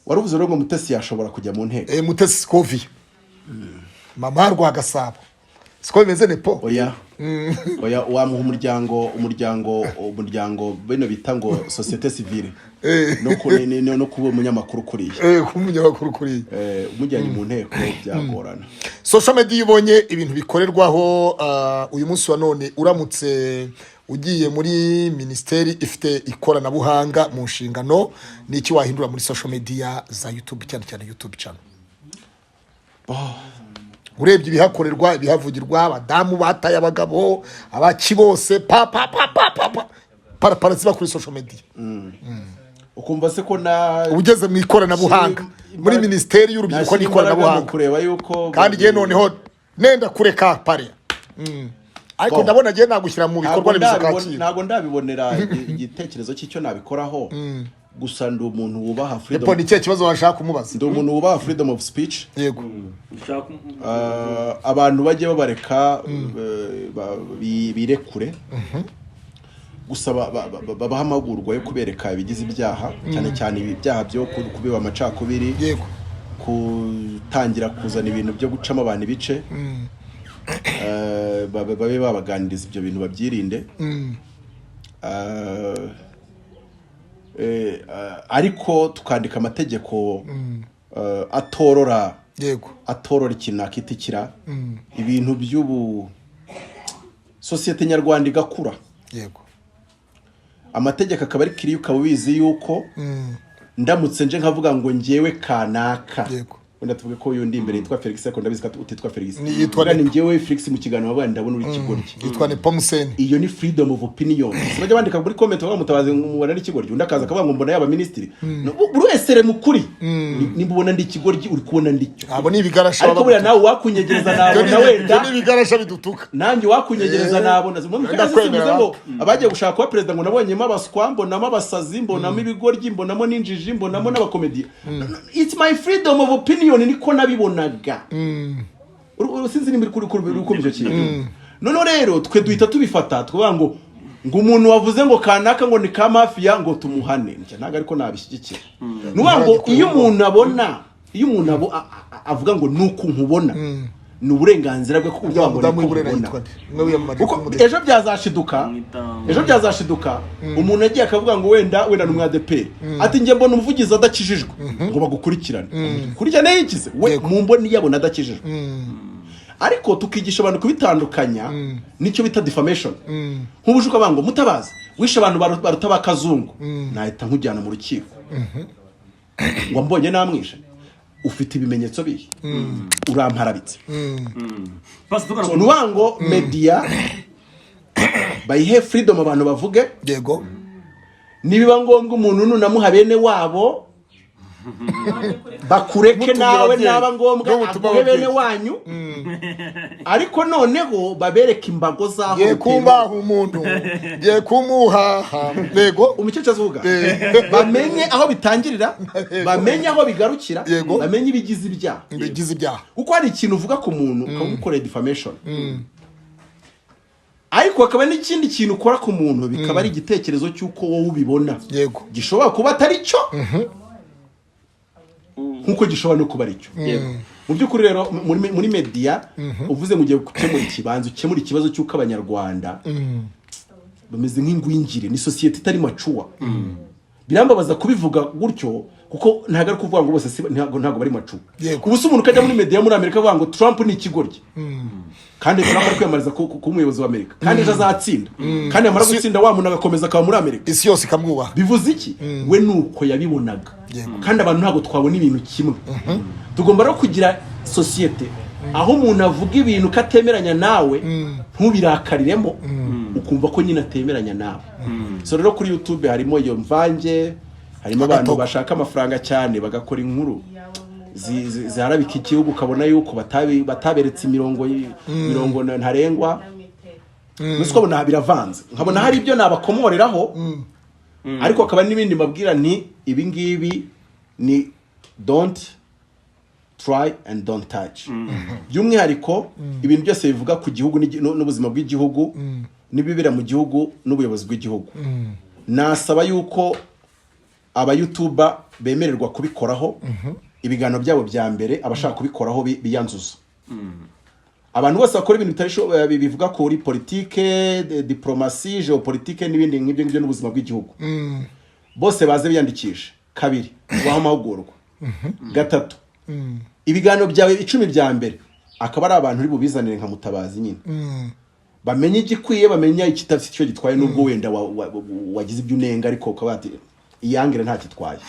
waruvuze rero ngo Mutesi yashobora kujya mu nteko Mutesi Kovia mama rwa Gasabo siko bimeze nepo oya wamuha umuryango bino bita ngo societe civile no kuba umunyamakuru kuriye umunyamakuru kuriye umujyanye mu nteko byagorana social media ibonye ibintu bikorerwaho uyu munsi wa none uramutse ugiye muri ministeri ifite ikoranabuhanga mu nshingano n'iki wahindura muri social media za YouTube cyane YouTube channel urebye ibihakorerwa ibihavugirwa abadamu bataye abagabo abaki bose para ziba kuri social media ukumva se ko na ugeze mu ikoranabuhanga muri ministeri y'urubyiruko n'ikoranabuhanga kureba yuko kandi giye noneho nenda kureka pare ariko ndabona giye nagushyira mu bikorwa remezo kacyi ntago ndabibonera igitekerezo cy'icyo nabikoraho gusa ndi umuntu wubaha freedom Epo ni cyo kibazo washaka kumubaza ndi umuntu wubaha freedom of speech yego abantu bagiye babareka birekure gusa babahamagurwa yo kubereka ibigize ibyaha cyane cyane ibyaha byo kubiba amacakubiri yego kutangira kuzana ibintu byo gucama abantu ibice babe babaganiriza ibyo bintu babyirinde ariko tukandika amategeko atorora yego atorora ikintu nakitikira ibintu by'ubu sosiyete nyarwanda igakura yego amategeko akaba ari kiriya ukaba ubizi yuko ndamutse nje nkavuga ngo ngewe kanaka yego wenda tuvuge ko yundi imbere yitwa Felix ariko ndabizi ko utitwa Felix yitwa ni ngewe Felix mu kiganiro wabandi ndabona uri kigoryi yitwa ni Pomuseni iyo ni freedom of opinion bajya bandika muri comment bavuga mutabaze mubona ari kigoryi undi akaza akavuga ngo mbona yaba ministry buri wese mukuri nimbona ndi kigoryi uri kubona ndicyo abo ni ibigarasha ariko buriya nawe wakunyegereza nabona wenda ni ibigarasha bidutuka nanjye wakunyegereza nabona mu kandi ngo abagiye gushaka kuba president ngo nabonyemo abaswa mbonamo abasazi mbonamo ibigoryi mbonamo n'injiji mbonamo n'abakomedi it's my freedom of opinion niko nabibonaga urusinzi nimbi kuri icyo kintu none rero twe duhita tubifata twavuga ngo umuntu wavuze ngo kanaka ngo ni ka mafia ngo tumuhane ntago ariko nabishyigikira nuvuga ngo iyo umuntu abona avuga ngo nuko nkubona ni uburenganzira bwe kuko ejo byazashiduka umuntu yagiye akavuga ngo wenda n'umwadepe ati njye mbona umuvugizi adakijijwe ngo bagukurikirane kurikirane yikize we mu mboni yabona adakijijwe ariko tukigisha abantu kubitandukanya nicyo bita defamation nk'ubuje ukavuga ngo mutabazi wishe abantu baruta bakazungu nahita nkujyana mu rukiko ngo mbonye namwishe ufite ibimenyetso bihe uramparabitse nuwango media bayihe freedom abantu bavuge yego nibiba ngombwa umuntu nunamuha bene wabo bakureke nawe naba ngombwa aguhe bene wanyu ariko noneho babereka imbago zaho ye kumbaha umuntu ye kumuha yego umukecuru avuga bamenye aho bitangirira bamenye aho bigarukira bamenye ibigize ibyaha kuko hari ikintu uvuga ku muntu ukamukorera defamation ariko akaba n'ikindi kintu ukora ku muntu bikaba ari igitekerezo cy'uko wowe ubibona gishobora kuba atari cyo nkuko gishobora no kuba ari cyo mu by'ukuri rero muri media uvuze ngo ugiye ukemura ikibazo cy'uko abanyarwanda bameze nk'ingwingire ni sosiyete itari macuwa birambabaza kubivuga gutyo kuko ntago ari kuvuga ngo bose ntago bari macuwa ubu se umuntu ukajya muri media muri Amerika avuga ngo Trump ni ikigoryi kandi Trump ari kwiyamariza ku umuyobozi wa Amerika kandi ejo azatsinda kandi amara gutsinda wa muntu agakomeza akaba muri Amerika isi yose ikamwubaha bivuze iki we nuko yabibonaga kandi abantu ntago twabona ibintu kimwe tugomba no kugira sosiyete aho umuntu avuga ibintu katemeranya nawe ntubirakariremo ukumva ko nyine atemeranya nawe so rero kuri YouTube harimo iyo mvange harimo abantu bashaka amafaranga cyane bagakora inkuru ziharabika igihugu ukabona yuko bataberetse imirongo ntarengwa nuko abona biravanze nkabona hari ibyo nabakomoreraho ariko akaba n'ibindi mbabwira nti ibi ngibi ni don't try and don't touch by'umwihariko ibintu byose bivuga ku gihugu n'ubuzima bw'igihugu n'ibibera mu gihugu n'ubuyobozi bw'igihugu nasaba yuko aba YouTuber bemererwa kubikoraho ibiganiro byabo bya mbere abashaka kubikoraho biyanzuza abantu bose bakora ibintu bitari bivuga kuri politike diplomasi geopolitike n'ibindi nk'ibyo n'ubuzima bw'igihugu bose baze biyandikisha kabiri waho amahugurwa gatatu ibiganiro byawe 10 bya mbere akaba ari abantu uri bubizanire nka mutabazi nyine bamenye igikwiye bamenya ikitafite cyo gitwaye nubwo wenda wagize ibyo unenga ariko ukabati iyangire nta kitwaye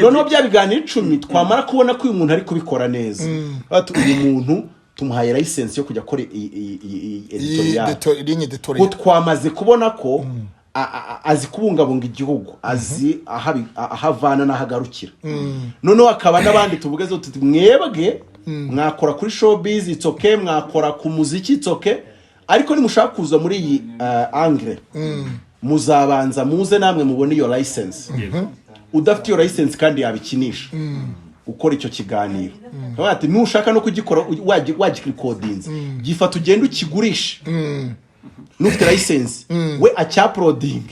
noneho bya biganiro 10 twamara kubona ko uyu muntu ari kubikora neza bati uyu muntu tumuhaye license yo kujya kora editorial twamaze kubona ko azi kubungabunga igihugu azi ahavana n'ahagarukira noneho akaba n'abandi tuvuge zo tuti mwebwe mwakora kuri showbiz it's okay mwakora ku muziki it's okay ariko nimushaka kuza muri iyi angle muzabanza muze namwe mubone iyo license udafite iyo license kandi yabikinisha ukora icyo kiganiro ati nushaka no kugikora wagikodinze gifata ugenda ukigurisha n'ufite license we acyaproding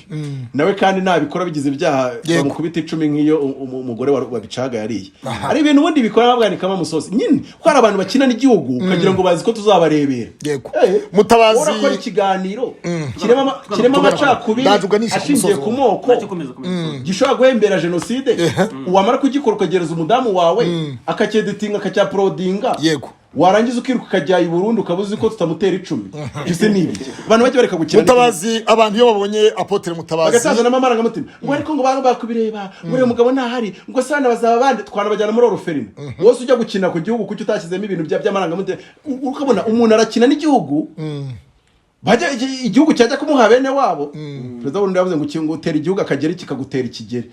nawe kandi nabikora bigize ibyaha bamukubita 10 nk'iyo umugore wabicaga yariye ari ibintu ubundi bikora babwanikamo amusosi nyine ko hari abantu bakina n'igihugu ukagira ngo bazi ko tuzabarebera Mutabazi urakora ikiganiro kirema amacakubiri ashingiye ku moko gishobora guhembera genocide uwamara kugikora ukagereza umudamu wawe akacyeditinga akacyaprodinga warangiza ukiruka ukajya i Burundi ukabuzi ko tutamutera 10 gise nibi abantu bajye bareka gukina Mutabazi abantu iyo babonye Apotre Mutabazi bagatazana amamara ngamutima ngo ariko ngo bantu bakubireba muri umugabo ntahari ngo sana bazaba bandi twanabajyana muri Oroferine wose ujya gukina ku gihugu kucyo utashyizemo ibintu by'amaranga mutima ukabona umuntu arakina n'igihugu bajya igihugu cyajya kumuha bene wabo perezida w'urundi yavuze ngo kingo utera igihugu akagera kikagutera ikigeri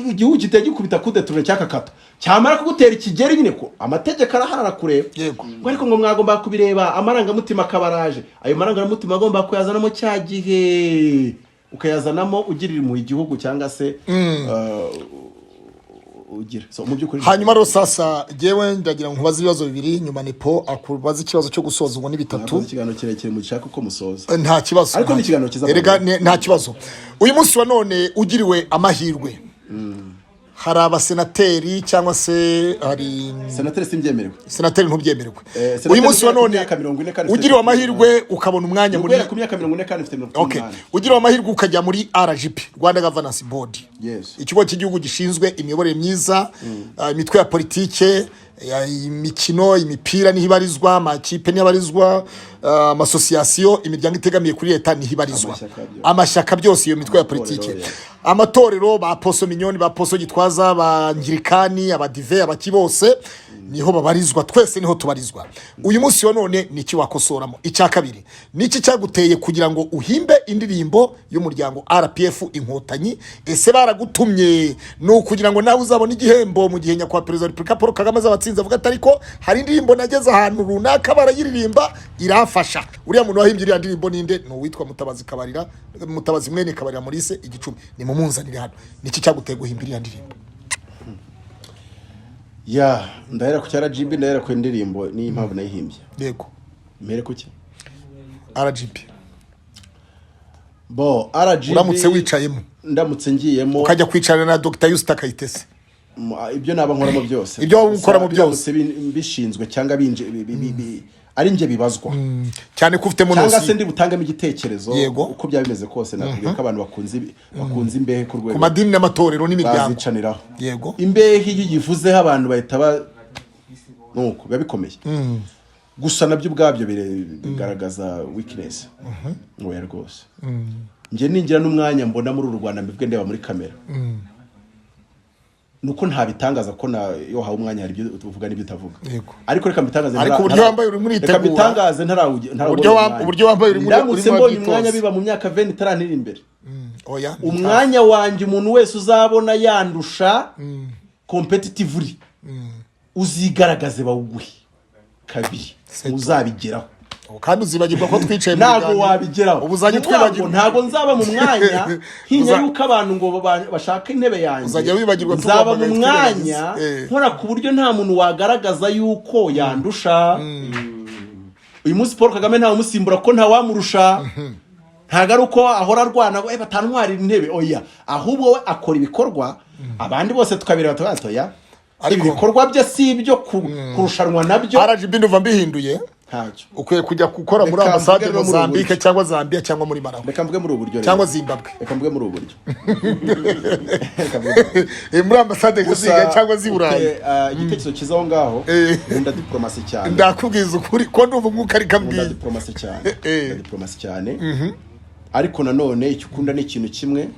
igihugu kiteye gikubita kudetura cyakakata cyamara kugutera ikigeri nyine ko amategeko arahara kureba ngo ariko ngo mwagomba kubireba amaranga mutima kabaraje ayo maranga mutima agomba kuyazanamo cyagihe ukayazanamo ugirira mu igihugu cyangwa se ugira so mu byukuri hanyuma ro sasa jewe ndagira nkubaza ibibazo bibiri nyuma nipo akubaza ikibazo cyo gusoza ngo ni bitatu ikiganiro kirekire mu cyaka uko musoza nta kibazo ariko ni ikiganiro kiza erega nta kibazo uyu munsi wa none ugiriwe amahirwe hari abasenateri cyangwa se hari senateri simbyemererwe senateri ntubyemererwe uyu munsi wa none ugiriwe amahirwe ukabona umwanya muri ku myaka 44 ifite 40 okay ugiriwe amahirwe ukajya muri RGB Rwanda Governance Board ikigo cy'igihugu gishinzwe imiyoborere myiza imitwe ya politike imikino imipira nihibarizwa amakipe nihibarizwa amasosiyasiyo imiryango itegamiye kuri leta nihibarizwa amashyaka byose iyo mitwe ya politike amatorero ba Poso Minyoni ba Poso Gitwaza ba Ngirikani abadive abaki bose niho babarizwa twese niho tubarizwa uyu munsi wa none niki wakosoramo icya kabiri niki cyaguteye kugira ngo uhimbe indirimbo y'umuryango RPF inkotanyi ese baragutumye no kugira ngo nawe uzabone igihembo mu gihe nyakwa Perezida wa Republika Paul Kagame azabatsinze avuga atariko hari indirimbo nageze ahantu runaka barayiririmba irafasha uriya muntu wahimbye iriya ndirimbo ninde no witwa Mutabazi Kabarira Mutabazi mwene Kabarira Maurice igicumi ni mumunzanire hano niki cyaguteye guhimba iriya ndirimbo ya ndahera ku RGB ndahera ku indirimbo ni impamvu nayihimbye yego mere kuki RGB bo RGB uramutse wicayemo ndamutse ngiyemo ukajya kwicarana na Dr. Yusta Kayitesi ibyo naba nkoramo byose ibyo ukoramo byose bishinzwe cyangwa binje ari nje bibazwa cyane ko ufite monosi cyangwa se ndi butangamo igitekerezo uko byabimeze kose nakubwiye ko abantu bakunze imbehe ku rwego ku madini n'amatorero n'imiryango yego imbehe iyo yivuzeho abantu bahita nuko biba bikomeye gusa nabyo ubwabyo bigaragaza weakness ngo ya rwose nje ningira n'umwanya mbona muri uru Rwanda mbibwe ndeba muri kamera nuko nta bitangaza ko na yo hawo umwanya hari ibyo tuvuga n'ibyo utavuga ariko reka mbitangaze ariko uburyo wambaye uri muri itegura reka bitangaze uburyo wambaye uri muri umwanya biba mu myaka 20 taranira imbere oya umwanya wanjye umuntu wese uzabona yandusha competitively uzigaragaze bawuguhe kabiri uzabigeraho kandi uzibagirwa ko twicaye mu ntago wabigeraho ubuzanye twibagirwa ntago nzaba mu mwanya hinye yuko abantu ngo bashaka intebe yanjye uzajya wibagirwa nzaba mu mwanya nkora ku buryo nta muntu wagaragaza yuko yandusha uyu munsi Paul Kagame nta umusimbura ko nta wamurusha ntago ari uko ahora arwana ngo batantwarira intebe oya ahubwo we akora ibikorwa abandi bose tukabireba tubatoya ibikorwa bye si ibyo kurushanwa nabyo RGB nduva mbihinduye ukwiye kujya gukora muri ambasade ya Mozambique cyangwa Zambia cyangwa muri Malawi reka mvuge muri ubu buryo cyangwa Zimbabwe reka mvuge muri ubu buryo muri ambasade gusiga cyangwa ziburayi igitekerezo kizaho ngaho nkunda diplomasi cyane ndakubwiza ukuri ko ndumva umwuka ari kambwiye diplomasi cyane ariko nanone icyo ukunda ni ikintu kimwe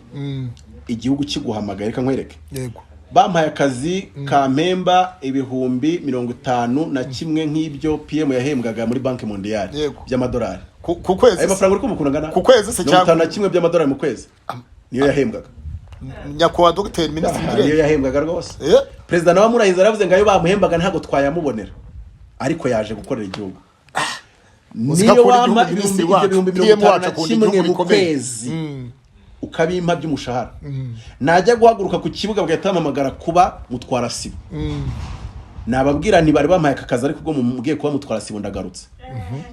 igihugu kiguhamagaye reka nkwereke yego bampaye akazi ka mpemba 51,000 nk'ibyo PM yahembwaga muri Banki Mondiale by'amadolari ku kwezi ayo mafaranga uri kumukunda ngana ku kwezi se cyangwa 51 by'amadolari mu kwezi niyo yahembwaga nyakwa Dr. Ministre niyo yahembwaga rwose President nawe murahiza aravuze ngo ayo bamuhembaga ntago twayamubonera ariko yaje gukorera igihugu niyo wama 51,000 mu kwezi ukabimpa by'umushahara najya guhaguruka ku kibuga bagahita bamamagara kuba mutwara sibo nababwira ntibari bampaye aka kazi ariko ubwo mubwiye kuba mutwara sibo ndagarutse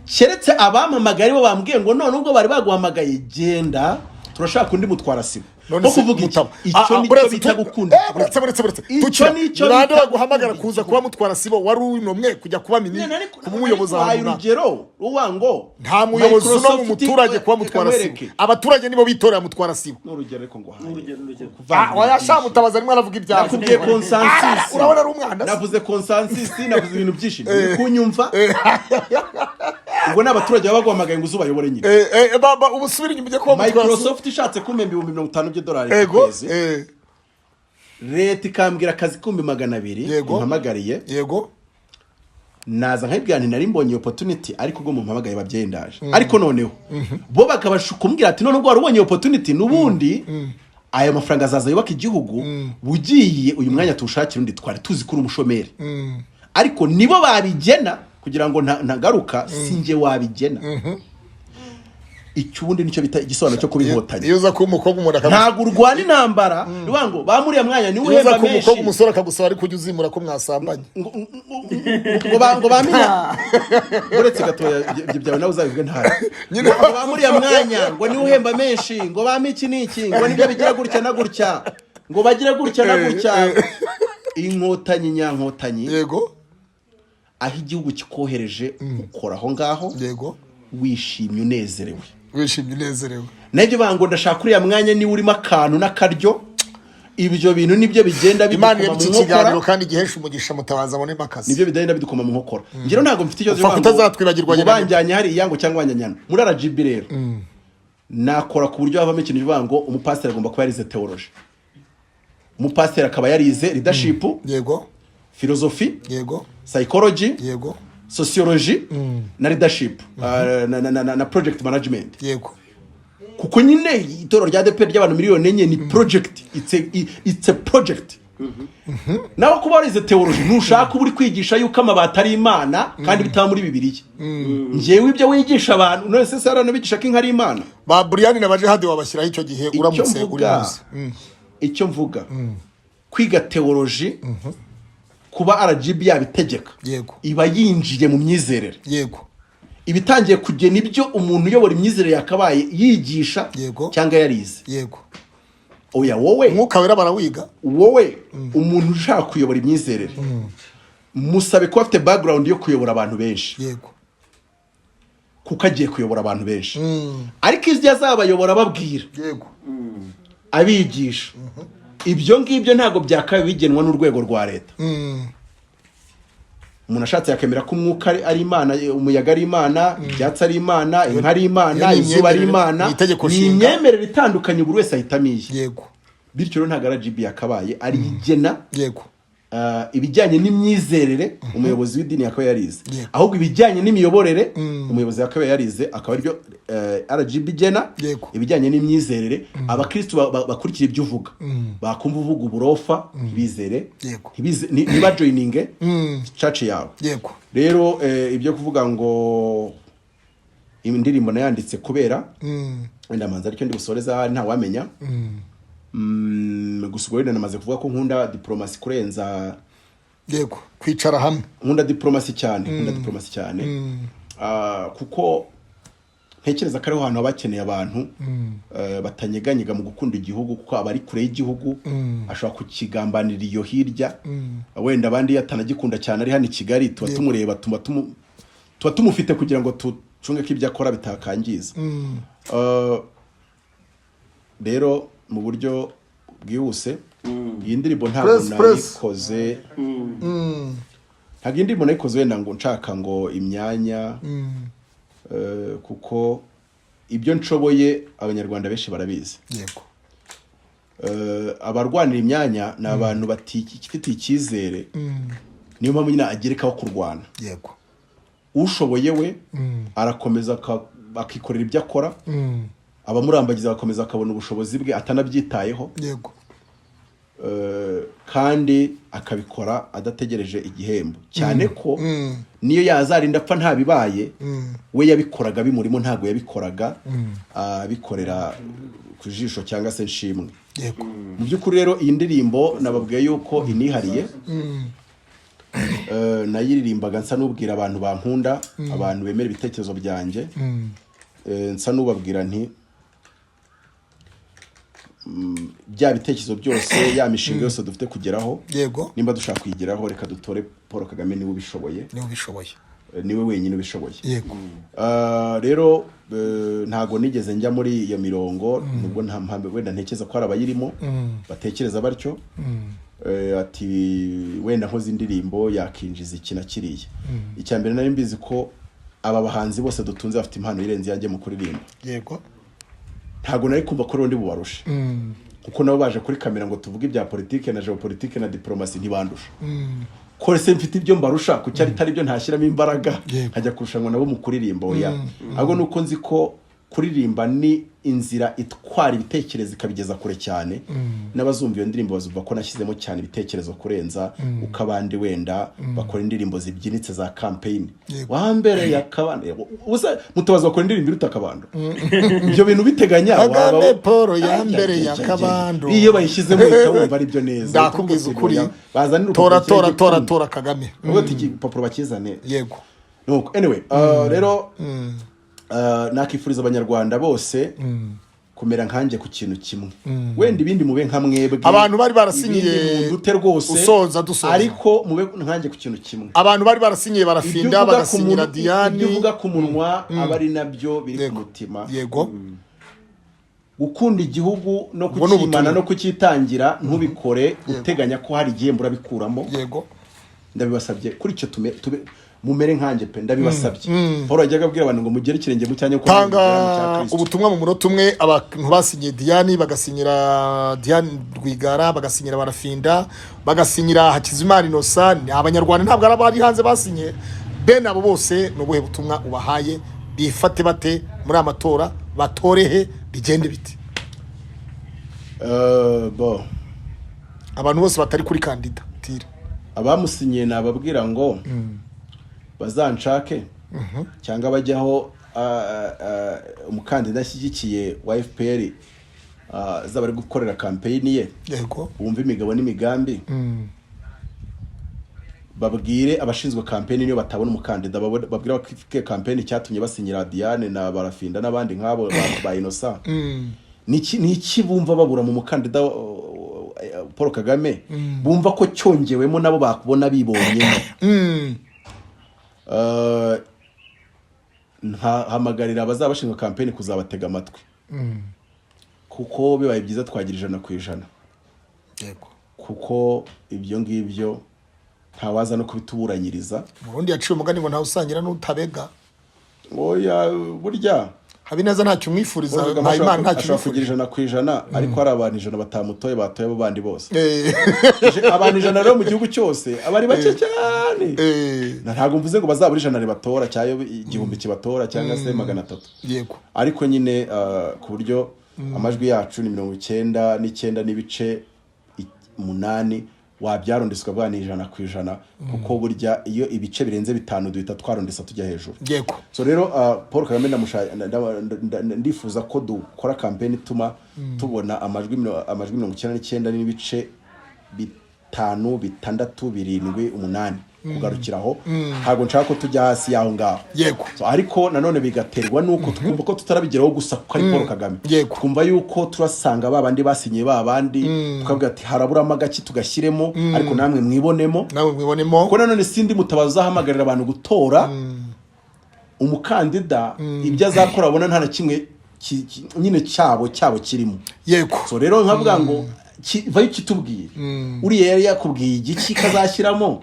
keretse abampamagaye bo bambwiye ngo none ubwo bari baguhamagaye genda turashaka undi mutwara sibo no kuvuga icyo nicyo bita gukunda buretse nande baguhamagara kuza kuba mutwara sibo wari unomwe kujya kuba umuyobozi ahantu urugero ruwango nta muyobozi no mu muturage kuba mutwara sibo abaturage nibo bitorera mutwara sibo n'urugero ariko ngo wayasha mutabaza rimwe aravuga ibyaha nakubwiye consensus urabona ari umwana navuze consensus navuze ibintu byinshi kunyumva ubwo n'abaturage baba baguhamagaye ngo uzubayobore nyine baba ubusubira inyuma ujye kuba mutwara Microsoft ishatse kumemba $50,000 ku kwezi leta ikambwira akazi $200,000 impamagariye yego naza nkabwira nti nari mbonye opportunity ariko ubwo mumpamagaye babyendaje ariko noneho bo bakabashukumbwira ati none ubwo wari ubonye opportunity nubundi aya mafaranga azaza yubaka igihugu bugiye uyu mwanya tushakira undi twari tuzi kuri umushomeri ariko nibo babigena kugira ngo ntagaruka singe wabigena icyubundi nicyo bita igisobanuro cyo kubihotanya iyo uza kuba umukobwa umuntu ntabwo urwana intambara rubango bamuriya mwanya ni uhemba menshi umukobwa umusore akagusaba ariko ujya uzimura ko mwasambanye ngo bamenya uretse gatoya ibyo byawe nawe uzabivuge ntari ngo bamuriya mwanya ngo ni uhemba menshi ngo bame iki n'iki ngo nibyo bigira gutya na gutya ngo bagire gutya na gutya inkotanyi nyankotanyi yego aho igihugu kikohereje ukora aho ngaho yego wishimye unezerewe nabyo bango ndashaka uriya mwanya ni urimo akantu n'akaryo ibyo bintu nibyo bigenda bidukoma mu nkokora kandi gihesha umugisha mutabaza abone makazi nibyo bigenda bidukoma mu nkokora ngiro ntago mfite icyo utazatwibagirwa banjyanye hari iyango cyangwa abanyanyana muri RGB rero nakora ku buryo havamo ikintu bivuga ngo umupasiteri agomba kuba yarize theology umupasiteri akaba yarize leadership yego philosophy yego psychology yego sociology na leadership na project management yego kuko nyine itoro rya DP ry'abantu miliyoni enye ni project it's a project nawe kuba warize theology nushaka uri kwigisha yuko amabati ari imana kandi bitaba muri bibiliya ngewe ibyo wigisha abantu none se Sara nabigisha ko inka ari imana ba Brian nabaje hadi wabashyiraho icyo gihe uramutse uri muzi icyo mvuga kwiga theology kuba RGB yabitegeka yego iba yinjiye mu myizerere yego ibitangiye kugena ibyo umuntu uyobora imyizerere yakabaye yigisha cyangwa yarize yego oya wowe mwuka wera barawiga wowe umuntu ushaka kuyobora imyizerere musabe ko afite background yo kuyobora abantu benshi yego kuko agiye kuyobora abantu benshi ariko ibyo azabayobora babwira yego abigisha ibyo ngibyo ntago byakabaye bigenwa n'urwego rwa leta umuntu ashatse yakemera ko umwuka ari imana umuyaga ari imana ibyatsi ari imana inka ari imana izuba ari imana ni imyemerere itandukanye buri wese ahitamo iye yego bityo rero ntago RGB yakabaye ari igena yego ibijyanye n'imyizerere umuyobozi w'idini yakaba yarize ahubwo ibijyanye n'imiyoborere umuyobozi yakaba yarize akaba aribyo RGB igena ibijyanye n'imyizerere abakristo bakurikira ibyo uvuga bakumva uvuga uburofa bizere niba joininge church yawe rero ibyo kuvuga ngo indirimbo nayanditse kubera wenda manza aricyo ndi busoreza nta wamenya gusa wenda namaze kuvuga ko nkunda diplomasi kurenza yego kwicara hamwe nkunda diplomasi cyane kuko ntekereza ko ariho hantu bakeneye abantu batanyeganyega mu gukunda igihugu kuko abari kure y'igihugu ashobora kukigambanira iyo hirya wenda abandi yatanagikunda cyane ari hano i Kigali tuba tumureba tuba tumufite kugira ngo tucunge ko ibyo akora bitakangiza rero mu buryo bwihuse iyi ndirimbo ntabwo nayikoze wenda ngo nshaka ngo imyanya kuko ibyo nshoboye abanyarwanda benshi barabizi yego abarwanira imyanya ni abantu bafitiye icyizere niyo mpamvu nyine agerekaho kurwana yego ushoboye we arakomeza akikorera ibyo akora abamurambagiza bakomeza akabona ubushobozi bwe atanabyitayeho yego kandi akabikora adategereje igihembo cyane ko niyo yazarinda apfa ntabibaye we yabikoraga bimurimo ntago yabikoraga bikorera ku jisho cyangwa se nshimwe yego mu by'ukuri rero iyi ndirimbo nababwiye yuko inihariye nayiririmbaga nsa n'ubwira abantu bankunda abantu bemera ibitekerezo byanjye nsa n'ubabwira nti bya bitekerezo byose ya mishinga yose dufite kugeraho yego nimba dushaka kuyigeraho reka dutore Paul Kagame niwe ubishoboye niwe wenyine ubishoboye yego rero ntago nigeze njya muri iyo mirongo nubwo nta mpambe wenda ntekereza ko hari abayirimo batekereza batyo ati wenda nkoze indirimbo yakinjiza iki na kiriya icyambere nari mbizi ko aba bahanzi bose dutunze bafite impano irenze yanjye mu kuririmba yego ntago nari kumva ko rundi bubarusha kuko nabo baje kuri kamera ngo tuvuge ibya politike na geopolitike na diplomasi ntibandusha ko se mfite ibyo mbarusha ku cyari tari byo ntashyiramo imbaraga nkajya kurushanwa nabo mu kuririmba oya ahubwo nuko nzi ko kuririmba ni inzira itwara ibitekerezo ikabigeza kure cyane n'abazumva iyo ndirimbo bazumva ko nashyizemo cyane ibitekerezo kurenza uko abandi wenda bakora indirimbo zibyinitse za campaign wambere yakabando ubusa mutabaza bakora indirimbo iruta akabando ibyo bintu biteganya Kagame Paul yambere yakabando iyo bayishyizemo ikabumva ari byo neza ndakubwiza ukuri bazanira tora Kagame ubwo igipapuro bakizane yego nuko anyway rero nakifuriza abanyarwanda bose kumera nkanjye ku kintu kimwe wenda ibindi mube nka mwebwe abantu bari barasinyiye dute rwose usoza ariko mube nkanjye ku kintu kimwe abantu bari barasinyiye barafinda bagasinyira Diane ibyo uvuga ku munwa abari nabyo biri ku mutima yego gukunda igihugu no kukimana no kukitangira ntubikore uteganya ko hari igihembo urabikuramo yego ndabibasabye kuri icyo mumere nkanjye pe ndabibasabye Paul yajyaga abwira abantu ngo mugere ikirenge mu cyanya ko tanga ubutumwa mu munota umwe abantu basinyiye Diane bagasinyira Diane Rwigara bagasinyira barafinda bagasinyira Hakizimana Innocent abanyarwanda ntabwo arabari hanze basinye bene abo bose n'ubuhe butumwa ubahaye bifate bate muri amatora batorehe bigende biti bo abantu bose batari kuri kandidatire abamusinyiye nababwira ngo bazanshake cyangwa bajyaho umukandida ashyigikiye wa FPR zaba ari gukorera campaign ye yego wumva imigabo n'imigambi babwire abashinzwe campaign niyo batabona umukandida babwira ko campaign cyatumye basinyira Diane na barafinda n'abandi nk'abo ba Innocent niki bumva babura mu mukandida Paul Kagame bumva ko cyongewemo nabo bakubona bibonyemo hamagarira abazabashinga campaign kuzabatega amatwi kuko bibaye byiza twagira 100% yego kuko ibyo ngibyo ntawaza no kubituburanyiriza Burundi yaciye umugani ngo nta usangira n'utabega oya burya Habineza ntacyo umwifuriza Mpayimana ntacyo umwifuriza 100% ariko hari abantu 100 batamutoye batoye abo bandi bose abantu 100 rero mu gihugu cyose abari bake cyane ntago mvuze ngo bazabura 100 batora cyayo igihumbi kibatora cyangwa se 300 yego ariko nyine ku buryo amajwi yacu ni 99 n'ibice 8 wabyarondeswa bwa ni 100% kuko burya iyo ibice birenze 5 duhita twarondesa tujya hejuru yego so rero Paul Kagame ndifuza ko dukora campaign ituma tubona amajwi 99 n'ibice 5 6 7 8 kugarukiraho ntago nshaka ko tujya hasi yaho ngaho yego so ariko nanone bigaterwa nuko twumva ko tutarabigeraho gusa kuko ari Paul Kagame twumva yuko turasanga babandi basinyiye babandi tukavuga ati harabura amagaki tugashyiremo ariko namwe mwibonemo ko nanone sindi mutabaza hamagarira abantu gutora umukandida ibyo azakora abona nta na kimwe nyine cyabo kirimo yego so rero nkavuga ngo vayo kitubwire uriye yari yakubwiye igiki kazashyiramo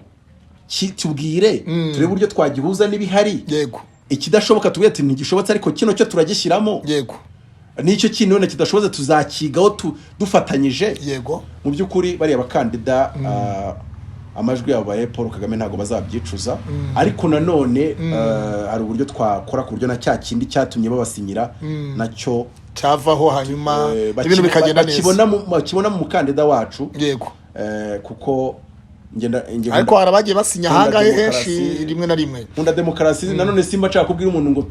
tubwire turebe uburyo twagihuza n'ibihari yego ikidashoboka tubwire ati ntigishobotse ariko kino cyo turagishyiramo yego nicyo kintu none kidashoboze tuzakigaho dufatanyije yego mu by'ukuri bari abakandida amajwi yabo ya Paul Kagame ntago bazabyicuza ariko nanone hari uburyo twakora ku buryo na cya kindi cyatumye babasinyira nacyo cyavaho hanyuma ibintu bikagenda neza bakibona mu mukandida wacu yego kuko ariko harabagiye basinya hangahe henshi rimwe na rimwe nkunda demokarasi nanone simba nshaka kubwira umuntu ngo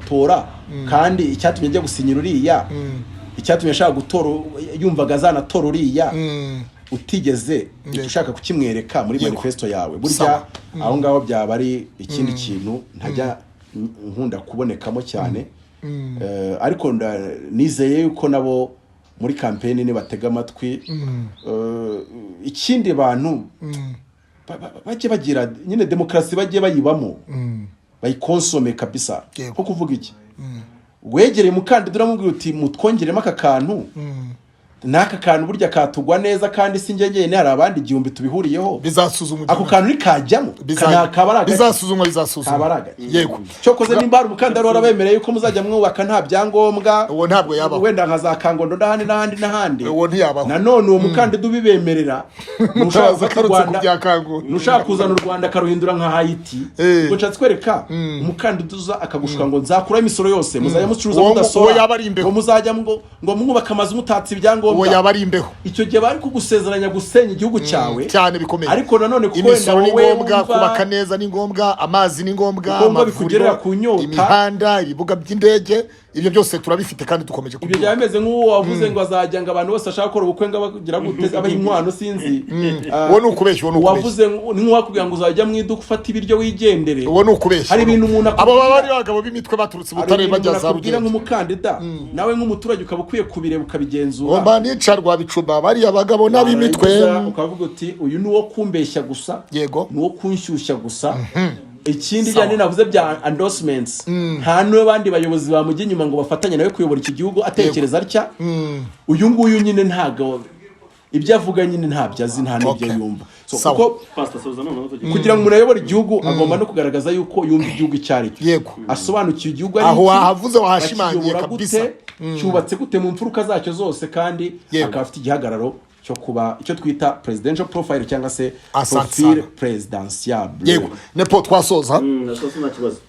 tora kandi icyatumye ajya gusinyira uriya icyatumye ashaka gutora yumvaga azanatora uriya utigeze ushaka kukimwereka muri manifesto yawe burya aho ngaho byaba ari ikindi kintu ntajya nkunda kubonekamo cyane ariko nizeye yuko nabo muri campaign ni batega amatwi ikindi bantu bajye bagira nyine demokrasi bajye bayibamo bayikonsome kabisa ko kuvuga iki wegereye umukandida uramubwira uti mutwongeremo aka kantu n'aka kantu burya katugwa neza kandi sinjye hari abandi igihumbi tubihuriyeho bizasuzumwa ako kantu nikajyamo bizasuzumwa yego cyokoze nimba hari umukandida warabemereye yuko muzajya mwubaka nta byangombwa uwo ntabwo yabaho wenda nkazakangondo n'ahandi uwo ntiyabaho nanone uwo mukandida ubibemerera nushaka kuzana u Rwanda akaruhindura nka Haiti ngo nshatse kwereka umukandida uza akagushuka ngo nzakura imisoro yose muzajya mucuruza mudasora ngo muzajya ngo mwubaka amazu mutatse ibyangombwa uwo yaba ari imbeho icyo gihe bari kugusezeranya gusenya igihugu cyawe cyane bikomeye ariko nanone kuko imisoro ni ngombwa kubaka neza ni ngombwa amazi ni ngombwa bikugerera ku nyota imihanda ibibuga by'indege ibyo byose turabifite kandi dukomeje ibyo byameze nk'uwo wavuze ngo azajya ngo abantu bose ashaka gukora ubukwe ngo bagira guteza abaha inkwano sinzi uwo ni ukubeshya wavuze nk'uwakubwira ngo uzajya mu iduka ufata ibiryo wigendere uwo ni ukubeshya hari ibintu umuntu abo baba ari abagabo b'imitwe baturutse Butare bajya za Rugendo nk'umukandida nawe nk'umuturage ukaba ukwiye kubireba ukabigenzura ngomba nicarwa bicumba bari abagabo n'ab'imitwe ukavuga uti uyu ni uwo kumbeshya gusa yego ni uwo kunshyushya gusa ikindi cyane navuze bya endorsements nta n'abandi bayobozi bamujya inyuma ngo bafatanye nawe kuyobora iki gihugu atekereza atya uyu nguyu nyine ntago ibyo avuga nyine ntabyo azi nta n'ibyo yumva kuko kugira ngo umuntu ayobore igihugu agomba no kugaragaza yuko yumva igihugu icyo ari cyo asobanukiwe igihugu ari aho wahavuze wahashimangiye kabisa cyubatse gute mu mfuruka zacyo zose kandi akaba afite igihagararo cyo kuba icyo twita presidential profile cyangwa se profile presidentiable yego nepo twasoza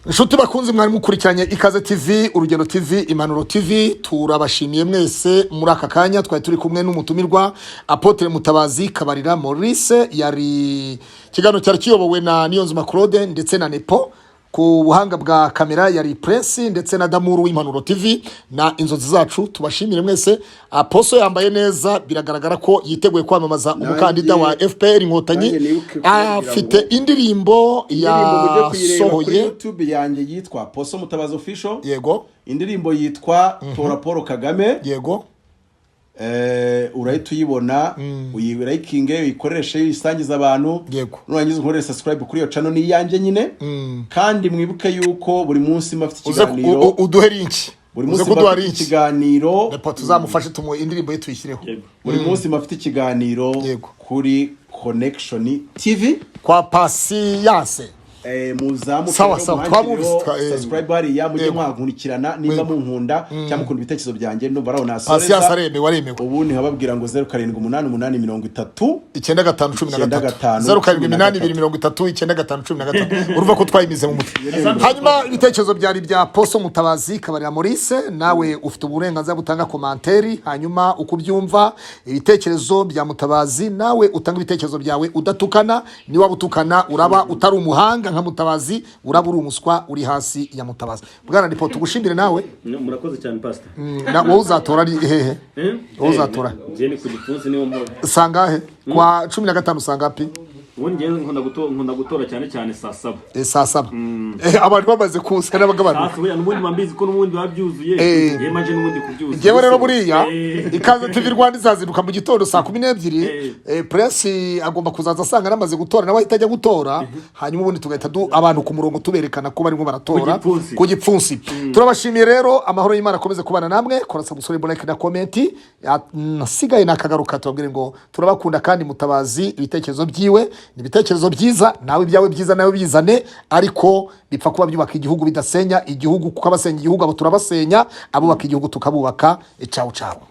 inshuti bakunze mwari mukurikiranye Ikaze TV Urugendo TV Impanuro TV turabashimiye mwese muri aka kanya twari turi kumwe n'umutumirwa Apotre Mutabazi Kabarira Maurice yari kigano cyari kiyobowe na Niyonzima Claude ndetse na Nepo ku buhanga bwa kamera yari Prince ndetse na Damuru w'Impanuro TV na inzozi zacu tubashimire mwese Aposo yambaye neza biragaragara ko yiteguye kwamamaza umukandida wa FPR Inkotanyi afite indirimbo ya sohoye YouTube yanjye yitwa Aposo Mutabazi Official yego indirimbo yitwa Tora Paul Kagame yego urahita uyibona uyirayikinge uyikoreshe uyisangiza abantu nurangiza ukorere subscribe kuri iyo channel ni yanjye nyine kandi mwibuke yuko buri munsi mafite ikiganiro uduhe linki buri munsi mafite ikiganiro nepo tuzamufashe tumuhe indirimbo ye tuyishyireho buri munsi mafite ikiganiro kuri Connection TV kwa Patience muzamu subscribe hariya mujye mwagunikirana niba munkunda cyangwa mukunda ibitekerezo byanjye no barabona Patience areme waremewe ubu ni hababwira ngo 078830 078830 urumva ko twayimize mu mutwe hanyuma ibitekerezo byari bya Poso Mutabazi Kabarira Maurice nawe ufite uburenganzira butanga komanteri hanyuma ukubyumva ibitekerezo bya Mutabazi nawe utanga ibitekerezo byawe udatukana ni wabutukana uraba utari umuhanga nka Mutabazi urabura umuswa uri hasi ya Mutabazi bwana Nepo tugushimire nawe murakoze cyane pastor na wowe uzatora ari hehe wowe uzatora je ni ku gipfunsi niwo mpora sangahe kwa 15 sangapi wonge nkunda gutora cyane saa 7 saa 7 abantu bamaze kusa n'abagabana sasa we n'ubundi mambizi ko n'ubundi babyuzuye yemaje n'ubundi kubyuzuza ngewe rero buriya Ikaze TV Rwanda izazinduka mu gitondo saa 12 Prince agomba kuzaza asanga namaze gutora nawe ahita ajya gutora hanyuma ubundi tugahita abantu ku murongo tuberekana ko barimo baratora ku gipfunsi turabashimiye rero amahoro y'Imana akomeze kubana namwe kora subscribe like na comment nasigaye nakagaruka tubabwire ngo turabakunda kandi Mutabazi ibitekerezo byiwe nibitekerezo byiza nawe ibyawe byiza nawe bizane ariko bipfa kuba byubaka igihugu bidasenya igihugu kuko abasenya igihugu abo turabasenya abubaka igihugu tukabubaka ciao ciao